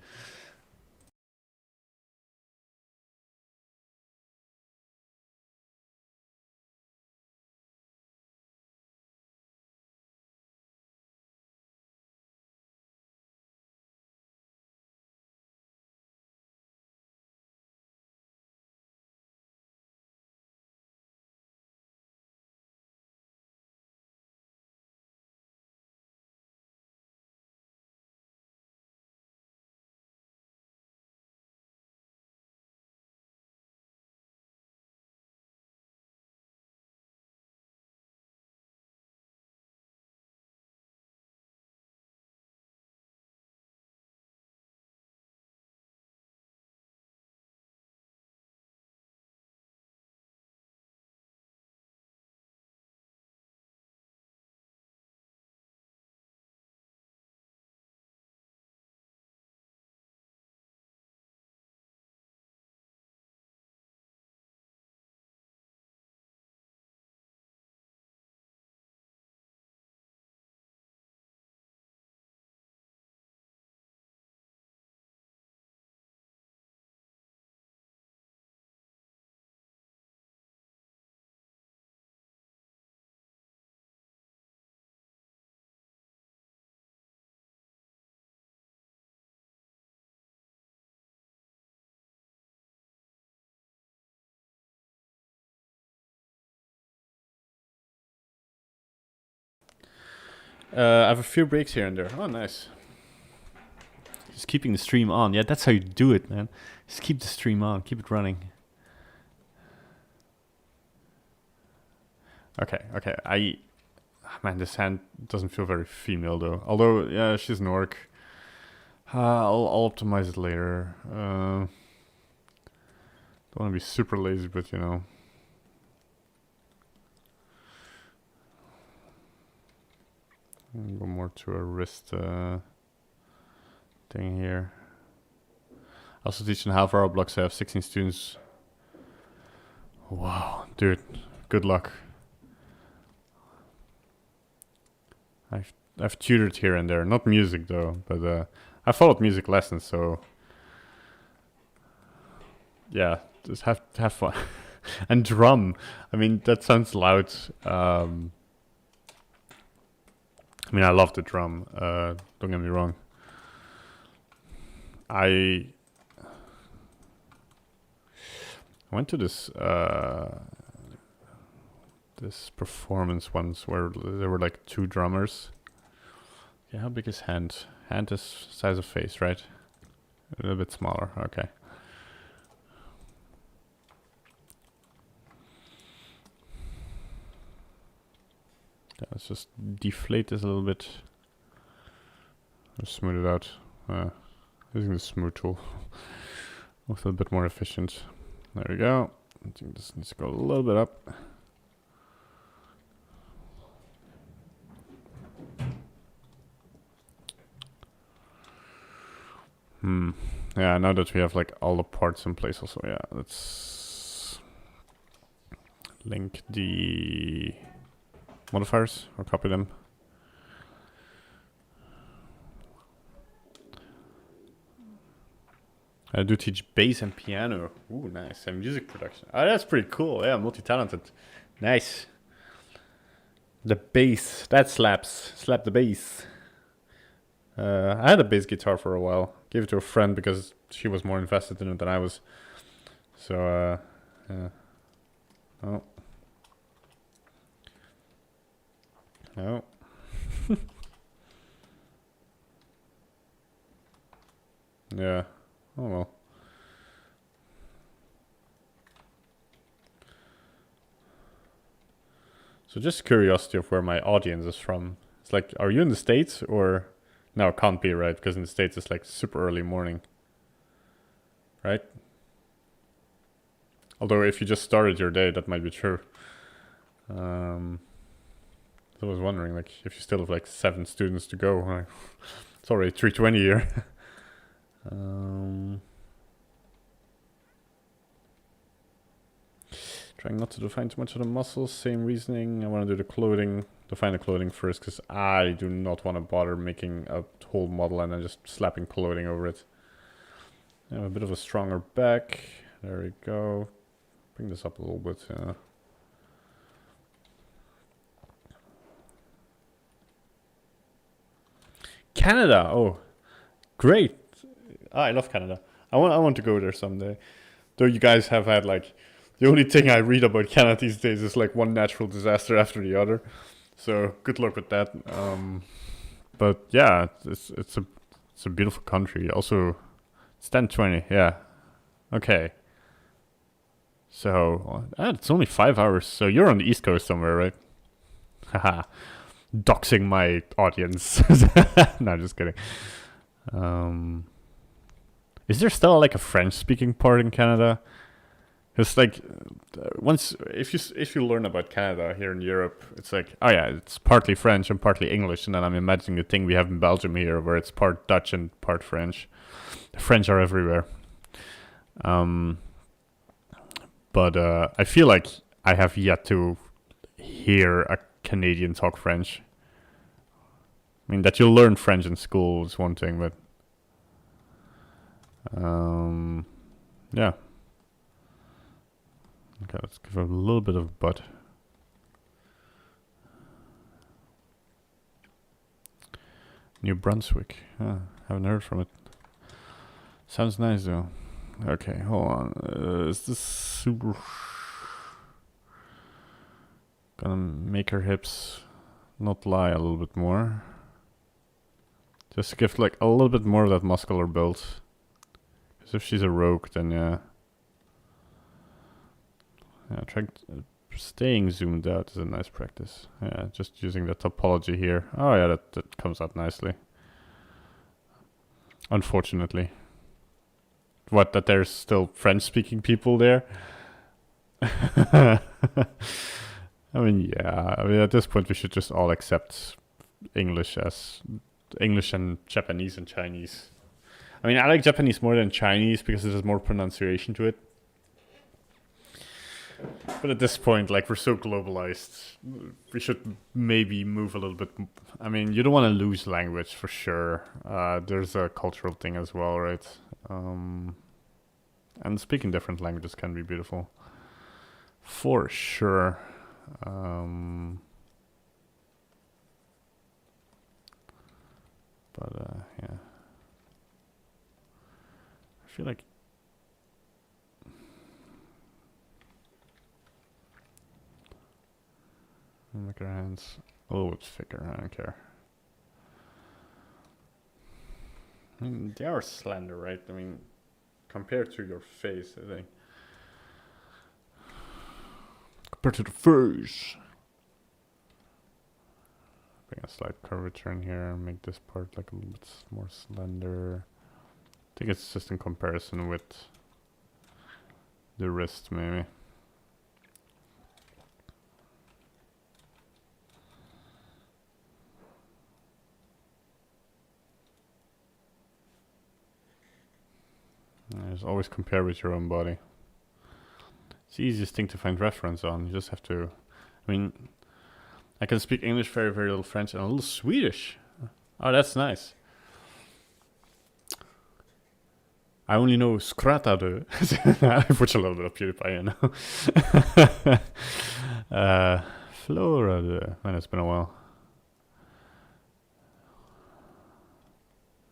I have a few breaks here and there. Oh, nice. Just keeping the stream on. Yeah, that's how you do it, man. Just keep the stream on. Keep it running. Okay. Man, this hand doesn't feel very female, though. Although, yeah, she's an orc. I'll optimize it later. Don't want to be super lazy, but, you know. Go more to a wrist thing here. Also teaching half hour blocks. I have 16 students. Wow, dude, good luck. I've tutored here and there, not music though, but I followed music lessons, so yeah, just have fun. And drum. I mean, that sounds loud. I mean, I love the drum. Don't get me wrong. I went to this this performance ones where there were like 2 drummers. Yeah, how big is hand? Hand is size of face, right? A little bit smaller. Okay. Yeah, let's just deflate this a little bit. Or smooth it out. Using the smooth tool. With a bit more efficient. There we go. I think this needs to go a little bit up. Yeah, now that we have like all the parts in place also, yeah, let's link the modifiers or copy them. I do teach bass and piano. Ooh, nice. And music production. Oh, that's pretty cool. Yeah, multi-talented. Nice. The bass. That slaps. Slap the bass. I had a bass guitar for a while. Gave it to a friend because she was more invested in it than I was. So, yeah. Oh. No. Yeah. Oh well. So just curiosity of where my audience is from. It's like, are you in the States or... No, it can't be, right? Because in the States it's like super early morning. Right? Although if you just started your day, that might be true. So I was wondering, like, if you still have like 7 students to go. Like, it's already 3:20 here. Trying not to define too much of the muscles. Same reasoning. I want to do the clothing. Define the clothing first, because I do not want to bother making a whole model and then just slapping clothing over it. I have a bit of a stronger back. There we go. Bring this up a little bit. Canada. Oh, great. I love Canada. I want to go there someday. Though you guys have had like, the only thing I read about Canada these days is like one natural disaster after the other. So good luck with that. But yeah, it's a beautiful country. Also, it's 10:20. Yeah. Okay. So it's only 5 hours. So you're on the East Coast somewhere, right? Haha. Doxing my audience. No, just kidding. Is there still like a French-speaking part in Canada? Because like once if you learn about Canada here in Europe, it's like, oh yeah, it's partly French and partly English, and then I'm imagining the thing we have in Belgium here, where it's part Dutch and part French. The French are everywhere. But I feel like I have yet to hear a Canadian talk French. I mean, that you'll learn French in school is one thing, but yeah. Okay, let's give it a little bit of butt. New Brunswick. Haven't heard from it. Sounds nice though. Okay, hold on. Is this super... Gonna make her hips not lie a little bit more. Just to give like a little bit more of that muscular build. Because if she's a rogue, then yeah. Yeah, staying zoomed out is a nice practice. Yeah, just using the topology here. Oh yeah, that comes out nicely. Unfortunately. What, that there's still French-speaking people there? I mean, yeah. I mean, at this point, we should just all accept English as English and Japanese and Chinese. I mean, I like Japanese more than Chinese because there's more pronunciation to it. But at this point, like, we're so globalized, we should maybe move a little bit. I mean, you don't want to lose language for sure. There's a cultural thing as well, right? And speaking different languages can be beautiful. For sure. But yeah. I feel like make her hands a little bit thicker. I don't care. I mean, they are slender, right? I mean, compared to your face, I think. Compared to the face. Bring a slight curvature in here and make this part like a little bit more slender. I think it's just in comparison with the wrist, maybe. Just always compare with your own body. It's the easiest thing to find reference on. You just have to. I mean, I can speak English, very, very little French, and a little Swedish. Oh, that's nice. I only know skratade. I watch a little bit of PewDiePie, you know. Florade. Man, it's been a while.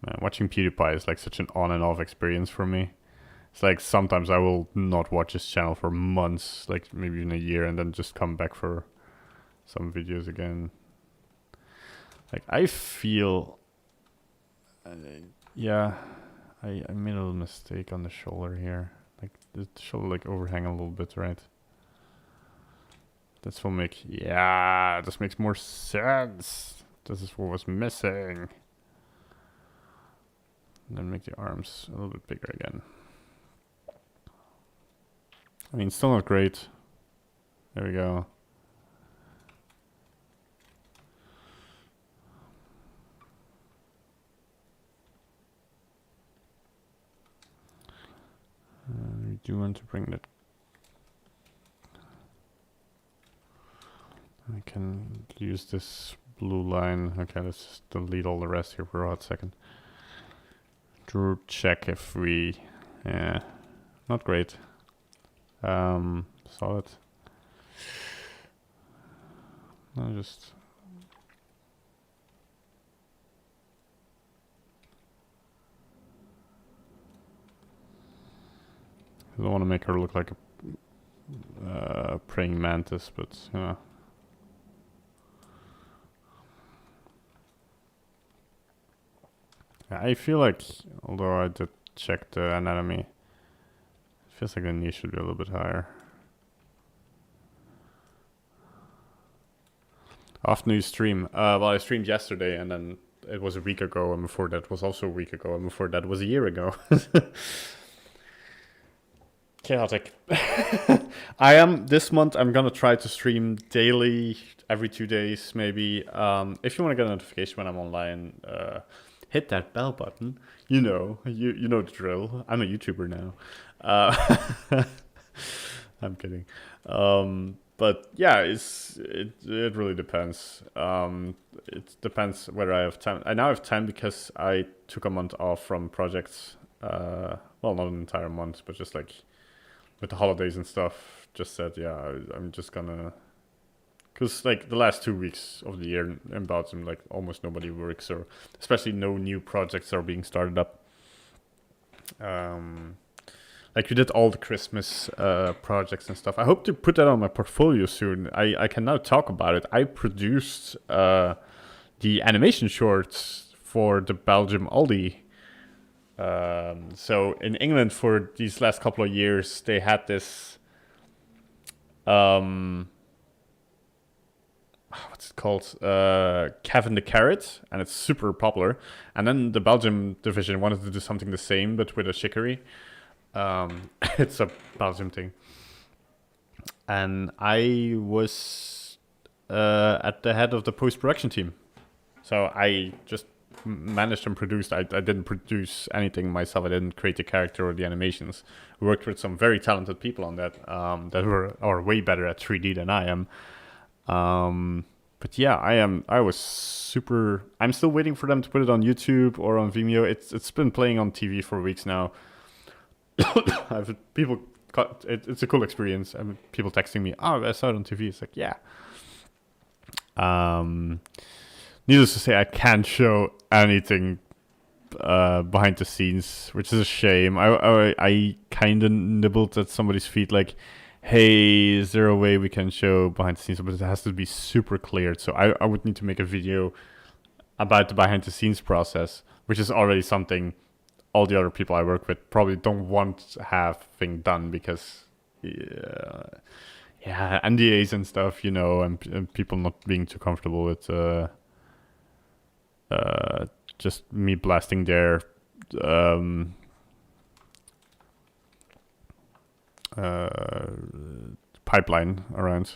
Man, watching PewDiePie is like such an on and off experience for me. It's like sometimes I will not watch his channel for months, like maybe even a year, and then just come back for some videos again. Like I feel, yeah, I made a little mistake on the shoulder here. Like the shoulder like overhang a little bit, right? This will make, yeah, this makes more sense. This is what was missing. And then make the arms a little bit bigger again. I mean, still not great. There we go. We do want to bring that. I can use this blue line. Okay, let's just delete all the rest here for a hot second. To check if we, yeah, not great. Solid. No, just. I don't want to make her look like a praying mantis, but you know. I feel like, although I did check the anatomy, it feels like the knee should be a little bit higher. Often you stream. Well, I streamed yesterday, and then it was a week ago, and before that was also a week ago, and before that was a year ago. Chaotic. This month I'm gonna try to stream daily, every 2 days maybe. If you want to get a notification when I'm online, hit that bell button. You know the drill. I'm a YouTuber now. I'm kidding. But yeah, it really depends. It depends whether I have time. I now have time because I took a month off from projects. Well, not an entire month, but just like with the holidays and stuff. Just said, yeah, I'm just gonna. Because like the last 2 weeks of the year in Belgium, like almost nobody works, or especially no new projects are being started up. Like we did all the Christmas projects and stuff. I hope to put that on my portfolio soon. I can now talk about it. I produced the animation shorts for the Belgium Aldi. So in England for these last couple of years, they had this. What's it called? Kevin the Carrot, and it's super popular. And then the Belgium division wanted to do something the same, but with a chicory. It's a Belgium thing. And I was at the head of the post-production team. So I just managed and produced. I didn't produce anything myself. I didn't create the character or the animations. We worked with some very talented people on that that are way better at 3D than I am. But yeah, I was super. I'm still waiting for them to put it on YouTube or on Vimeo. It's been playing on TV for weeks now. I've people. It's a cool experience. I mean, people texting me, "Oh, I saw it on TV." It's like, yeah. Needless to say, I can't show anything behind the scenes, which is a shame. I kind of nibbled at somebody's feet, like, hey, is there a way we can show behind the scenes? But it has to be super clear. So I would need to make a video about the behind the scenes process, which is already something all the other people I work with probably don't want to have thing done because NDAs and stuff, and people not being too comfortable with just me blasting their pipeline around,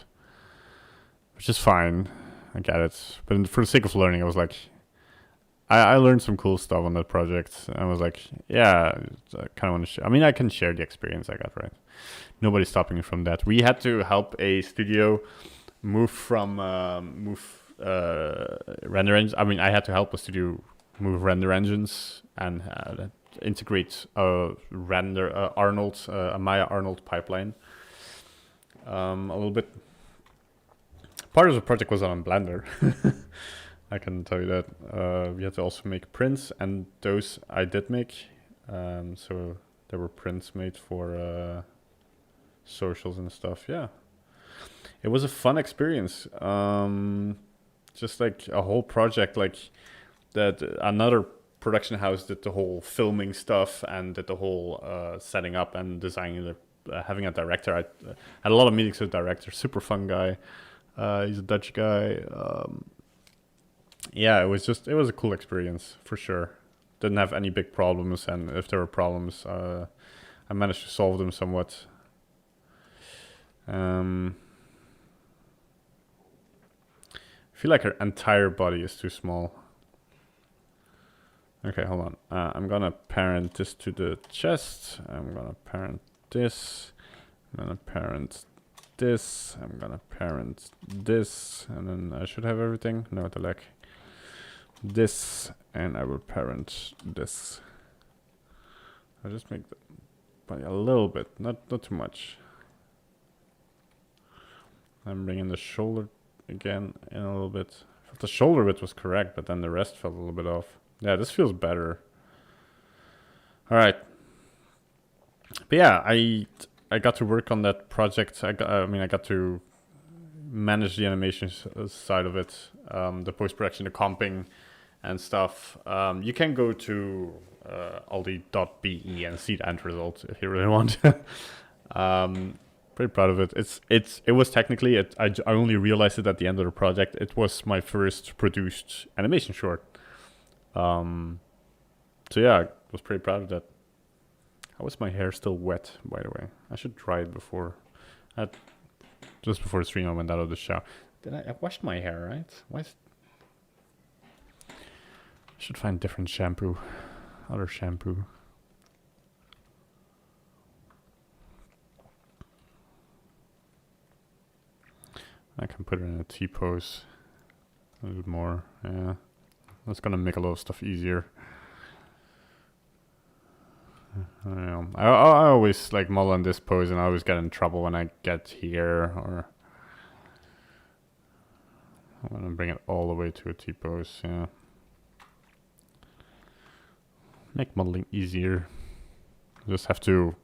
which is fine. I get it, but for the sake of learning, I was like, I learned some cool stuff on that project. I was like, yeah, I kind of want to share. I mean, I can share the experience I got, right? Nobody's stopping me from that. We had to help a studio move render engines. I mean, I had to help a studio move render engines and integrate a Maya Arnold pipeline. A little bit. Part of the project was on Blender. I can tell you that. We had to also make prints, and those I did make. So there were prints made for socials and stuff. Yeah, it was a fun experience. Just like a whole project, like that. Another production house did the whole filming stuff and did the whole setting up and designing having a director. I had a lot of meetings with the director. Super fun guy. He's a Dutch guy. Yeah, it was a cool experience for sure. Didn't have any big problems, and if there were problems, I managed to solve them somewhat. I feel like her entire body is too small. Okay, hold on. I'm gonna parent this to the chest. I'm gonna parent this. I'm gonna parent this. I'm gonna parent this, and then I should have everything. No, the leg. This, and I will parent this. I'll just make the body a little bit, not too much. I'm bringing the shoulder again in a little bit. I thought the shoulder width was correct, but then the rest felt a little bit off. Yeah, this feels better. All right. But yeah, I got to work on that project. I got to manage the animation side of it, the post-production, the comping and stuff. You can go to aldi.be and see the end result if you really want. Pretty proud of it. It was technically I only realized it at the end of the project. It was my first produced animation short. So yeah, I was pretty proud of that. How is my hair still wet, by the way? I should dry it just before the stream I went out of the shower. I washed my hair, right? I should find different shampoo. Other shampoo. I can put it in a T-pose a little more. Yeah, that's gonna make a lot of stuff easier. I always like model in this pose, and I always get in trouble when I get here, or I'm gonna bring it all the way to a T-pose. Yeah, make modeling easier. Just have to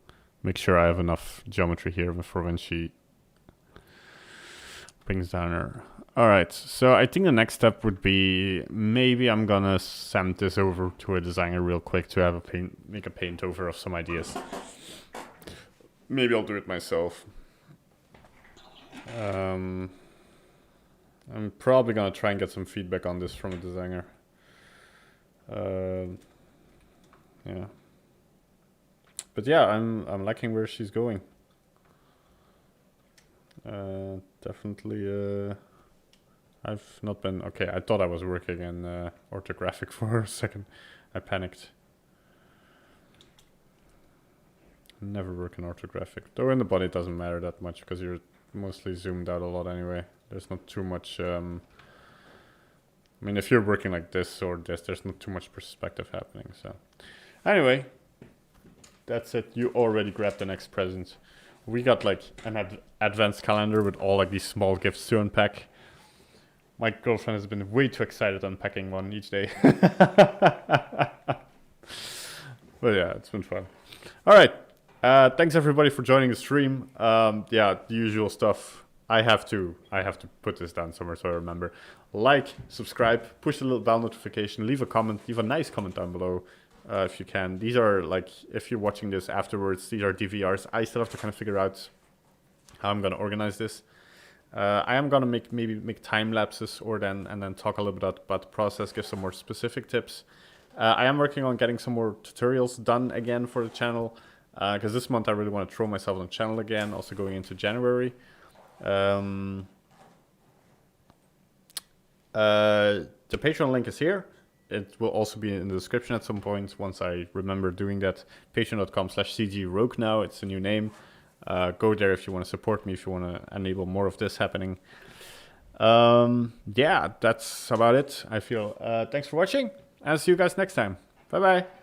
make sure I have enough geometry here for when she brings down her. All right, so I think the next step would be maybe I'm gonna send this over to a designer real quick to have make a paint over of some ideas. Maybe I'll do it myself. I'm probably gonna try and get some feedback on this from a designer. Yeah, but yeah, I'm liking where she's going. Definitely. I've not been okay. I thought I was working in orthographic for a second. I panicked. Never work in orthographic. Though in the body it doesn't matter that much because you're mostly zoomed out a lot anyway. There's not too much. I mean, if you're working like this or this, there's not too much perspective happening. So, anyway, that's it. You already grabbed the next present. We got like an advanced calendar with all like these small gifts to unpack. My girlfriend has been way too excited unpacking one each day. But yeah, it's been fun. All right. Thanks everybody for joining the stream. Yeah, the usual stuff. I have to put this down somewhere so I remember. Like, subscribe, push the little bell notification, leave a comment, leave a nice comment down below if you can. These are like, if you're watching this afterwards, these are DVRs. I still have to kind of figure out how I'm gonna organize this. I am gonna maybe make time lapses and then talk a little bit about the process, give some more specific tips. I am working on getting some more tutorials done again for the channel because this month I really want to throw myself on the channel again, also going into January. The Patreon link is here. It will also be in the description at some point once I remember doing that. Patreon.com/cgrogue now, it's a new name. Go there if you want to support me, if you want to enable more of this happening. Yeah, that's about it, I feel. Thanks for watching. I'll see you guys next time. Bye-bye.